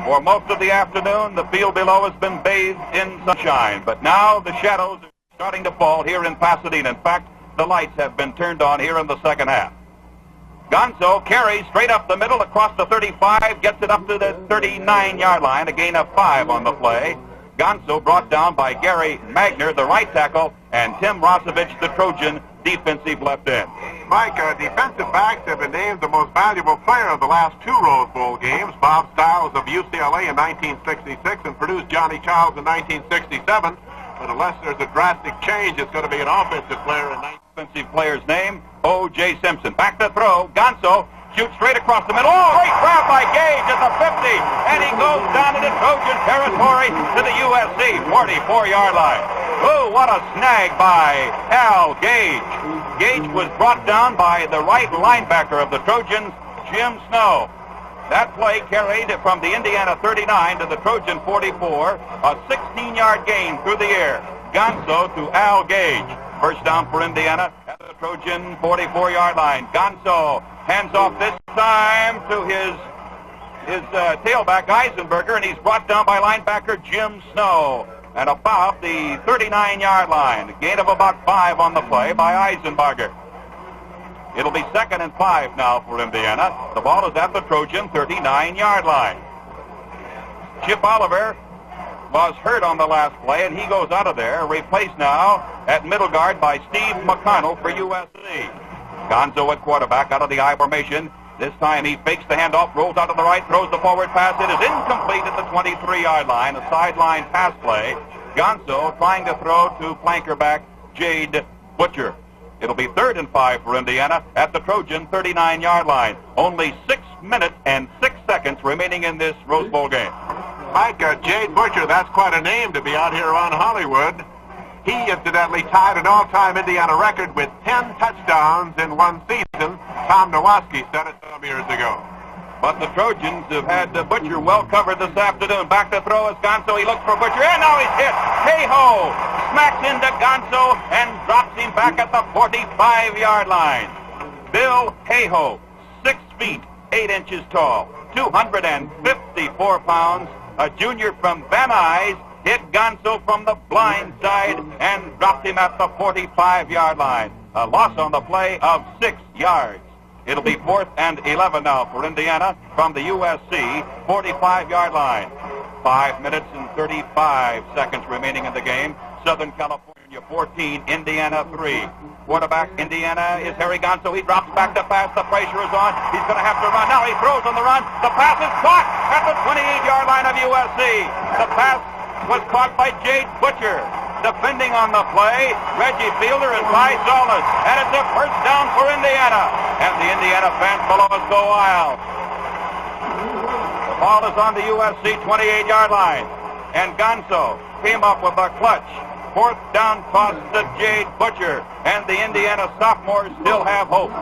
S2: For most of the afternoon, the field below has been bathed in sunshine, but now the shadows are starting to fall here in Pasadena. In fact, the lights have been turned on here in the second half. Gonzo carries straight up the middle across the 35, gets it up to the 39-yard line, a gain of 5 on the play. Gonzo brought down by Gary Magner, the right tackle, and Tim Rosevich, the Trojan defensive left end.
S1: Mike, defensive backs have been named the most valuable player of the last 2 Rose Bowl games. Bob Stiles of UCLA in 1966 and produced Johnny Childs in 1967. But unless there's a drastic change, it's going to be an offensive player in
S2: Offensive player's name, O.J. Simpson. Back to throw. Gonzo shoots straight across the middle. Oh, great grab by Gage at the 50. And he goes down into Trojan territory to the USC 44-yard line. Oh, what a snag by Al Gage. Gage was brought down by the right linebacker of the Trojans, Jim Snow. That play carried from the Indiana 39 to the Trojan 44, a 16-yard gain through the air. Gonzo to Al Gage. First down for Indiana at the Trojan 44-yard line. Gonzo hands off this time to his tailback Eisenbarger, and he's brought down by linebacker Jim Snow at about the 39-yard line. A gain of about 5 on the play by Eisenbarger. It'll be 2nd and 5 now for Indiana. The ball is at the Trojan 39-yard line. Chip Oliver was hurt on the last play, and he goes out of there, replaced now at middle guard by Steve McConnell for USC. Gonzo at quarterback out of the I formation. This time he fakes the handoff, rolls out to the right, throws the forward pass. It is incomplete at the 23-yard line, a sideline pass play. Gonzo trying to throw to flanker back Jade Butcher. It'll be 3rd and 5 for Indiana at the Trojan 39-yard line. Only 6 minutes and 6 seconds remaining in this Rose Bowl game.
S1: Mike, Jade Butcher, that's quite a name to be out here around Hollywood. He incidentally tied an all-time Indiana record with 10 touchdowns in one season. Tom Nowaski said it some years ago.
S2: But the Trojans have had Butcher well covered this afternoon. Back to throw is Gonzo. He looks for Butcher, and now he's hit. Hey-ho! Smacks into Gonzo and drops him back at the 45-yard line. Bill Hayhoe, 6 feet, 8 inches tall, 254 pounds, a junior from Van Nuys, hit Gonzo from the blind side and dropped him at the 45-yard line. A loss on the play of 6 yards. It'll be 4th and 11 now for Indiana from the USC 45-yard line. 5 minutes and 35 seconds remaining in the game. Southern California 14, Indiana 3. Quarterback Indiana is Harry Gonzo. He drops back to pass. The pressure is on. He's going to have to run. Now he throws on the run. The pass is caught at the 28-yard line of USC. The pass was caught by Jade Butcher. defending on the play, Reggie Fielder and Ty Solness. And it's a first down for Indiana. And the Indiana fans below us go wild. The ball is on the USC 28-yard line. And Gonzo came up with a clutch. Fourth down toss to Jade Butcher. And the Indiana sophomores still have hope.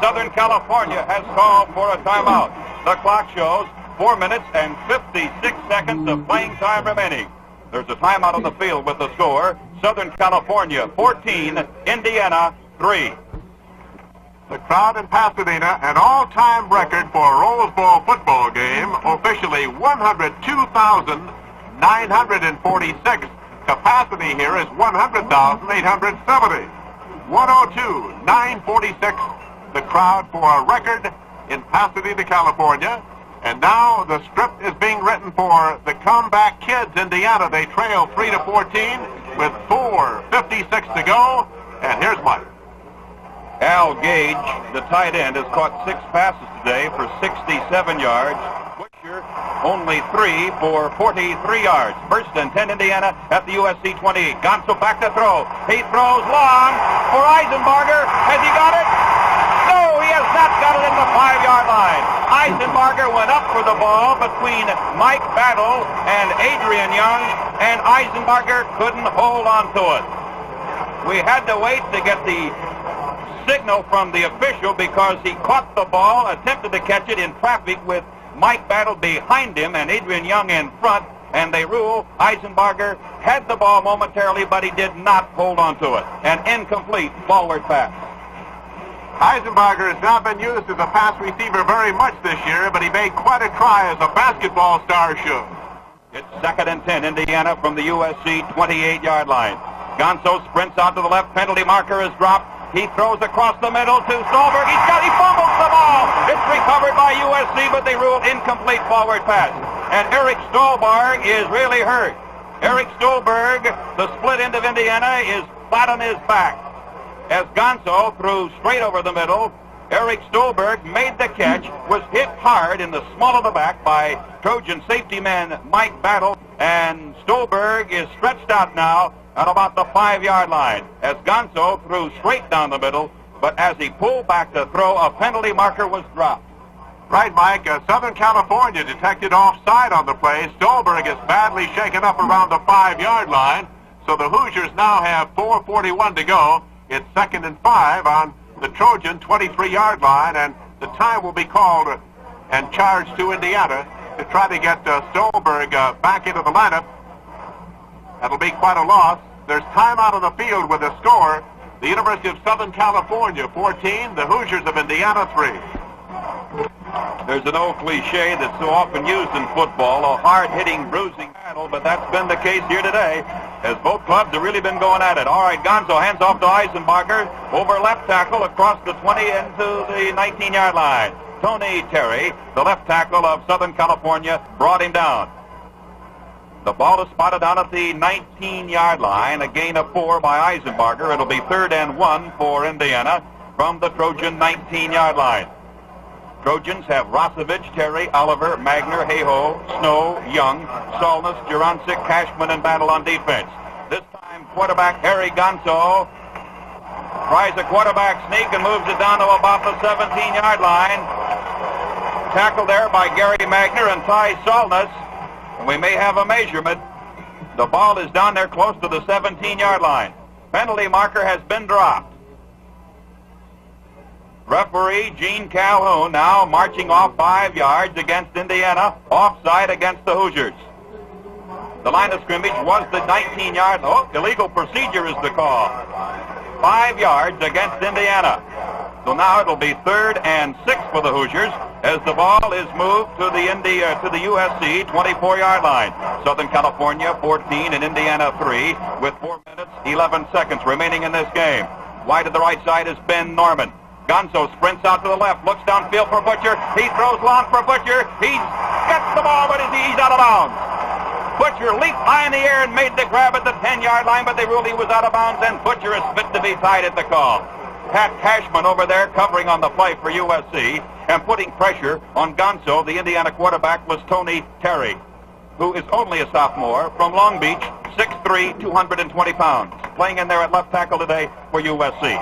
S2: Southern California has called for a timeout. The clock shows 4 minutes and 56 seconds of playing time remaining. There's a timeout on the field with the score. Southern California 14, Indiana 3.
S1: The crowd in Pasadena, an all-time record for a Rose Bowl football game, officially 102,946. Capacity here is 100,870. 102,946, the crowd for a record in Pasadena, California. And now the script is being written for the Comeback Kids, Indiana. They trail 3-14 with 4:56 to go. And here's Mike.
S2: Al Gage, the tight end, has caught 6 passes today for 67 yards. Butcher, only 3 for 43 yards. First and 10 Indiana at the USC 28. Gonzo back to throw. He throws long for Eisenbarger. Has he got it? No, he has not got it in the 5-yard line. Eisenbarger went up for the ball between Mike Battle and Adrian Young, and Eisenbarger couldn't hold on to it. We had to wait to get the signal from the official because he caught the ball, attempted to catch it in traffic with Mike Battle behind him and Adrian Young in front, and they rule Eisenbarger had the ball momentarily, but he did not hold on to it. An incomplete forward pass.
S1: Eisenbarger has not been used as a pass receiver very much this year, but he made quite a try as a basketball star should.
S2: It's 2nd and 10, Indiana from the USC 28-yard line. Gonzo sprints out to the left. Penalty marker is dropped. He throws across the middle to Stolberg. He fumbles the ball. It's recovered by USC, but they rule incomplete forward pass. And Eric Stolberg is really hurt. Eric Stolberg, the split end of Indiana, is flat on his back. As Gonzo threw straight over the middle, Eric Stolberg made the catch, was hit hard in the small of the back by Trojan safety man Mike Battle, and Stolberg is stretched out now at about the 5-yard line as Gonzo threw straight down the middle, but as he pulled back to throw, a penalty marker was dropped.
S1: Right, Mike. Southern California detected offside on the play. Stolberg is badly shaken up around the 5-yard line, so the Hoosiers now have 4:41 to go. It's 2nd and 5 on the Trojan 23-yard line, and the time will be called and charged to Indiana to try to get Stolberg back into the lineup. That'll be quite a loss. There's timeout on the field with a score. The University of Southern California 14, the Hoosiers of Indiana 3.
S2: There's an old cliche that's so often used in football, a hard-hitting, bruising battle, but that's been the case here today, as both clubs have really been going at it. All right, Gonzo hands off to Eisenbarger, over left tackle, across the 20 into the 19-yard line. Tony Terry, the left tackle of Southern California, brought him down. The ball is spotted down at the 19-yard line, a gain of 4 by Eisenbarger. It'll be 3rd and 1 for Indiana from the Trojan 19-yard line. Trojans have Rosevich, Terry, Oliver, Magner, Hayhoe, Snow, Young, Solness, Jurancic, Cashman, and Battle on defense. This time, quarterback Harry Gonzo tries a quarterback sneak and moves it down to about the 17-yard line. Tackled there by Gary Magner and Ty Solness. And we may have a measurement. The ball is down there close to the 17-yard line. Penalty marker has been dropped. Referee Gene Calhoun now marching off 5 yards against Indiana, offside against the Hoosiers. The line of scrimmage was the 19-yard. Oh, illegal procedure is the call. 5 yards against Indiana. So now it'll be 3rd and 6 for the Hoosiers as the ball is moved to the USC 24-yard line. Southern California 14 and Indiana 3 with 4 minutes, 11 seconds remaining in this game. Wide to the right side is Ben Norman. Gonzo sprints out to the left, looks downfield for Butcher. He throws long for Butcher. He gets the ball, but he's out of bounds. Butcher leaped high in the air and made the grab at the 10-yard line, but they ruled he was out of bounds, and Butcher is fit to be tied at the call. Pat Cashman over there covering on the play for USC and putting pressure on Gonzo. The Indiana quarterback was Tony Terry. who is only a sophomore from Long Beach, 6'3", 220 pounds, playing in there at left tackle today for USC.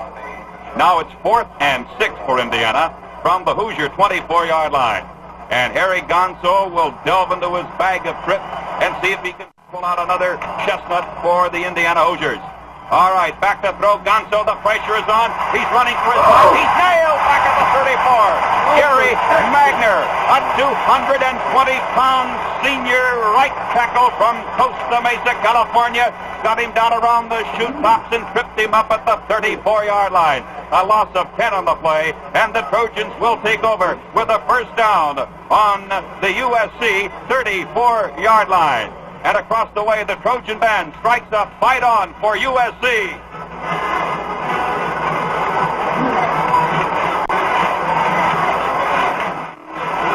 S2: Now it's 4th and 6 for Indiana from the Hoosier 24-yard line. And Harry Gonzo will delve into his bag of tricks and see if he can pull out another chestnut for the Indiana Hoosiers. All right, back to throw. Gonzo, the pressure is on. He's running for his life. He's nailed back at the 34. Gary Magner, a 220-pound senior right tackle from Costa Mesa, California, got him down around the chute tops and tripped him up at the 34-yard line. A loss of 10 on the play, and the Trojans will take over with a first down on the USC 34-yard line. And across the way, the Trojan band strikes a fight on for USC.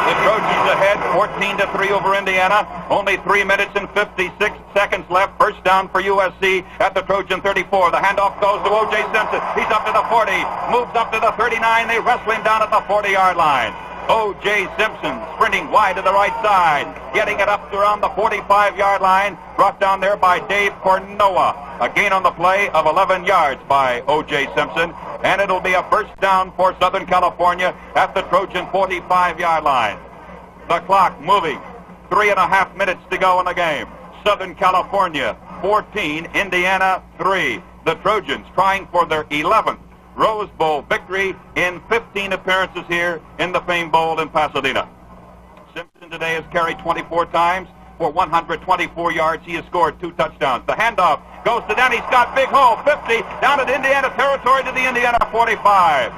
S2: The Trojans ahead, 14-3 over Indiana. Only 3 minutes and 56 seconds left. First down for USC at the Trojan 34. The handoff goes to O.J. Simpson. He's up to the 40, moves up to the 39. They wrestle him down at the 40-yard line. O.J. Simpson sprinting wide to the right side, getting it up to around the 45-yard line, brought down there by Dave Cornoa. A gain on the play of 11 yards by O.J. Simpson, and it'll be a first down for Southern California at the Trojan 45-yard line. The clock moving. 3.5 minutes to go in the game. Southern California 14, Indiana 3. The Trojans trying for their 11th Rose Bowl victory in 15 appearances here in the Fame Bowl in Pasadena. Simpson today has carried 24 times for 124 yards. He has scored 2 touchdowns. The handoff goes to Danny Scott. Big hole, 50, down at Indiana territory to the Indiana 45.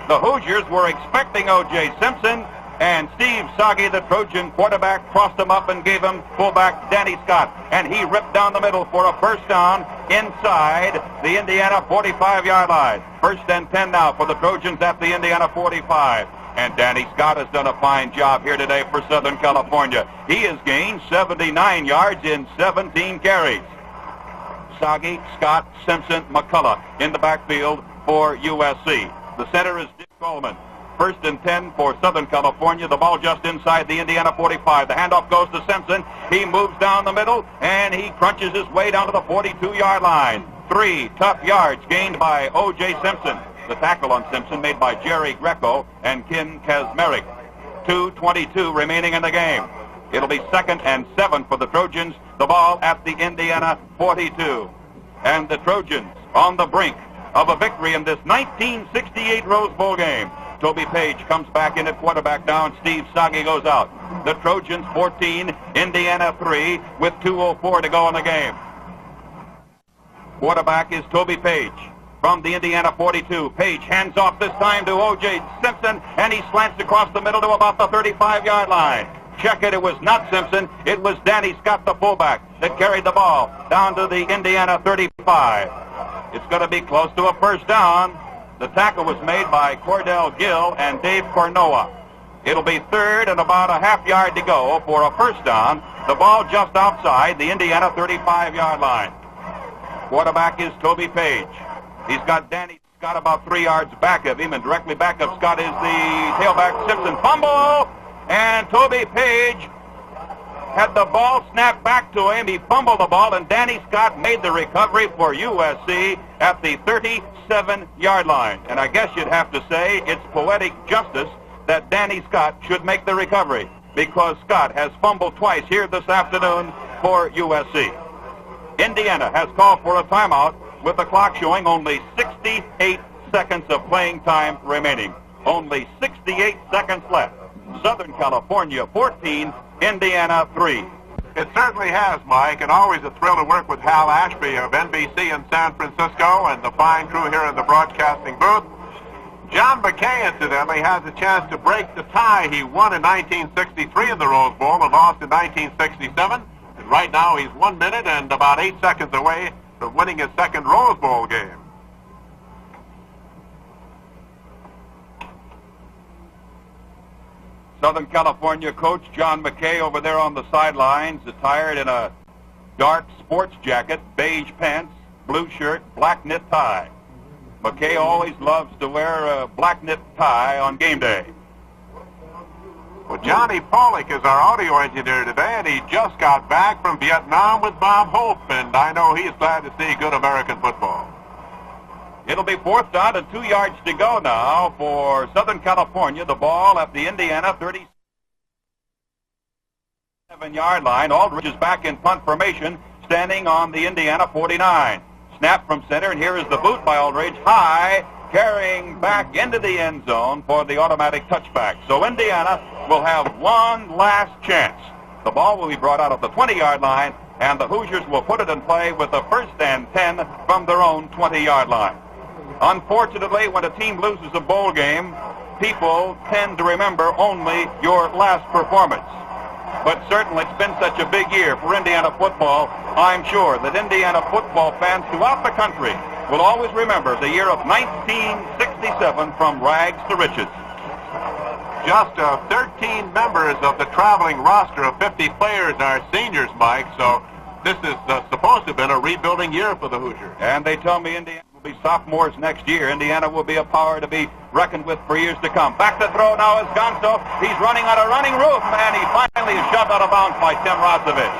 S2: The Hoosiers were expecting O.J. Simpson, and Steve Sagi, the Trojan quarterback, crossed him up and gave him fullback Danny Scott. And he ripped down the middle for a first down inside the Indiana 45-yard line. First and 10 now for the Trojans at the Indiana 45. And Danny Scott has done a fine job here today for Southern California. He has gained 79 yards in 17 carries. Sagi, Scott, Simpson, McCullough in the backfield for USC. The center is Dick Coleman. First and 10 for Southern California. The ball just inside the Indiana 45. The handoff goes to Simpson. He moves down the middle, and he crunches his way down to the 42-yard line. 3 tough yards gained by O.J. Simpson. The tackle on Simpson made by Jerry Greco and Ken Kazmarek. 2:22 remaining in the game. It'll be 2nd and 7 for the Trojans. The ball at the Indiana 42. And the Trojans on the brink of a victory in this 1968 Rose Bowl game. Toby Page comes back in at quarterback now, and Steve Sagi goes out. The Trojans 14, Indiana 3, with 2:04 to go in the game. Quarterback is Toby Page from the Indiana 42. Page hands off this time to O.J. Simpson, and he slants across the middle to about the 35-yard line. Check it, it was not Simpson. It was Danny Scott, the fullback, that carried the ball down to the Indiana 35. It's going to be close to a first down. The tackle was made by Cordell Gill and Dave Cornoa. It'll be 3rd and about a half yard to go for a first down. The ball just outside the Indiana 35-yard line. Quarterback is Toby Page. He's got Danny Scott about 3 yards back of him, and directly back of Scott is the tailback Simpson. Fumble, and Toby Page had the ball snapped back to him. He fumbled the ball, and Danny Scott made the recovery for USC at the 37-yard line. And I guess you'd have to say it's poetic justice that Danny Scott should make the recovery, because Scott has fumbled twice here this afternoon for USC. Indiana has called for a timeout with the clock showing only 68 seconds of playing time remaining. Only 68 seconds left. Southern California 14, Indiana 3.
S1: It certainly has, Mike, and always a thrill to work with Hal Ashby of NBC in San Francisco and the fine crew here in the broadcasting booth. John McKay, incidentally, has a chance to break the tie he won in 1963 in the Rose Bowl and lost in 1967. And right now he's 1 minute and about 8 seconds away from winning his 2nd Rose Bowl game.
S2: Southern California coach John McKay over there on the sidelines, attired in a dark sports jacket, beige pants, blue shirt, black knit tie. McKay always loves to wear a black knit tie on game day.
S1: Well, Johnny Pollock is our audio engineer today, and he just got back from Vietnam with Bob Hope, and I know he's glad to see good American football.
S2: It'll be 4th down and 2 yards to go now for Southern California. The ball at the Indiana 37-yard line. Aldridge is back in punt formation, standing on the Indiana 49. Snap from center, and here is the boot by Aldridge. High, carrying back into the end zone for the automatic touchback. So Indiana will have one last chance. The ball will be brought out of the 20-yard line, and the Hoosiers will put it in play with a 1st and 10 from their own 20-yard line. Unfortunately, when a team loses a bowl game, people tend to remember only your last performance. But certainly it's been such a big year for Indiana football. I'm sure that Indiana football fans throughout the country will always remember the year of 1967 from rags to riches.
S1: Just 13 members of the traveling roster of 50 players are seniors, Mike, so this is supposed to have been a rebuilding year for the Hoosiers.
S2: And they tell me Indiana will be sophomores next year. Indiana will be a power to be reckoned with for years to come. Back to throw now is Gonzo. He's running on a running roof, and he finally is shoved out of bounds by Tim Rosevich.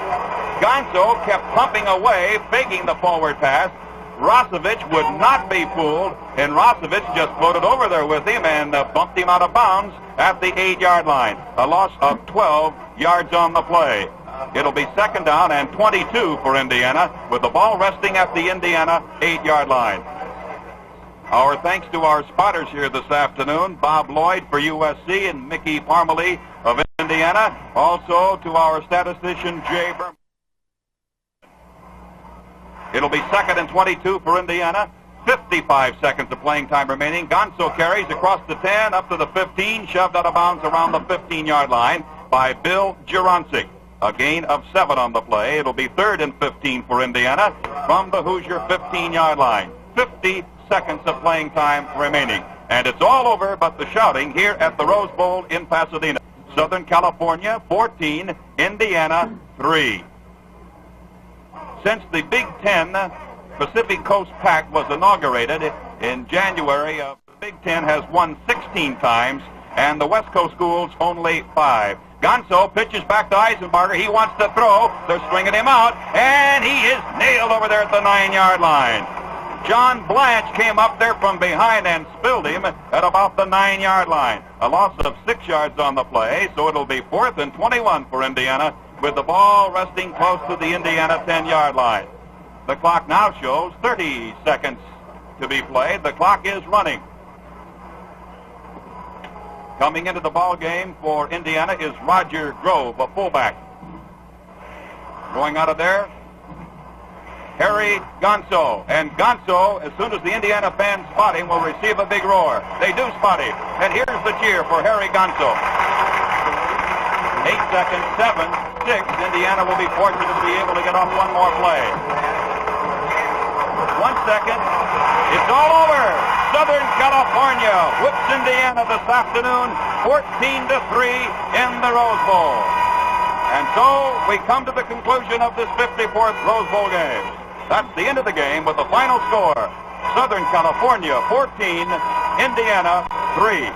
S2: Gonzo kept pumping away, faking the forward pass. Rosevich would not be fooled, and Rosevich just floated over there with him and bumped him out of bounds at the 8-yard line. A loss of 12 yards on the play. It'll be 2nd down and 22 for Indiana, with the ball resting at the Indiana 8-yard line. Our thanks to our spotters here this afternoon, Bob Lloyd for USC and Mickey Parmalee of Indiana. Also to our statistician, Jay Berman. It'll be 2nd and 22 for Indiana. 55 seconds of playing time remaining. Gonzo carries across the 10, up to the 15, shoved out of bounds around the 15-yard line by Bill Juroncic. A gain of 7 on the play. It'll be 3rd and 15 for Indiana from the Hoosier 15-yard line. 50 seconds of playing time remaining. And it's all over but the shouting here at the Rose Bowl in Pasadena. Southern California 14, Indiana 3. Since the Big Ten Pacific Coast Pac was inaugurated in January, the Big Ten has won 16 times, and the West Coast schools only 5. Gonzo pitches back to Eisenbarger. He wants to throw. They're stringing him out, and he is nailed over there at the 9-yard line. John Blanche came up there from behind and spilled him at about the 9-yard line. A loss of 6 yards on the play, so it'll be 4th and 21 for Indiana, with the ball resting close to the Indiana 10-yard line. The clock now shows 30 seconds to be played. The clock is running. Coming into the ball game for Indiana is Roger Grove, a fullback. Going out of there, Harry Gonzo. And Gonzo, as soon as the Indiana fans spot him, will receive a big roar. They do spot him. And here's the cheer for Harry Gonzo. 8 seconds, 7, 6. Indiana will be fortunate to be able to get off one more play. 1 second. It's all over. Southern California whips Indiana this afternoon 14-3 in the Rose Bowl. And so we come to the conclusion of this 54th Rose Bowl game. That's the end of the game with the final score. Southern California 14, Indiana 3.